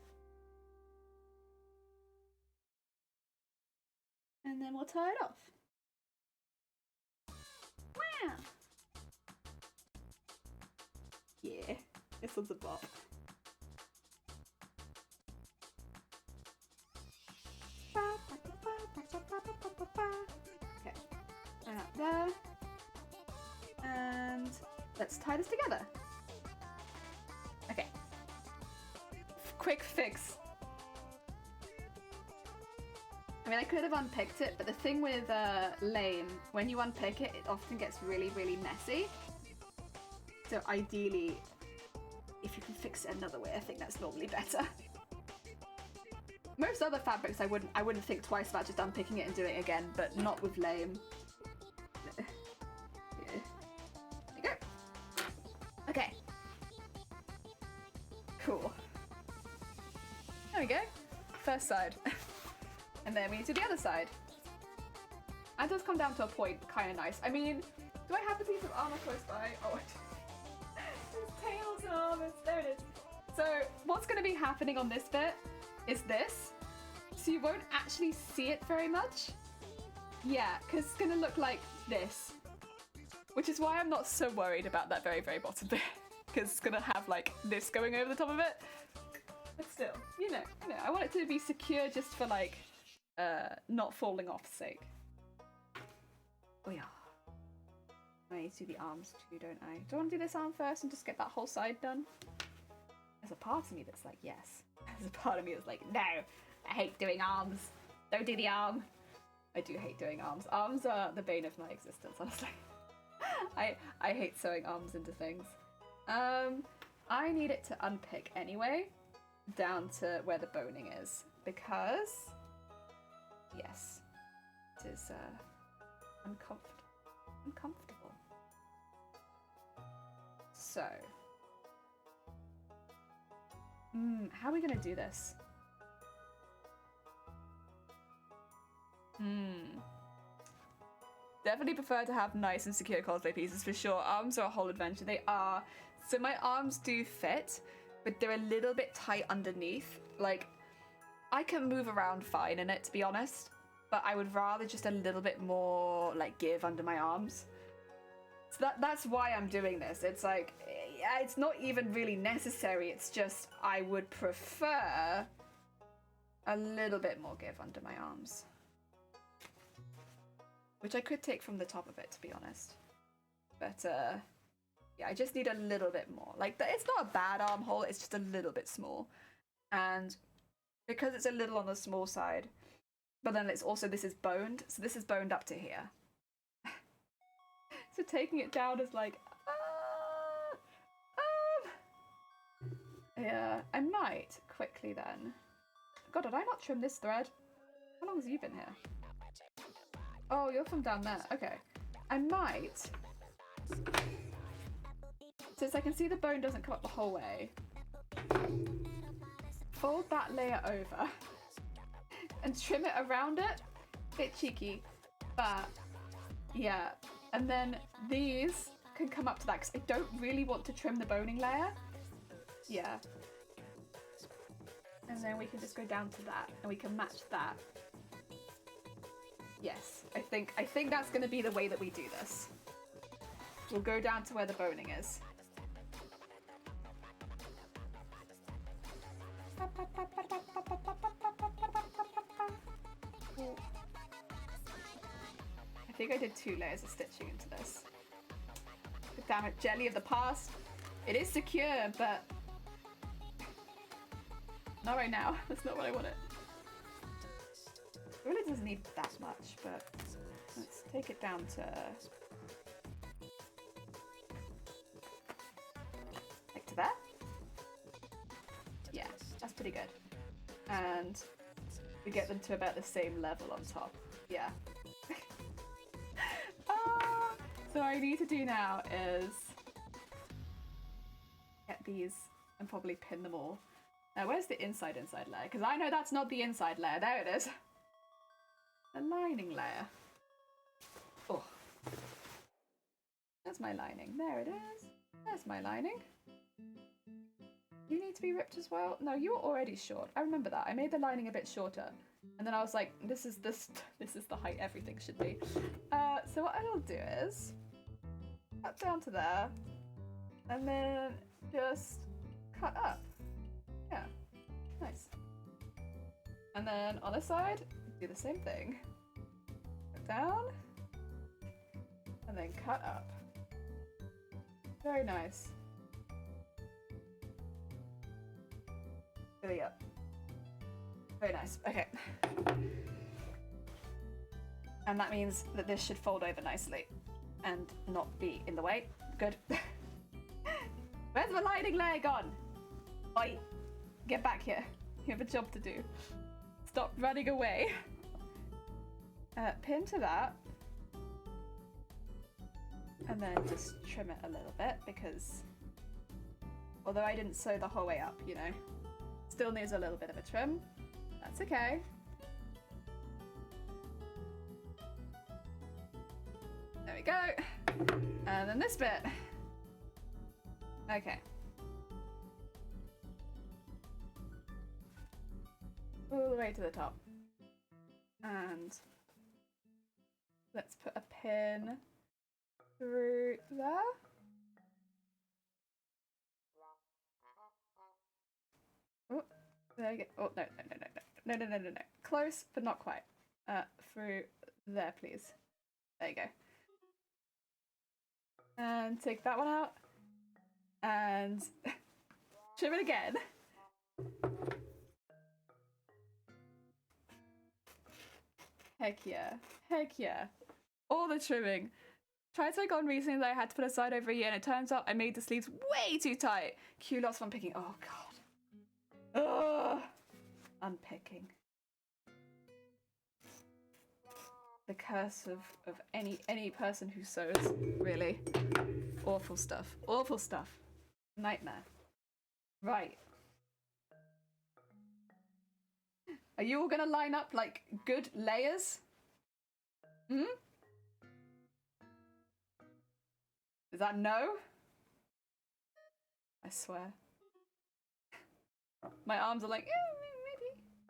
And then we'll tie it off. Wow. Yeah, this one's a bop. Okay, and up there. And let's tie this together. Okay. Quick fix. I mean, I could have unpicked it, but the thing with lame, when you unpick it, it often gets really, really messy. So ideally, if you can fix it another way, I think that's normally better. Most other fabrics, I wouldn't think twice about just unpicking it and doing it again, but not with lame. Yeah. There you go. Okay. Cool. There we go. First side. And then we need to do the other side. That does come down to a point, kind of nice. I mean, do I have the piece of armor close by? Oh, there's tails and armors. There it is. So what's going to be happening on this bit is this. So you won't actually see it very much. Yeah, because it's going to look like this. Which is why I'm not so worried about that very, very bottom bit. Because it's going to have like this going over the top of it. But still, you know, I want it to be secure just for like, not falling off sake. Oh yeah. I need to do the arms too, don't I? Do I want to do this arm first and just get that whole side done? There's a part of me that's like, yes. There's a part of me that's like, no, I hate doing arms. Don't do the arm. I do hate doing arms. Arms are the bane of my existence, honestly. I hate sewing arms into things. I need it to unpick anyway, down to where the boning is, because, yes, it is uncomfortable. So, how are we gonna do this? Definitely prefer to have nice and secure cosplay pieces for sure. Arms are a whole adventure. They are. So my arms do fit, but they're a little bit tight underneath. Like, I can move around fine in it, to be honest, but I would rather just a little bit more like give under my arms. So that's why I'm doing this. It's like, it's not even really necessary. It's just I would prefer a little bit more give under my arms. Which I could take from the top of it, to be honest. But, yeah, I just need a little bit more. Like, it's not a bad armhole, it's just a little bit small. And because it's a little on the small side, but then it's also, this is boned, so this is boned up to here. So taking it down is like, yeah, I might quickly then. God, did I not trim this thread? How long have you been here? Oh, you're from down there. Okay. I might Since I can see the bone doesn't come up the whole way, fold that layer over and trim it around it. Bit cheeky, but yeah. And then these can come up to that because I don't really want to trim the boning layer. Yeah. And then we can just go down to that and we can match that. Yes, I think that's going to be the way that we do this. We'll go down to where the boning is. I think I did 2 layers of stitching into this. Damn it, jelly of the past. It is secure, but not right now. That's not what I wanted. It really doesn't need that much, but let's take it down to like to there. Yeah, that's pretty good. And we get them to about the same level on top. Yeah. So what I need to do now is get these and probably pin them all. Now, where's the inside layer? Because I know that's not the inside layer. There it is. The lining layer. Oh. There's my lining. There it is. There's my lining. You need to be ripped as well? No, you were already short. I remember that. I made the lining a bit shorter. And then I was like, this is the height everything should be. So what I'll do is cut down to there and then just cut up. Yeah, nice. And then on this side, do the same thing. Cut down and then cut up. Very nice. Really up. Very nice. Okay. And that means that this should fold over nicely and not be in the way. Good. Where's my lining layer gone? Oi, get back here. You have a job to do. Stop running away. Pin to that. And then just trim it a little bit because although I didn't sew the whole way up, you know, still needs a little bit of a trim. That's okay. There we go. And then this bit. Okay. All the way to the top. And let's put a pin through there. Oh, there you go. Oh, no. No. Close, but not quite. Through there, please. There you go. And take that one out. And trim it again. Heck yeah. Heck yeah. All the trimming. Tried to on recently that I had to put aside over a year, and it turns out I made the sleeves way too tight. Cue lots from picking. Oh god. Ugh. Unpicking. The curse of any person who sews, really. Awful stuff. Awful stuff. Nightmare. Right. Are you all gonna line up like good layers? Hmm? Is that no? I swear. My arms are like, yeah,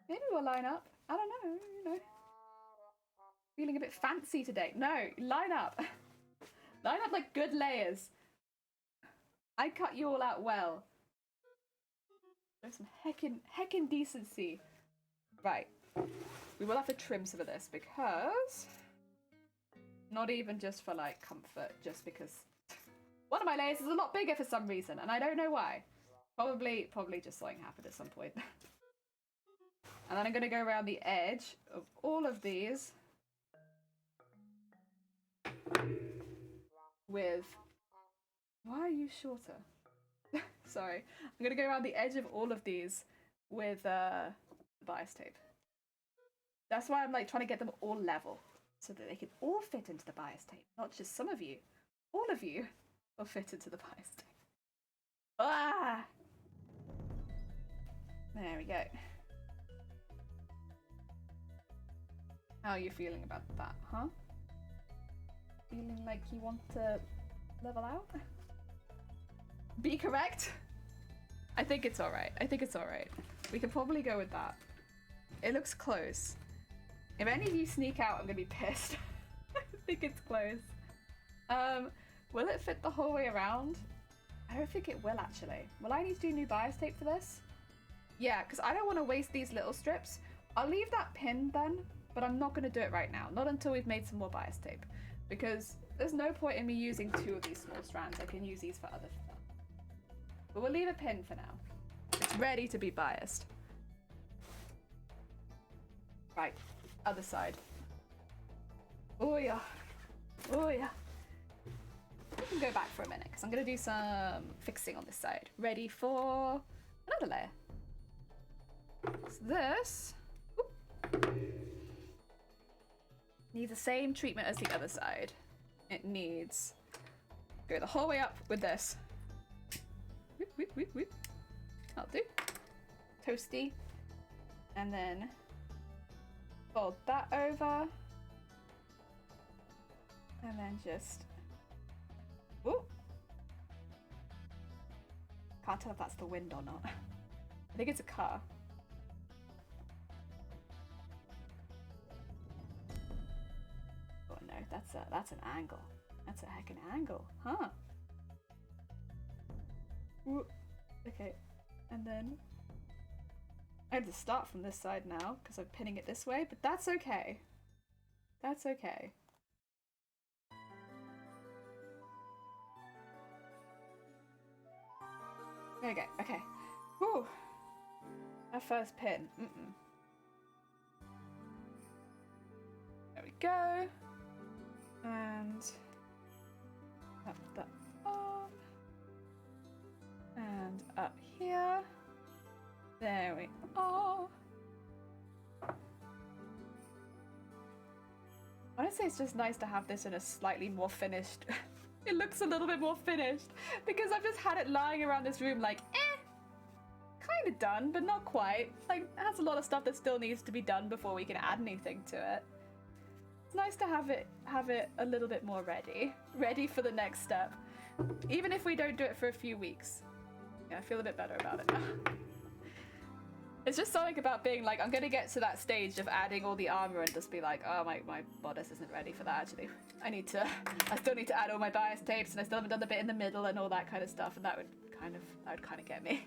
maybe we'll line up. I don't know, you know. Feeling a bit fancy today. No, line up. Line up like good layers. I cut you all out well. There's some heckin' decency. Right. We will have to trim some of this because not even just for like comfort, just because one of my layers is a lot bigger for some reason, and I don't know why. Probably just something happened at some point. And then I'm gonna go around the edge of all of these with. Why are you shorter? Sorry. I'm gonna go around the edge of all of these with bias tape. That's why I'm like trying to get them all level so that they can all fit into the bias tape, not just some of you. All of you will fit into the bias tape. Ah! There we go. How are you feeling about that, huh? Feeling like you want to level out? Be correct? I think it's alright. I think it's alright. We can probably go with that. It looks close. If any of you sneak out, I'm gonna be pissed. I think it's close. Will it fit the whole way around? I don't think it will actually. Will I need to do new bias tape for this? Yeah, because I don't want to waste these little strips. I'll leave that pinned then, but I'm not going to do it right now. Not until we've made some more bias tape. Because there's no point in me using 2 of these small strands. I can use these for other stuff. But we'll leave it pinned for now. It's ready to be biased. Right, other side. Oh yeah. Oh yeah. We can go back for a minute because I'm going to do some fixing on this side. Ready for another layer. So this needs the same treatment as the other side. It needs go the whole way up with this. Whoop, whoop, whoop, whoop. That'll do. Toasty. And then fold that over. And then just ooh. Can't tell if that's the wind or not. I think it's a car. Oh no, that's an angle. That's a heckin' angle, huh? Ooh. Okay, and then I have to start from this side now because I'm pinning it this way, but that's okay. That's okay. There we go. Okay. Whew. Our first pin. There we go. And up that up. And up here. There we are. Honestly, it's just nice to have this in a slightly more finished it looks a little bit more finished because I've just had it lying around this room like, kind of done, but not quite. Like, it has a lot of stuff that still needs to be done before we can add anything to it. It's nice to have it a little bit more ready for the next step. Even if we don't do it for a few weeks. Yeah, I feel a bit better about it now. It's just something about being like, I'm gonna get to that stage of adding all the armor and just be like, oh, my bodice isn't ready for that actually. I still need to add all my bias tapes and I still haven't done the bit in the middle and all that kind of stuff, and that would kind of get me.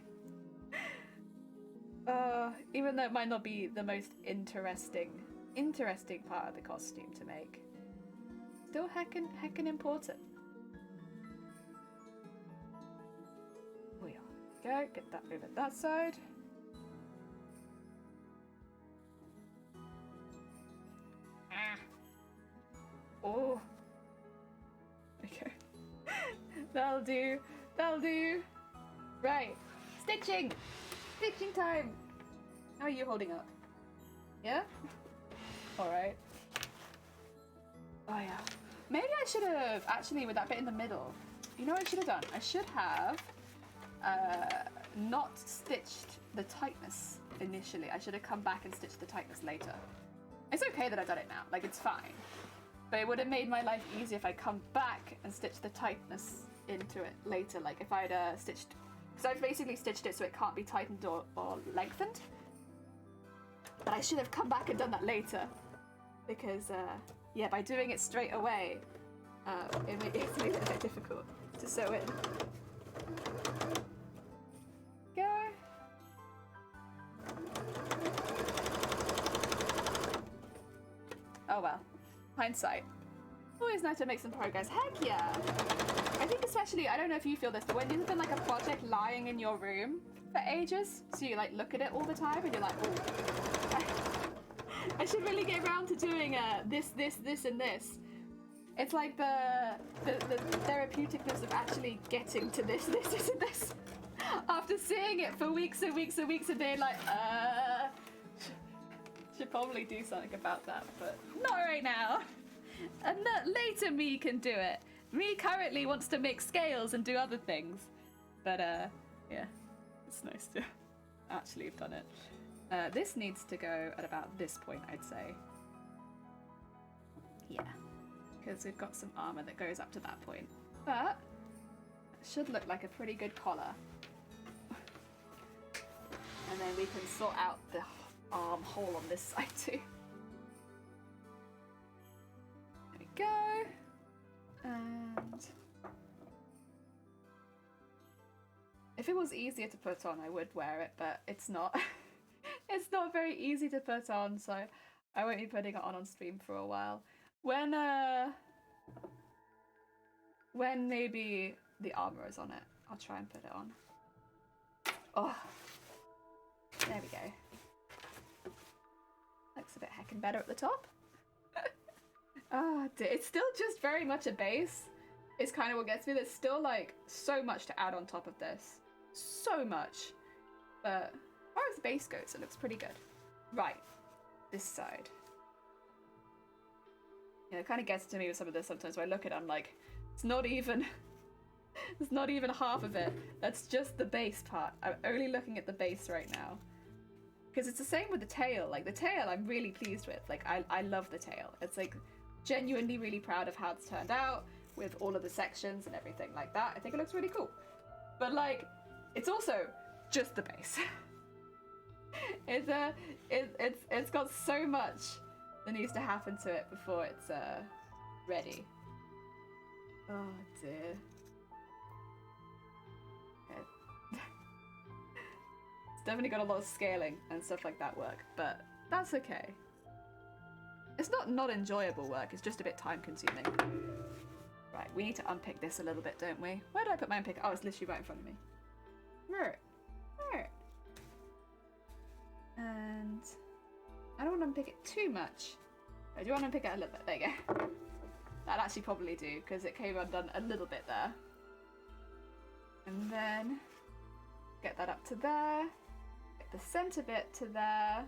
Even though it might not be the most interesting part of the costume to make. Still heckin' important. We go, get that over that side. Oh. Okay. That'll do. Right. Stitching time. How are you holding up? Yeah? Alright. Oh yeah. Maybe I should have, actually, with that bit in the middle, you know what I should have done? I should have not stitched the tightness initially. I should have come back and stitched the tightness later. It's okay that I've done it now, like it's fine. But it would have made my life easier if I come back and stitched the tightness into it later. Like if I'd stitched, because I've basically stitched it so it can't be tightened or lengthened. But I should have come back and done that later. Because, yeah, by doing it straight away, it's made it a bit difficult to sew in. Go. Oh well. Hindsight. Always nice to make some progress. Heck yeah! I think especially, I don't know if you feel this, but when there's been like a project lying in your room for ages, so you like look at it all the time and you're like, oh, I should really get around to doing this, and this. It's like the therapeuticness of actually getting to this, and this. After seeing it for weeks and weeks and weeks and being like, should probably do something about that, but not right now. And that later me can do it. Me currently wants to make scales and do other things. But, yeah, it's nice to actually have done it. This needs to go at about this point, I'd say. Yeah, because we've got some armor that goes up to that point. But it should look like a pretty good collar. And then we can sort out the arm hole on this side too. There we go. And if it was easier to put on, I would wear it, but it's not. It's not very easy to put on, so I won't be putting it on stream for a while. When maybe the armor is on it, I'll try and put it on. Oh, there we go. Looks a bit heckin' better at the top. It's still just very much a base. It's kind of what gets me. There's still like so much to add on top of this. So much. But as far as the base goes, it looks pretty good. Right. This side. You know, it kind of gets to me with some of this sometimes where I look at it, I'm like, it's not even it's not even half of it. That's just the base part. I'm only looking at the base right now. Because it's the same with the tail. Like the tail I'm really pleased with. Like I love the tail. It's like genuinely really proud of how it's turned out with all of the sections and everything like that. I think it looks really cool. But like it's also just the base. It's got so much that needs to happen to it before it's ready. Oh dear. Okay. It's definitely got a lot of scaling and stuff like that work, but that's okay. It's not enjoyable work, it's just a bit time consuming. Right, we need to unpick this a little bit, don't we? Where did I put my unpick? Oh, it's literally right in front of me. Right. And I don't want to unpick it too much. I do want to unpick it a little bit. There you go. That'll actually probably do, because it came undone a little bit there. And then get that up to there. Get the center bit to there.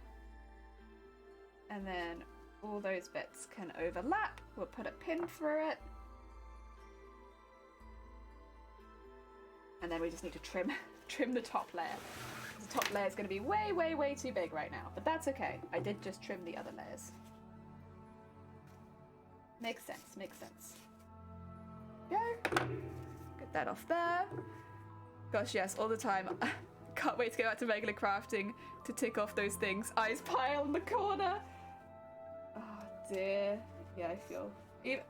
And then all those bits can overlap. We'll put a pin through it. And then we just need to trim the top layer. The top layer is going to be way too big right now, but that's okay. I did just trim the other layers. Makes sense, makes sense. Go. Get that off there. Gosh, yes, all the time. Can't wait to go back to regular crafting to tick off those things. Ice pile in the corner. Oh dear. Yeah, I feel.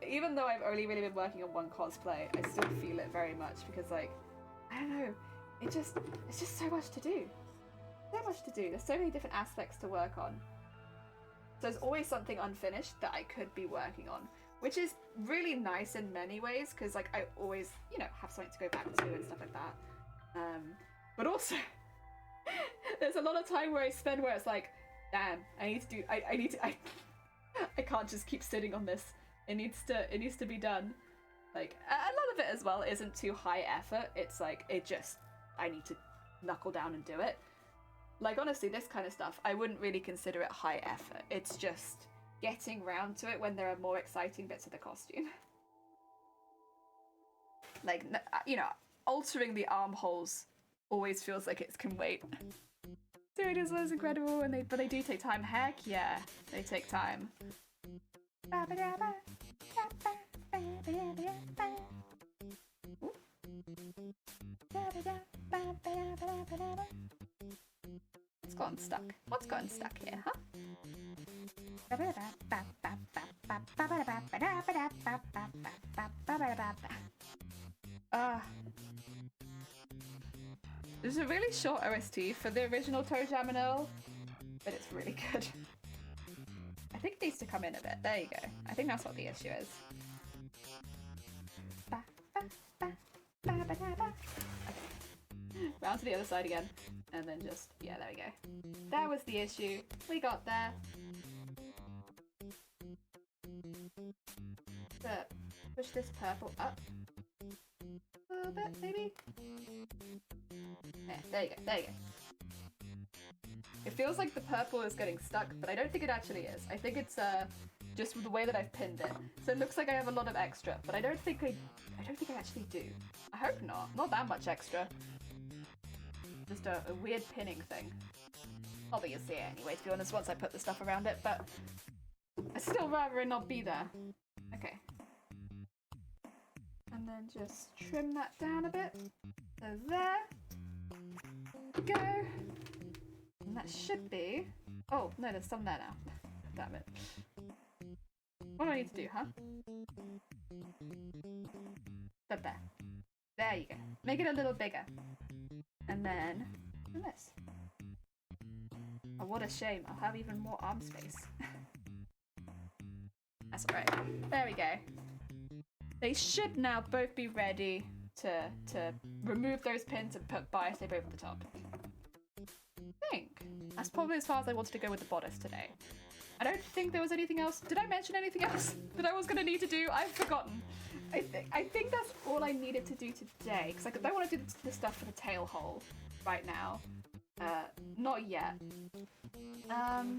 Even though I've only really been working on one cosplay, I still feel it very much because, like, I don't know. It's just so much to do. So much to do. There's so many different aspects to work on. So there's always something unfinished that I could be working on, which is really nice in many ways because, like, I always, you know, have something to go back to and stuff like that. But also, there's a lot of time where I spend where it's like, damn, I can't just keep sitting on this. It needs to be done. Like, a lot of it as well isn't too high effort. It's like, I need to knuckle down and do it. Like, honestly, this kind of stuff, I wouldn't really consider it high effort. It's just getting round to it when there are more exciting bits of the costume. Like, you know, altering the armholes always feels like it can wait. Dude, it was incredible, but they do take time. Heck yeah, they take time. What's gotten stuck? What's gotten stuck here, huh? There's a really short OST for the original ToeJam&Earl, but it's really good. I think it needs to come in a bit. There you go. I think that's what the issue is. Okay. Round to the other side again. And then just, yeah, there we go. That was the issue. We got there. So, push this purple up a little bit, maybe? Yeah, there you go, there you go. It feels like the purple is getting stuck, but I don't think it actually is. I think it's just with the way that I've pinned it. So it looks like I have a lot of extra, but I don't think I actually do. I hope not that much extra. Just a weird pinning thing. Not that you'll see it anyway, to be honest, once I put the stuff around it, but I'd still rather it not be there. Okay. And then just trim that down a bit. So there. Go. And that should be... Oh, no, there's some there now. Damn it. What do I need to do, huh? There. There you go. Make it a little bigger. And then... this. Oh, what a shame. I'll have even more arm space. That's alright. There we go. They should now both be ready to remove those pins and put bias tape over the top. I think that's probably as far as I wanted to go with the bodice today. I don't think there was anything else. Did I mention anything else that I was going to need to do? I've forgotten. I think that's all I needed to do today, because I don't want to do the stuff for the tail hole right now. Not yet. I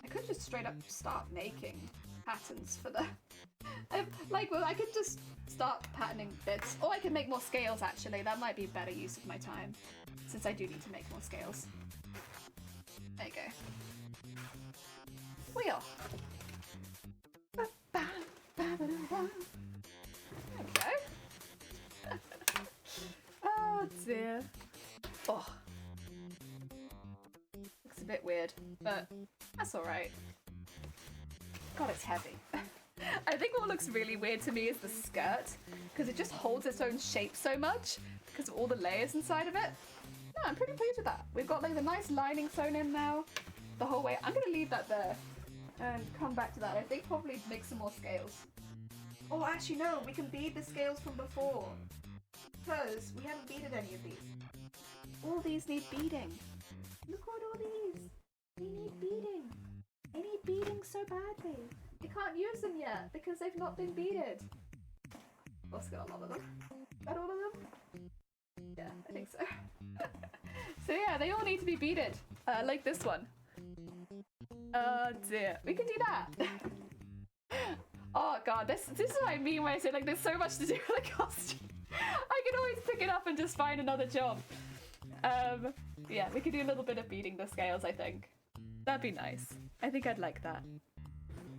could just straight up start making patterns for the... well, I could just start patterning bits, or I could make more scales actually. That might be better use of my time, since I do need to make more scales. There you go. Wheel. There we go. Oh dear. Oh. Looks a bit weird, but that's alright. God, it's heavy. I think what looks really weird to me is the skirt, because it just holds its own shape so much because of all the layers inside of it. No, I'm pretty pleased with that. We've got like the nice lining sewn in now the whole way. I'm going to leave that there and come back to that. I think probably make some more scales. Oh, actually no, we can bead the scales from before, because we haven't beaded any of these. All these need beading. Look at all these. They need beading. They need beading so badly. I can't use them yet because they've not been beaded. Let's get a lot of them. Is that all of them? Yeah, I think so. So yeah, they all need to be beaded. Like this one. Oh dear. We can do that. Oh god, this is what I mean when I say like there's so much to do with a costume. I can always pick it up and just find another job. Yeah, we could do a little bit of beading the scales, I think. That'd be nice. I think I'd like that.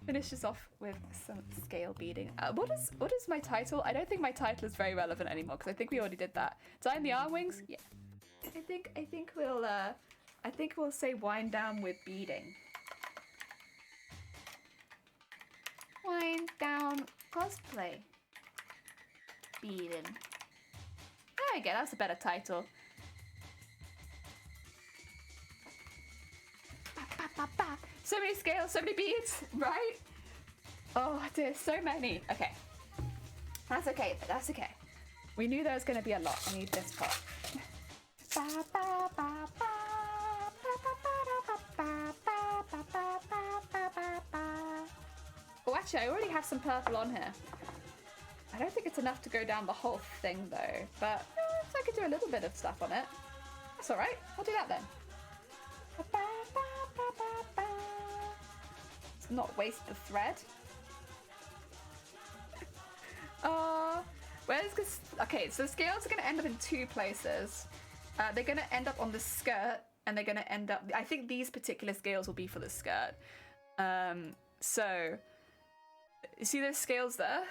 Finish this off with some scale beading. What is my title? I don't think my title is very relevant anymore because I think we already did that. Design the arm wings? Yeah. I think we'll say wind down with beading. Wind down cosplay. Beading. There we go, that's a better title. So many scales, so many beads, right? Oh dear, so many. Okay. That's okay, that's okay. We knew there was going to be a lot. I need this part. Oh, actually, I already have some purple on here. I don't think it's enough to go down the whole thing, though. But I could do a little bit of stuff on it. That's all right. I'll do that then. Let's not waste the thread. Where's this? Okay, so the scales are going to end up in two places. They're going to end up on the skirt, and they're going to end up... I think these particular scales will be for the skirt. So, you see those scales there?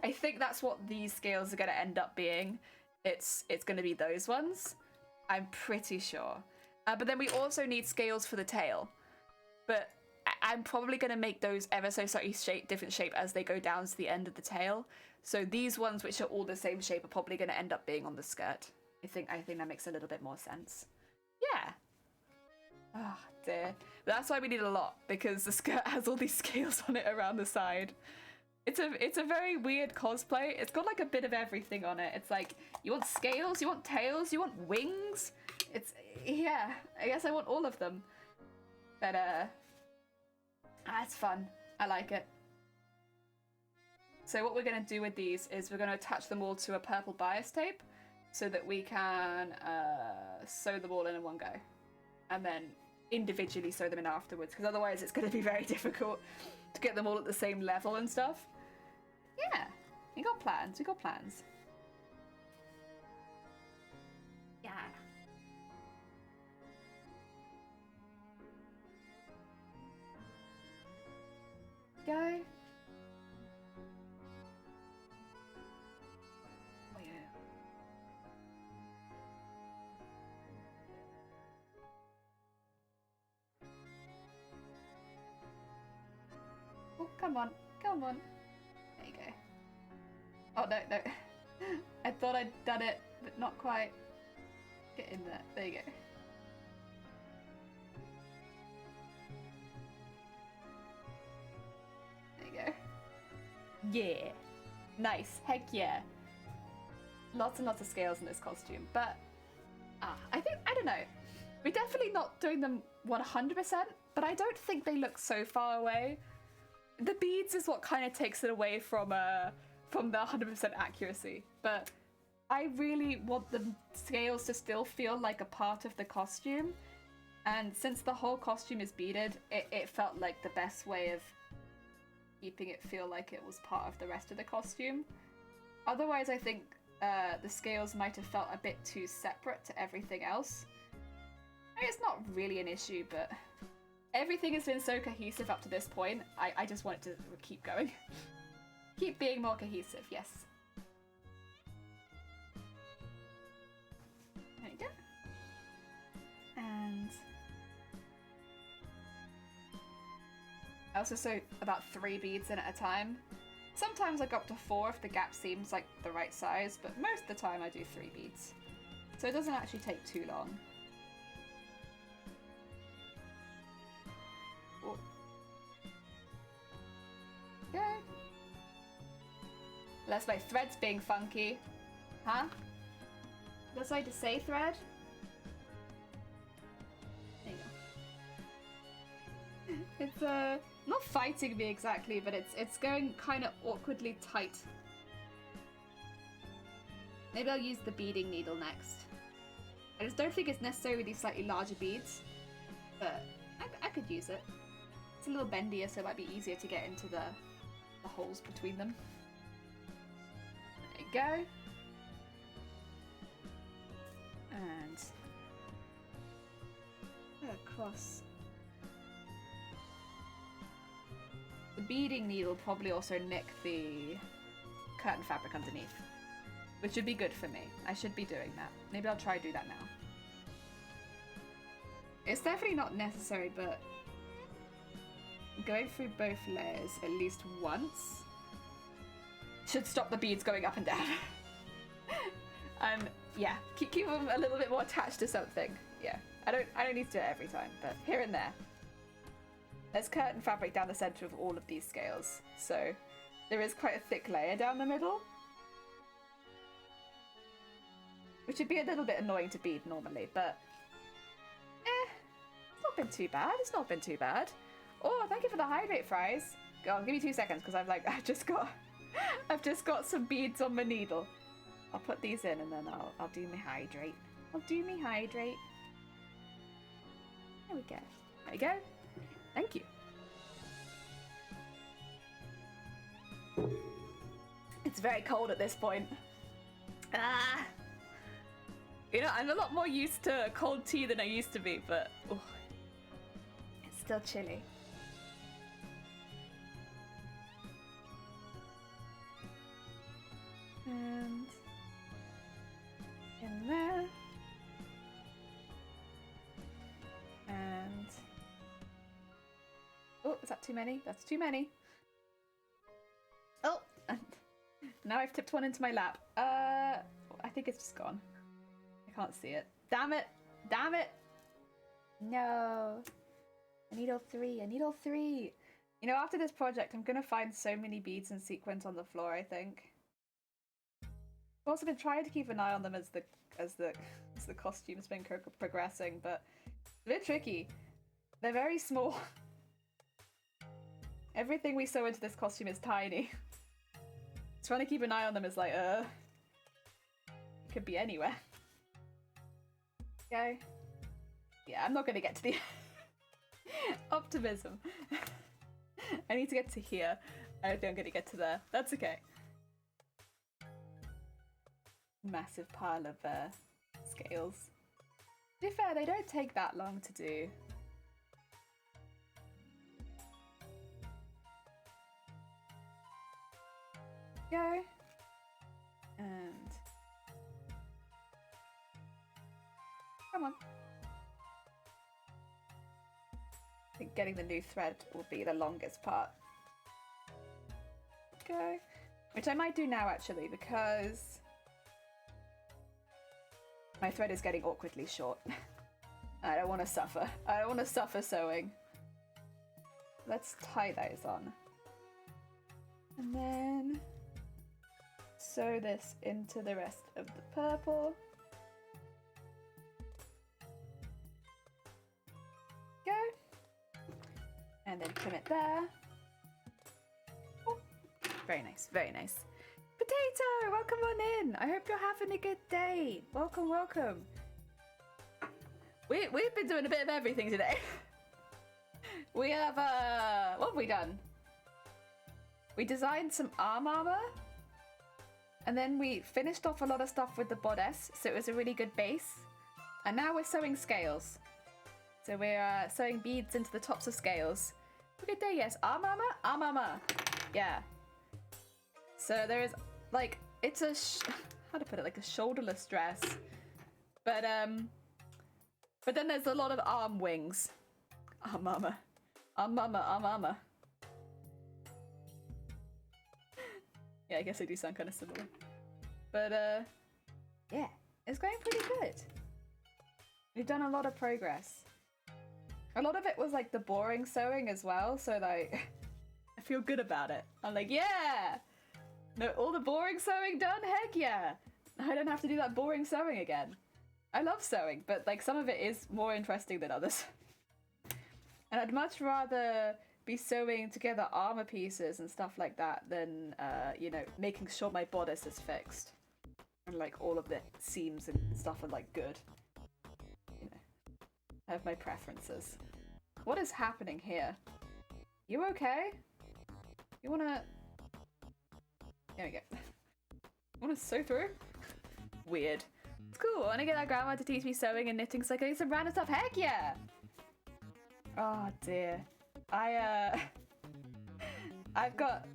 I think that's what these scales are going to end up being. It's going to be those ones. I'm pretty sure. But then we also need scales for the tail. But I'm probably going to make those ever so slightly different shape as they go down to the end of the tail. So these ones, which are all the same shape, are probably going to end up being on the skirt. I think that makes a little bit more sense. Yeah. Oh, dear. But that's why we need a lot, because the skirt has all these scales on it around the side. It's a very weird cosplay. It's got like a bit of everything on it. It's like, you want scales, you want tails, you want wings. Yeah, I guess I want all of them. But, it's fun. I like it. So what we're going to do with these is we're going to attach them all to a purple bias tape so that we can sew them all in one go. And then individually sew them in afterwards, because otherwise it's going to be very difficult to get them all at the same level and stuff. Yeah, we got plans. We got plans. Yeah. Go. Oh yeah. Oh, come on. Come on. There you go. Oh, no, no. I thought I'd done it, but not quite. Get in there. There you go. There you go. Yeah. Nice. Heck yeah. Lots and lots of scales in this costume, but I don't know. We're definitely not doing them 100%, but I don't think they look so far away. The beads is what kind of takes it away from the 100% accuracy, but I really want the scales to still feel like a part of the costume, and since the whole costume is beaded, it felt like the best way of keeping it feel like it was part of the rest of the costume. Otherwise, I think the scales might have felt a bit too separate to everything else. I mean, it's not really an issue, but everything has been so cohesive up to this point, I just want it to keep going. Keep being more cohesive, yes. There you go. And I also sew about 3 beads in at a time. Sometimes I go up to 4 if the gap seems like the right size, but most of the time I do 3 beads. So it doesn't actually take too long. Oh. Okay. That's my thread's being funky. Huh? Was I to say thread? There you go. It's not fighting me exactly, but it's going kind of awkwardly tight. Maybe I'll use the beading needle next. I just don't think it's necessary with these slightly larger beads, but I could use it. It's a little bendier, so it might be easier to get into the holes between them. There you go. And across. The beading needle probably also nick the curtain fabric underneath, which would be good for me. I should be doing that. Maybe I'll try to do that now. It's definitely not necessary, but going through both layers at least once should stop the beads going up and down. And yeah, keep them a little bit more attached to something. Yeah, I don't need to do it every time, but here and there. There's curtain fabric down the center of all of these scales, so there is quite a thick layer down the middle, which would be a little bit annoying to bead normally, but it's not been too bad. It's not been too bad. Oh, thank you for the hydrate fries. Go on, give me 2 seconds because I've just got some beads on my needle. I'll put these in and then I'll do my hydrate. I'll do my hydrate. There we go. There we go. Thank you. It's very cold at this point. You know, I'm a lot more used to cold tea than I used to be, but it's still chilly. And in there. And oh, is that too many? That's too many. Oh, now I've tipped one into my lap. I think it's just gone. I can't see it. Damn it! Damn it! No. I need all 3. I need all 3. You know, after this project, I'm gonna find so many beads and sequins on the floor, I think. I've also been trying to keep an eye on them as the costume's been progressing, but it's a bit tricky. They're very small. Everything we sew into this costume is tiny. Trying to keep an eye on them is like, it could be anywhere. Okay. Yeah, I'm not gonna get to the Optimism. I need to get to here. I don't think I'm gonna get to there. That's okay. Massive pile of scales. To be fair, they don't take that long to do. Go. And come on. I think getting the new thread will be the longest part. Go. Which I might do now actually, because my thread is getting awkwardly short. I don't want to suffer. I don't want to suffer sewing. Let's tie those on. And then sew this into the rest of the purple. Go. And then trim it there. Oh, very nice, very nice. Potato, welcome on in. I hope you're having a good day. Welcome, welcome. We've been doing a bit of everything today. We have, what have we done? We designed some armor. And then we finished off a lot of stuff with the bodice, so it was a really good base. And now we're sewing scales. So we're sewing beads into the tops of scales. Good day, yes. Armor? Yeah. So there is, like, it's a, how to put it, like a shoulderless dress. But then there's a lot of arm wings. Armor. Yeah, I guess I do sound kind of similar. But, yeah, it's going pretty good. We've done a lot of progress. A lot of it was, like, the boring sewing as well, so, like, I feel good about it. I'm like, yeah! No, all the boring sewing done? Heck yeah! I don't have to do that boring sewing again. I love sewing, but, like, some of it is more interesting than others. And I'd much rather be sewing together armor pieces and stuff like that than, you know, making sure my bodice is fixed. And, like, all of the seams and stuff are, like, good. You know, I have my preferences. What is happening here? You okay? You wanna... There we go. Wanna sew through? Weird. It's cool. I wanna get our grandma to teach me sewing and knitting so I can do some random stuff. Heck yeah! Oh dear. I've got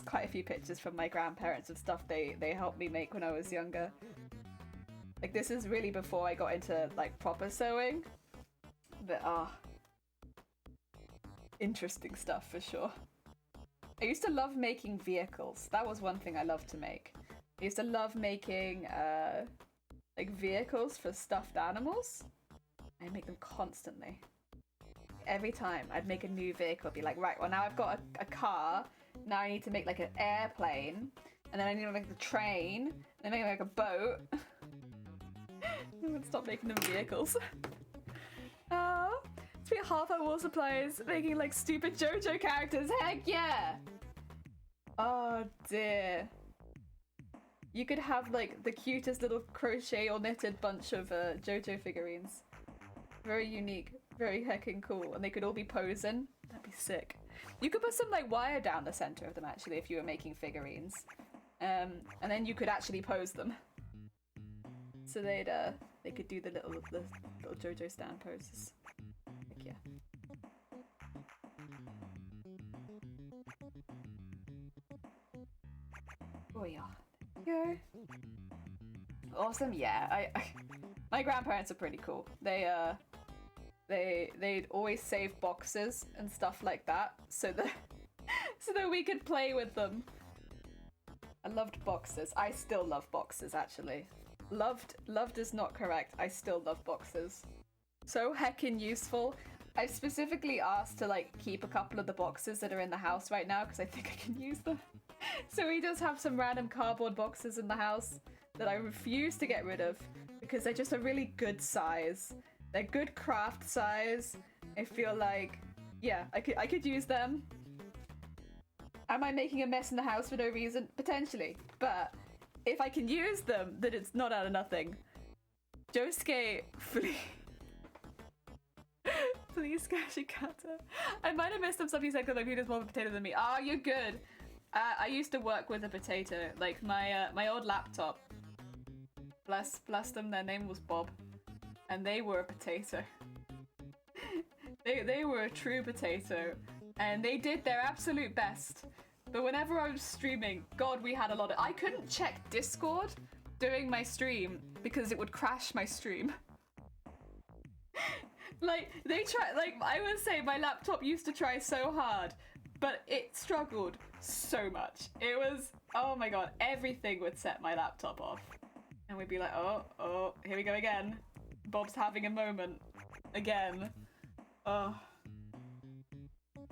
quite a few pictures from my grandparents of stuff they helped me make when I was younger. Like, this is really before I got into, like, proper sewing. But, interesting stuff for sure. I used to love making vehicles. That was one thing I loved to make. I used to love making, like, vehicles for stuffed animals. I make them constantly. Every time I'd make a new vehicle, I'd be like, right, well now I've got a car, now I need to make like an airplane, and then I need to make the train, and then maybe like a boat. I would stop making them vehicles. Oh, spent half our war supplies making like stupid JoJo characters, heck yeah! Oh dear. You could have like the cutest little crochet or knitted bunch of JoJo figurines. Very unique. Very heckin' cool, and they could all be posing. That'd be sick. You could put some like wire down the center of them actually if you were making figurines, and then you could actually pose them. So they could do the little JoJo stand poses. Heck yeah. Oh yeah. There you go. Awesome. Yeah. I my grandparents are pretty cool. They'd always save boxes and stuff like that so that we could play with them. I loved boxes. I still love boxes actually. Loved is not correct. I still love boxes. So heckin' useful. I've specifically asked to like keep a couple of the boxes that are in the house right now because I think I can use them. So we just have some random cardboard boxes in the house that I refuse to get rid of because they're just a really good size. They're good craft size. I feel like, yeah, I could use them. Am I making a mess in the house for no reason? Potentially. But if I can use them, then it's not out of nothing. Josuke, please Sketchy Cutter. I might have missed some stuff you said because my computer's more of a potato than me. Oh, you're good. I used to work with a potato. Like my old laptop. Bless them. Their name was Bob, and they were a potato. they were a true potato, and they did their absolute best. But whenever I was streaming, God, we had a lot of. I couldn't check Discord during my stream because it would crash my stream. Like they try. Like I would say, my laptop used to try so hard, but it struggled so much. It was, oh my God, everything would set my laptop off. And we'd be like, oh, here we go again. Bob's having a moment. Again. Oh. There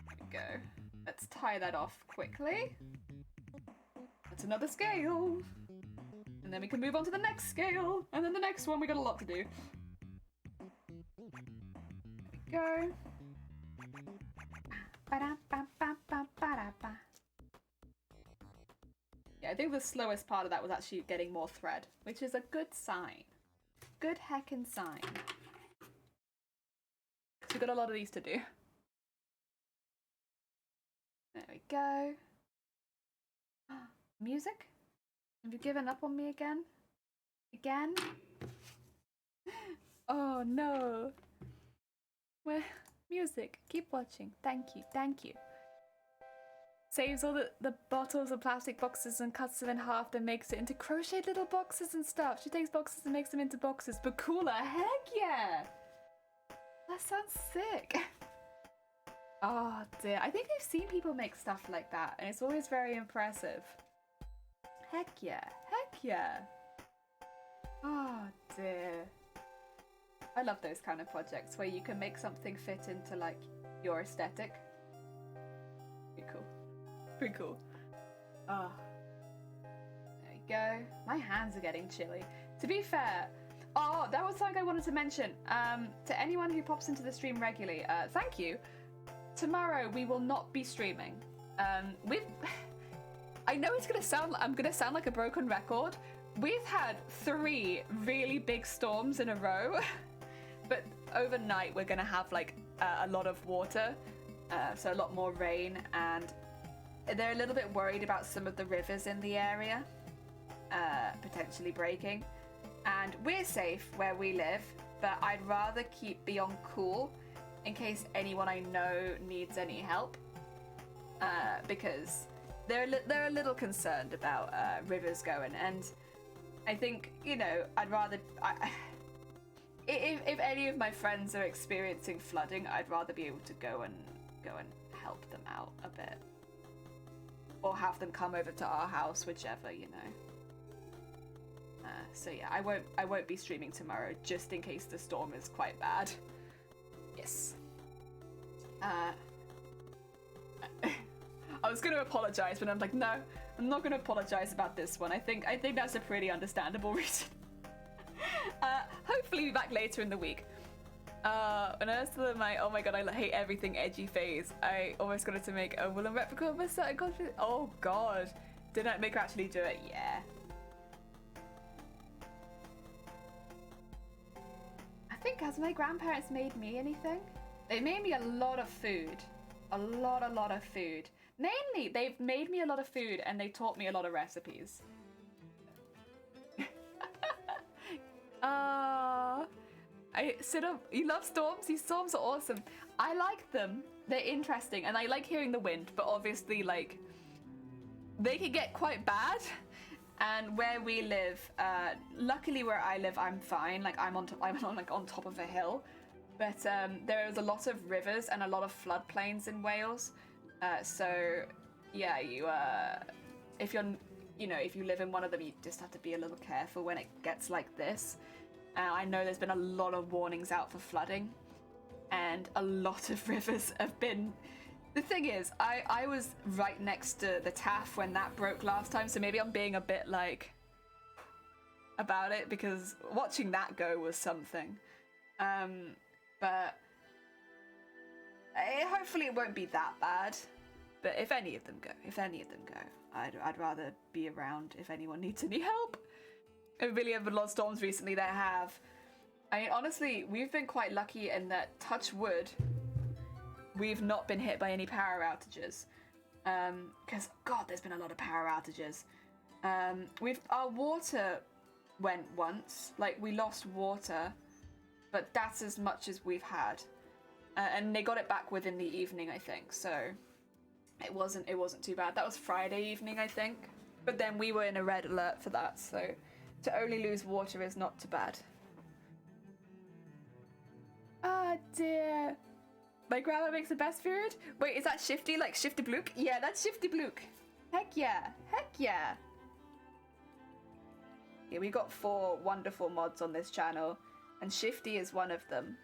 we go. Let's tie that off quickly. That's another scale. And then we can move on to the next scale. And then the next one, we got a lot to do. There we go. Yeah, I think the slowest part of that was actually getting more thread, which is a good sign. Good heckin' sign. So we've got a lot of these to do. There we go. Music? Have you given up on me again? Again? Oh no. Well, music. Keep watching. Thank you. Thank you. Saves all the bottles and plastic boxes and cuts them in half, then makes it into crocheted little boxes and stuff. She takes boxes and makes them into boxes. But cooler, heck yeah! That sounds sick. Oh dear, I think I've seen people make stuff like that, and it's always very impressive. Heck yeah, heck yeah. Oh dear. I love those kind of projects where you can make something fit into like your aesthetic. Pretty cool. Pretty cool. Oh. There we go. My hands are getting chilly. To be fair, oh, that was something I wanted to mention. To anyone who pops into the stream regularly, thank you. Tomorrow we will not be streaming. I know I'm gonna sound like a broken record. We've had 3 really big storms in a row, but overnight we're gonna have like a lot of water, so a lot more rain, and they're a little bit worried about some of the rivers in the area potentially breaking. And we're safe where we live, but I'd rather be on cool in case anyone I know needs any help, because they're a little concerned about rivers going. And I think, you know, I'd rather if any of my friends are experiencing flooding, I'd rather be able to go and help them out a bit, or have them come over to our house, whichever, you know. So yeah, I won't be streaming tomorrow, just in case the storm is quite bad. Yes. I was going to apologize, but I'm like, no, I'm not going to apologize about this one. I think that's a pretty understandable reason. Hopefully be back later in the week. And as to oh my god, I hate everything edgy phase. I almost got it to make a woolen replica of myself. Oh god, did I make her actually do it? Yeah. I think, has my grandparents made me anything? They made me a lot of food. A lot of food. Mainly, they've made me a lot of food and they taught me a lot of recipes. You love storms? These storms are awesome. I like them. They're interesting and I like hearing the wind, but obviously, like, they can get quite bad. And where we live, luckily where I live, I'm fine. Like, I'm on top of a hill. But there is a lot of rivers and a lot of floodplains in Wales. So yeah, if you live in one of them, you just have to be a little careful when it gets like this. I know there's been a lot of warnings out for flooding, and a lot of rivers have been. The thing is, I was right next to the Taff when that broke last time, so maybe I'm being a bit like about it, because watching that go was something. But hopefully it won't be that bad. But if any of them go, I'd rather be around if anyone needs any help. I've really had a lot of storms recently that have I mean, honestly, we've been quite lucky in that, touch wood, we've not been hit by any power outages. Because, God, there's been a lot of power outages. Our water went once, like, we lost water, but that's as much as we've had. And they got it back within the evening, I think, so it wasn't too bad. That was Friday evening, I think. But then we were in a red alert for that, so to only lose water is not too bad. Ah, dear. My grandma makes the best food? Wait, is that Shifty, like Shifty Blook? Yeah, that's Shifty Blook. Heck yeah. Heck yeah. Yeah, we got 4 wonderful mods on this channel, and Shifty is one of them.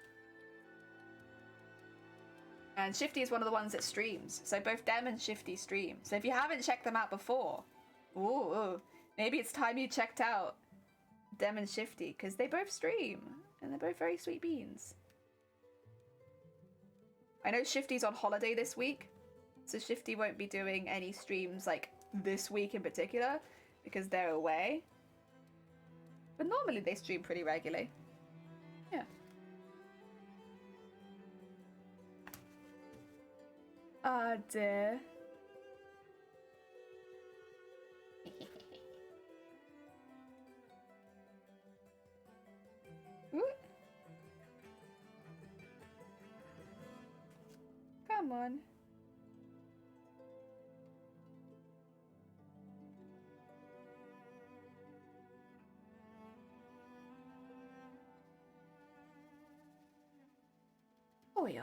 And Shifty is one of the ones that streams. So both Dem and Shifty stream. So if you haven't checked them out before, ooh, maybe it's time you checked out Dem and Shifty, because they both stream, and they're both very sweet beans. I know Shifty's on holiday this week, so Shifty won't be doing any streams like this week in particular, because they're away. But normally they stream pretty regularly. Yeah. Ah, dear. Come on. Oh yeah.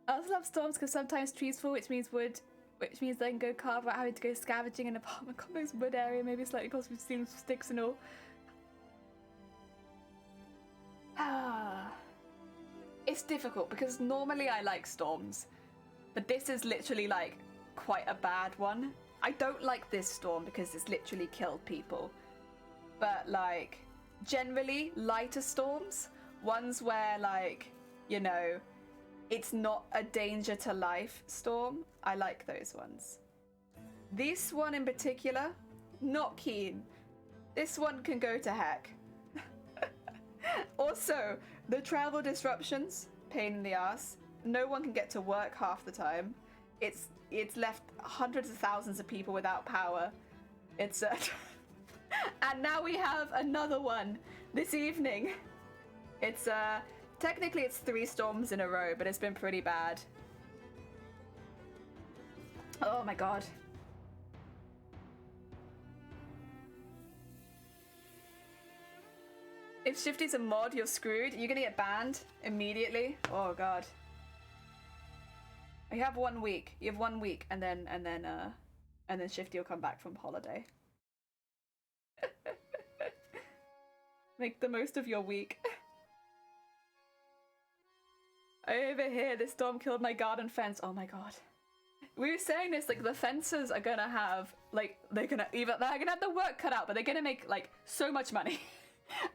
I also love storms because sometimes trees fall, which means wood, which means they can go carve without having to go scavenging in an apartment complex wood area, maybe slightly closer to stealing sticks and all. Ah. It's difficult because normally I like storms, but this is literally like quite a bad one. I don't like this storm because it's literally killed people. But like generally lighter storms, ones where like, you know, it's not a danger to life storm, I like those ones. This one in particular, not keen. This one can go to heck. Also, the travel disruptions, pain in the ass. No one can get to work half the time. It's left hundreds of thousands of people without power. It's and now we have another one this evening. It's technically it's 3 storms in a row, but it's been pretty bad. Oh my god. If Shifty's a mod, you're screwed. You're gonna get banned immediately. Oh god. You have 1 week. You have 1 week, and then Shifty will come back from holiday. Make the most of your week. Over here, this storm killed my garden fence. Oh my god. We were saying this, like, the fences are gonna have, like, they're gonna have the work cut out, but they're gonna make, like, so much money.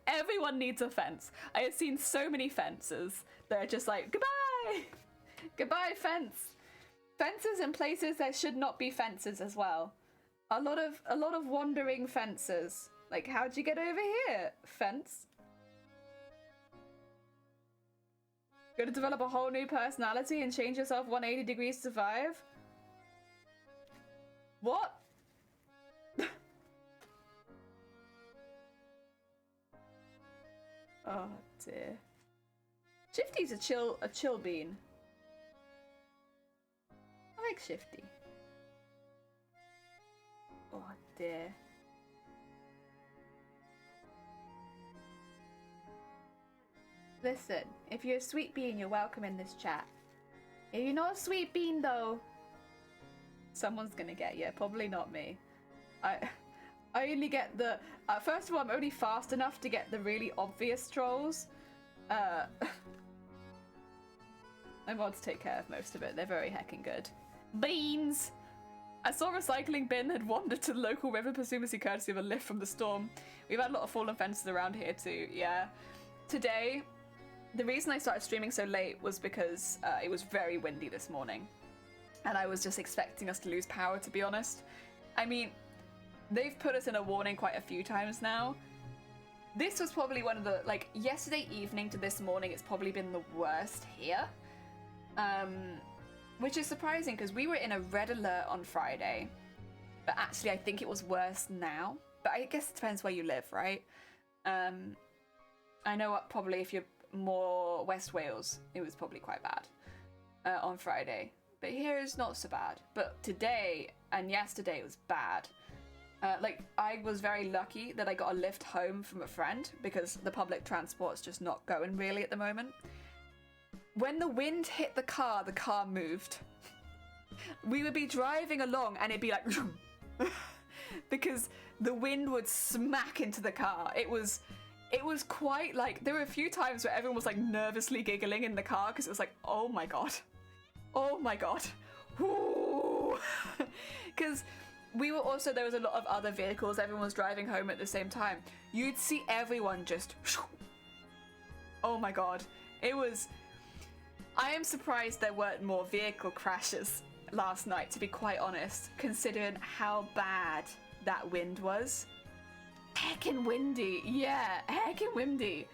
Everyone needs a fence. I have seen so many fences that are just like, goodbye! Goodbye, fence! Fences in places there should not be fences as well. A lot of wandering fences. Like, how'd you get over here, fence? Gonna develop a whole new personality and change yourself 180 degrees to survive? What? Oh dear. Shifty's a chill bean. I like Shifty. Oh dear. Listen, if you're a sweet bean, you're welcome in this chat. If you're not a sweet bean though, someone's gonna get you. Probably not me. I only get the... first of all, I'm only fast enough to get the really obvious trolls. My mods take care of most of it. They're very heckin' good. Beans! I saw a recycling bin had wandered to the local river, presumably courtesy of a lift from the storm. We've had a lot of fallen fences around here too, yeah. Today, the reason I started streaming so late was because it was very windy this morning. And I was just expecting us to lose power, to be honest. I mean... They've put us in a warning quite a few times now, this was probably one of the, like, yesterday evening to this morning, it's probably been the worst here. Which is surprising because we were in a red alert on Friday, but actually I think it was worse now. But I guess it depends where you live, right? I know probably if you're more West Wales, it was probably quite bad on Friday. But here is not so bad. But today and yesterday it was bad. Like, I was very lucky that I got a lift home from a friend because the public transport's just not going really at the moment. When the wind hit the car moved. We would be driving along and it'd be like... because the wind would smack into the car. It was quite like... There were a few times where everyone was like nervously giggling in the car because it was like, oh my god. Oh my god. Because... we were also, there was a lot of other vehicles, everyone was driving home at the same time. You'd see everyone just, oh my god. It was, I am surprised there weren't more vehicle crashes last night, to be quite honest, considering how bad that wind was. Heckin' windy, yeah, heckin' windy.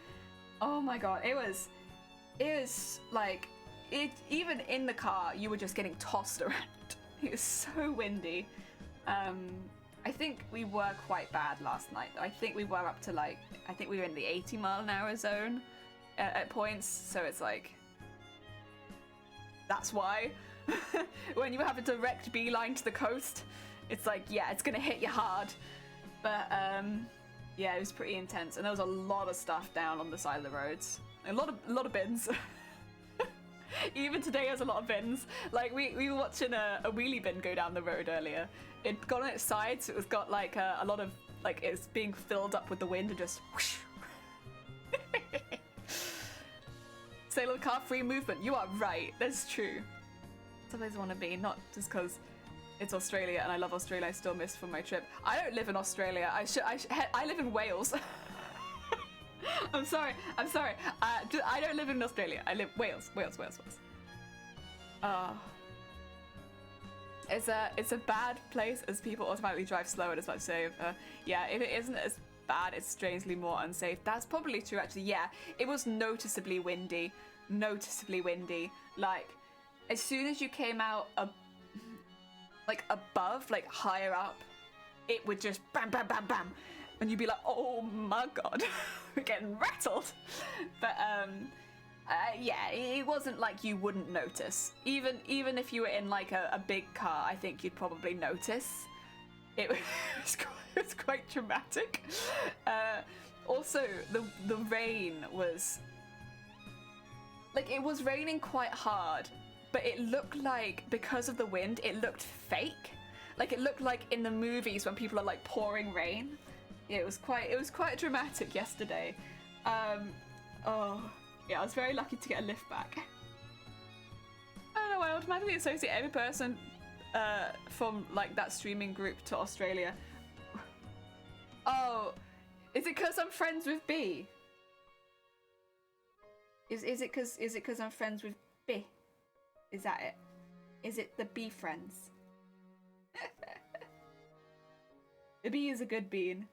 Oh my god, it was like, even in the car, you were just getting tossed around. It was so windy. I think we were quite bad last night. I think we were up to like, I think we were in the 80-mile-an-hour zone at points. So it's like, that's why. When you have a direct beeline to the coast, it's like, yeah, it's gonna hit you hard. But yeah, it was pretty intense, and there was a lot of stuff down on the side of the roads. A lot of bins. Even today there's a lot of bins. Like we were watching a wheelie bin go down the road earlier. It'd gone on its side, so it was got like a lot of, like, it's being filled up with the wind and just whoosh. Say little car free movement. You are right. That's true. Sometimes I want to be, not just because it's Australia and I love Australia. I still miss from my trip. I don't live in Australia. I live in Wales. I'm sorry. I don't live in Australia. I live Wales. It's a bad place as people automatically drive slower and it's much safer. Yeah, if it isn't as bad, it's strangely more unsafe. That's probably true, actually. Yeah, it was noticeably windy. Like, as soon as you came out like above, like higher up, it would just bam, bam, bam, bam. And you'd be like, oh my god, we're getting rattled. But yeah, it wasn't like you wouldn't notice. Even if you were in like a big car, I think you'd probably notice. It was quite dramatic. Also, the rain was like, it was raining quite hard, but it looked like, because of the wind, it looked fake. Like, it looked like in the movies when people are like pouring rain. Yeah, it was quite dramatic yesterday. Oh, yeah, I was very lucky to get a lift back. I don't know, I automatically associate every person from like that streaming group to Australia. Oh, is it because I'm friends with B? Is it because I'm friends with B? Is that it? Is it the B friends? The B is a good bean.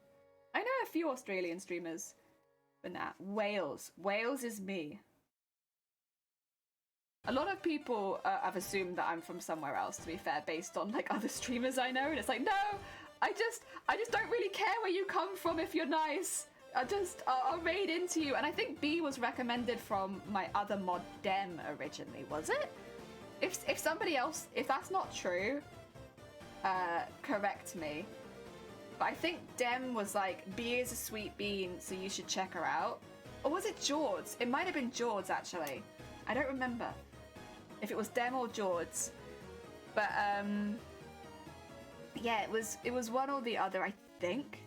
I know a few Australian streamers, but nah, Wales is me. A lot of people have assumed that I'm from somewhere else, to be fair, based on like other streamers I know, and it's like, no, I just don't really care where you come from if you're nice. I'll raid into you. And I think B was recommended from my other mod, Dem, originally, was it? If somebody else, if that's not true, correct me. But I think Dem was like, B is a sweet bean, so you should check her out. Or was it George? It might have been George, actually. I don't remember if it was Dem or George. But yeah, it was one or the other, I think.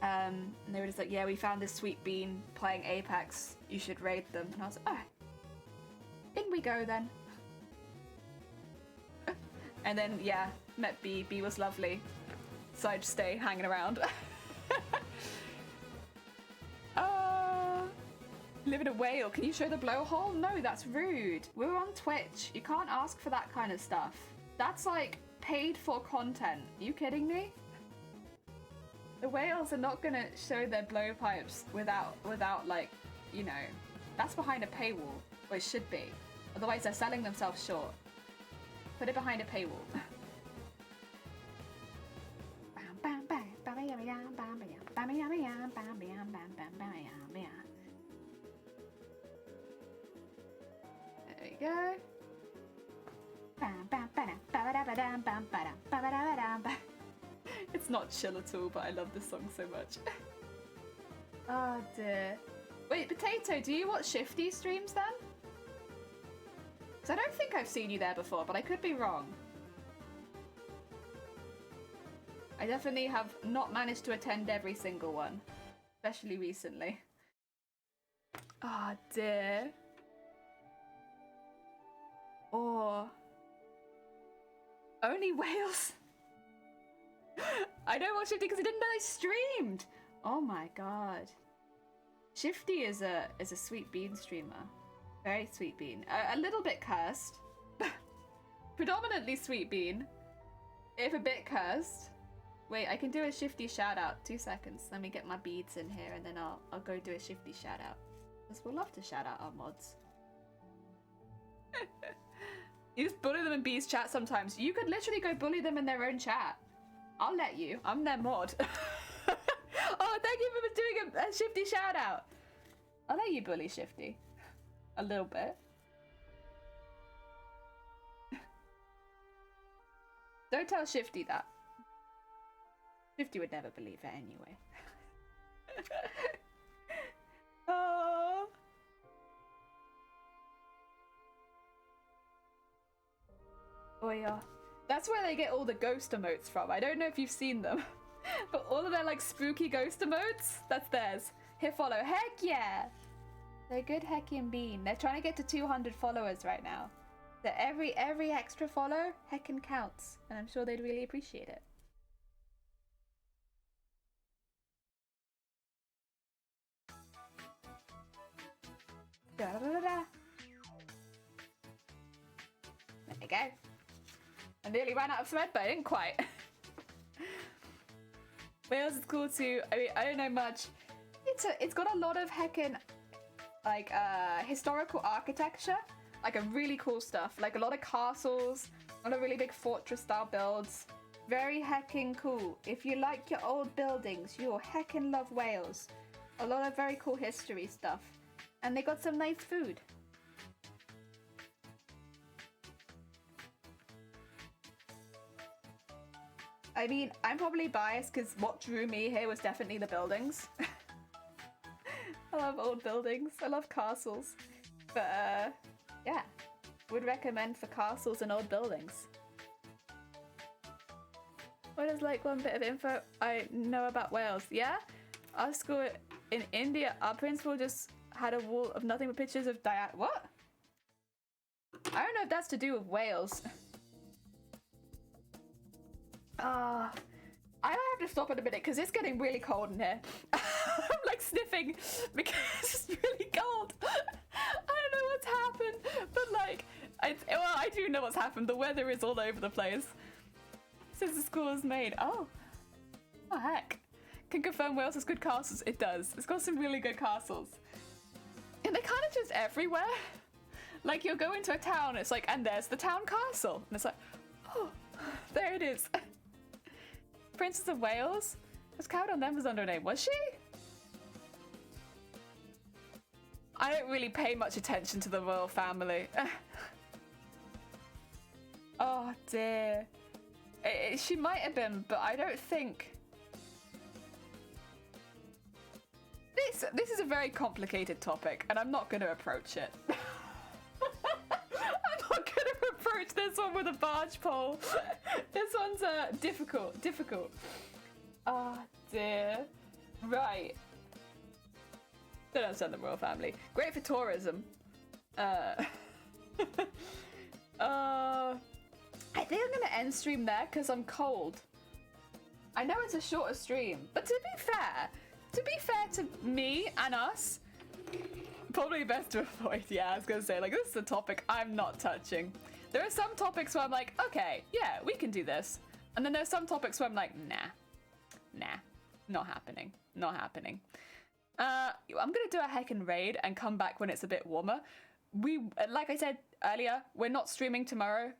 And they were just like, yeah, we found this sweet bean playing Apex. You should raid them. And I was like, oh, in we go then. And then, yeah, met B. B was lovely. So I'd stay hanging around. Live in a whale. Can you show the blowhole? No, that's rude. We're on Twitch. You can't ask for that kind of stuff. That's like paid for content. Are you kidding me? The whales are not gonna show their blowpipes without like, you know, that's behind a paywall, or it should be. Otherwise they're selling themselves short. Put it behind a paywall. There we go. It's not chill at all, but I love this song so much. Oh dear. Wait, Potato, do you watch Shifty streams then? Because I don't think I've seen you there before, but I could be wrong. I definitely have not managed to attend every single one, especially recently. Oh dear. Or only Wales. I don't watch Shifty because I didn't know they streamed. Oh my god. Shifty is a sweet bean streamer. Very sweet bean. A little bit cursed. Predominantly sweet bean. If a bit cursed. Wait, I can do a Shifty shout out. 2 seconds. Let me get my beads in here and then I'll go do a Shifty shout out. Because we'll love to shout out our mods. You just bully them in Bee's chat sometimes. You could literally go bully them in their own chat. I'll let you. I'm their mod. Oh, thank you for doing a Shifty shout out. I'll let you bully Shifty. A little bit. Don't tell Shifty that. Shifty would never believe it anyway. Oh. Oh yeah. That's where they get all the ghost emotes from. I don't know if you've seen them. But all of their like spooky ghost emotes, that's theirs. Hit follow. Heck yeah! They're good heckin' bean. They're trying to get to 200 followers right now. So every extra follow heckin' counts. And I'm sure they'd really appreciate it. Da, da, da, da. There you go. I nearly ran out of thread, but I didn't quite. Wales is cool too. I mean, I don't know much. It's got a lot of heckin' like historical architecture, like a really cool stuff, like a lot of castles, a lot of really big fortress style builds. Very heckin' cool. If you like your old buildings, you'll heckin' love Wales. A lot of very cool history stuff, and they got some nice food. I mean, I'm probably biased because what drew me here was definitely the buildings. I love old buildings. I love castles. But, yeah. Would recommend for castles and old buildings. What is like one bit of info I know about Wales? Yeah? Our school in India, our principal just had a wall of nothing but pictures of Diana. What? I don't know if that's to do with Wales. I might have to stop in a minute because it's getting really cold in here. I'm like sniffing because it's really cold. I don't know what's happened, but like, I do know what's happened. The weather is all over the place since the school was made. Oh heck. Can confirm Wales has good castles. It does. It's got some really good castles. And they're kind of just everywhere. Like you'll go into a town, it's like, and there's the town castle. And it's like, oh, there it is. Princess of Wales? Was Cowed on them was under her name, was she? I don't really pay much attention to the royal family. Oh dear. She might have been, but I don't think... This is a very complicated topic, and I'm not going to approach it. I'm not going to approach this one with a barge pole. This one's difficult. Oh dear. Right. Don't understand the royal family. Great for tourism. I think I'm gonna end stream there because I'm cold. I know it's a shorter stream, but to be fair to me and us, probably best to avoid. Yeah, I was gonna say, like, this is a topic I'm not touching. There are some topics where I'm like, okay, yeah, we can do this. And then there's some topics where I'm like, nah. Not happening. Not happening. I'm gonna do a heckin' raid and come back when it's a bit warmer. Like I said earlier, we're not streaming tomorrow.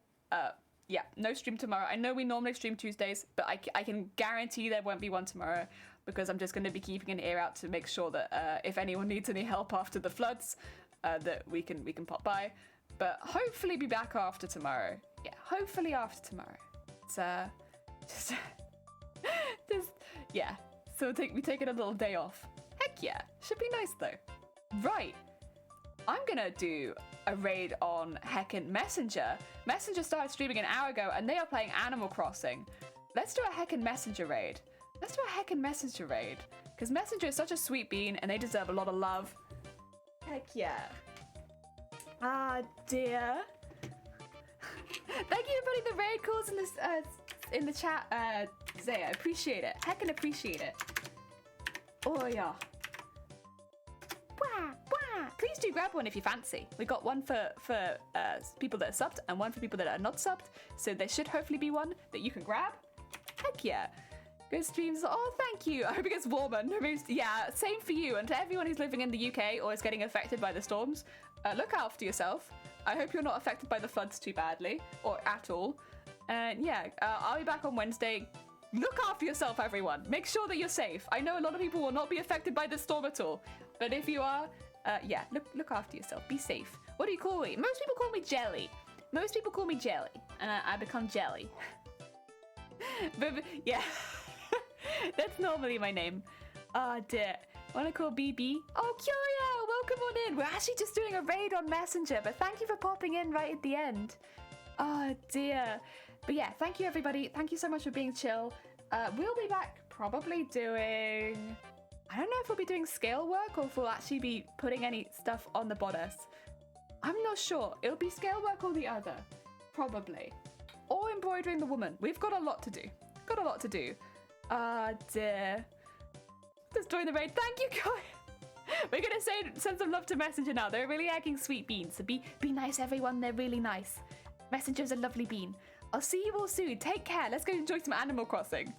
Yeah, no stream tomorrow. I know we normally stream Tuesdays, but I can guarantee there won't be one tomorrow because I'm just going to be keeping an ear out to make sure that if anyone needs any help after the floods, that we can pop by. But hopefully be back after tomorrow. Yeah, hopefully after tomorrow. It's just yeah. So we taking a little day off. Heck yeah, should be nice though. Right. I'm gonna do a raid on heckin' Messenger. Messenger started streaming an hour ago and they are playing Animal Crossing. Let's do a heckin' Messenger raid. Let's do a heckin' Messenger raid. Because Messenger is such a sweet bean and they deserve a lot of love. Heck yeah. Ah, dear. Thank you for putting the raid calls in the chat, Zay. I appreciate it. Heckin' appreciate it. Oh, yeah. Please do grab one if you fancy. We got one for people that are subbed and one for people that are not subbed. So there should hopefully be one that you can grab. Heck yeah. Good streams. Oh, thank you. I hope it gets warmer. Yeah, same for you. And to everyone who's living in the UK or is getting affected by the storms, look after yourself. I hope you're not affected by the floods too badly or at all. And yeah, I'll be back on Wednesday. Look after yourself, everyone. Make sure that you're safe. I know a lot of people will not be affected by the storm at all. But if you are, yeah, look after yourself. Be safe. What do you call me? Most people call me Jelly. Most people call me Jelly. And I become Jelly. but yeah. That's normally my name. Oh dear. Wanna call BB? Oh, Curio! Welcome on in. We're actually just doing a raid on Messenger, but thank you for popping in right at the end. Oh dear. But yeah, thank you everybody. Thank you so much for being chill. We'll be back probably doing... I don't know if we'll be doing scale work or if we'll actually be putting any stuff on the bodice. I'm not sure. It'll be scale work or the other. Probably. Or embroidering the woman. We've got a lot to do. Got a lot to do. Ah, dear. Just join the raid. Thank you, guys. We're gonna send some love to Messenger now. They're really egging sweet beans. So be nice, everyone. They're really nice. Messenger's a lovely bean. I'll see you all soon. Take care. Let's go enjoy some Animal Crossing.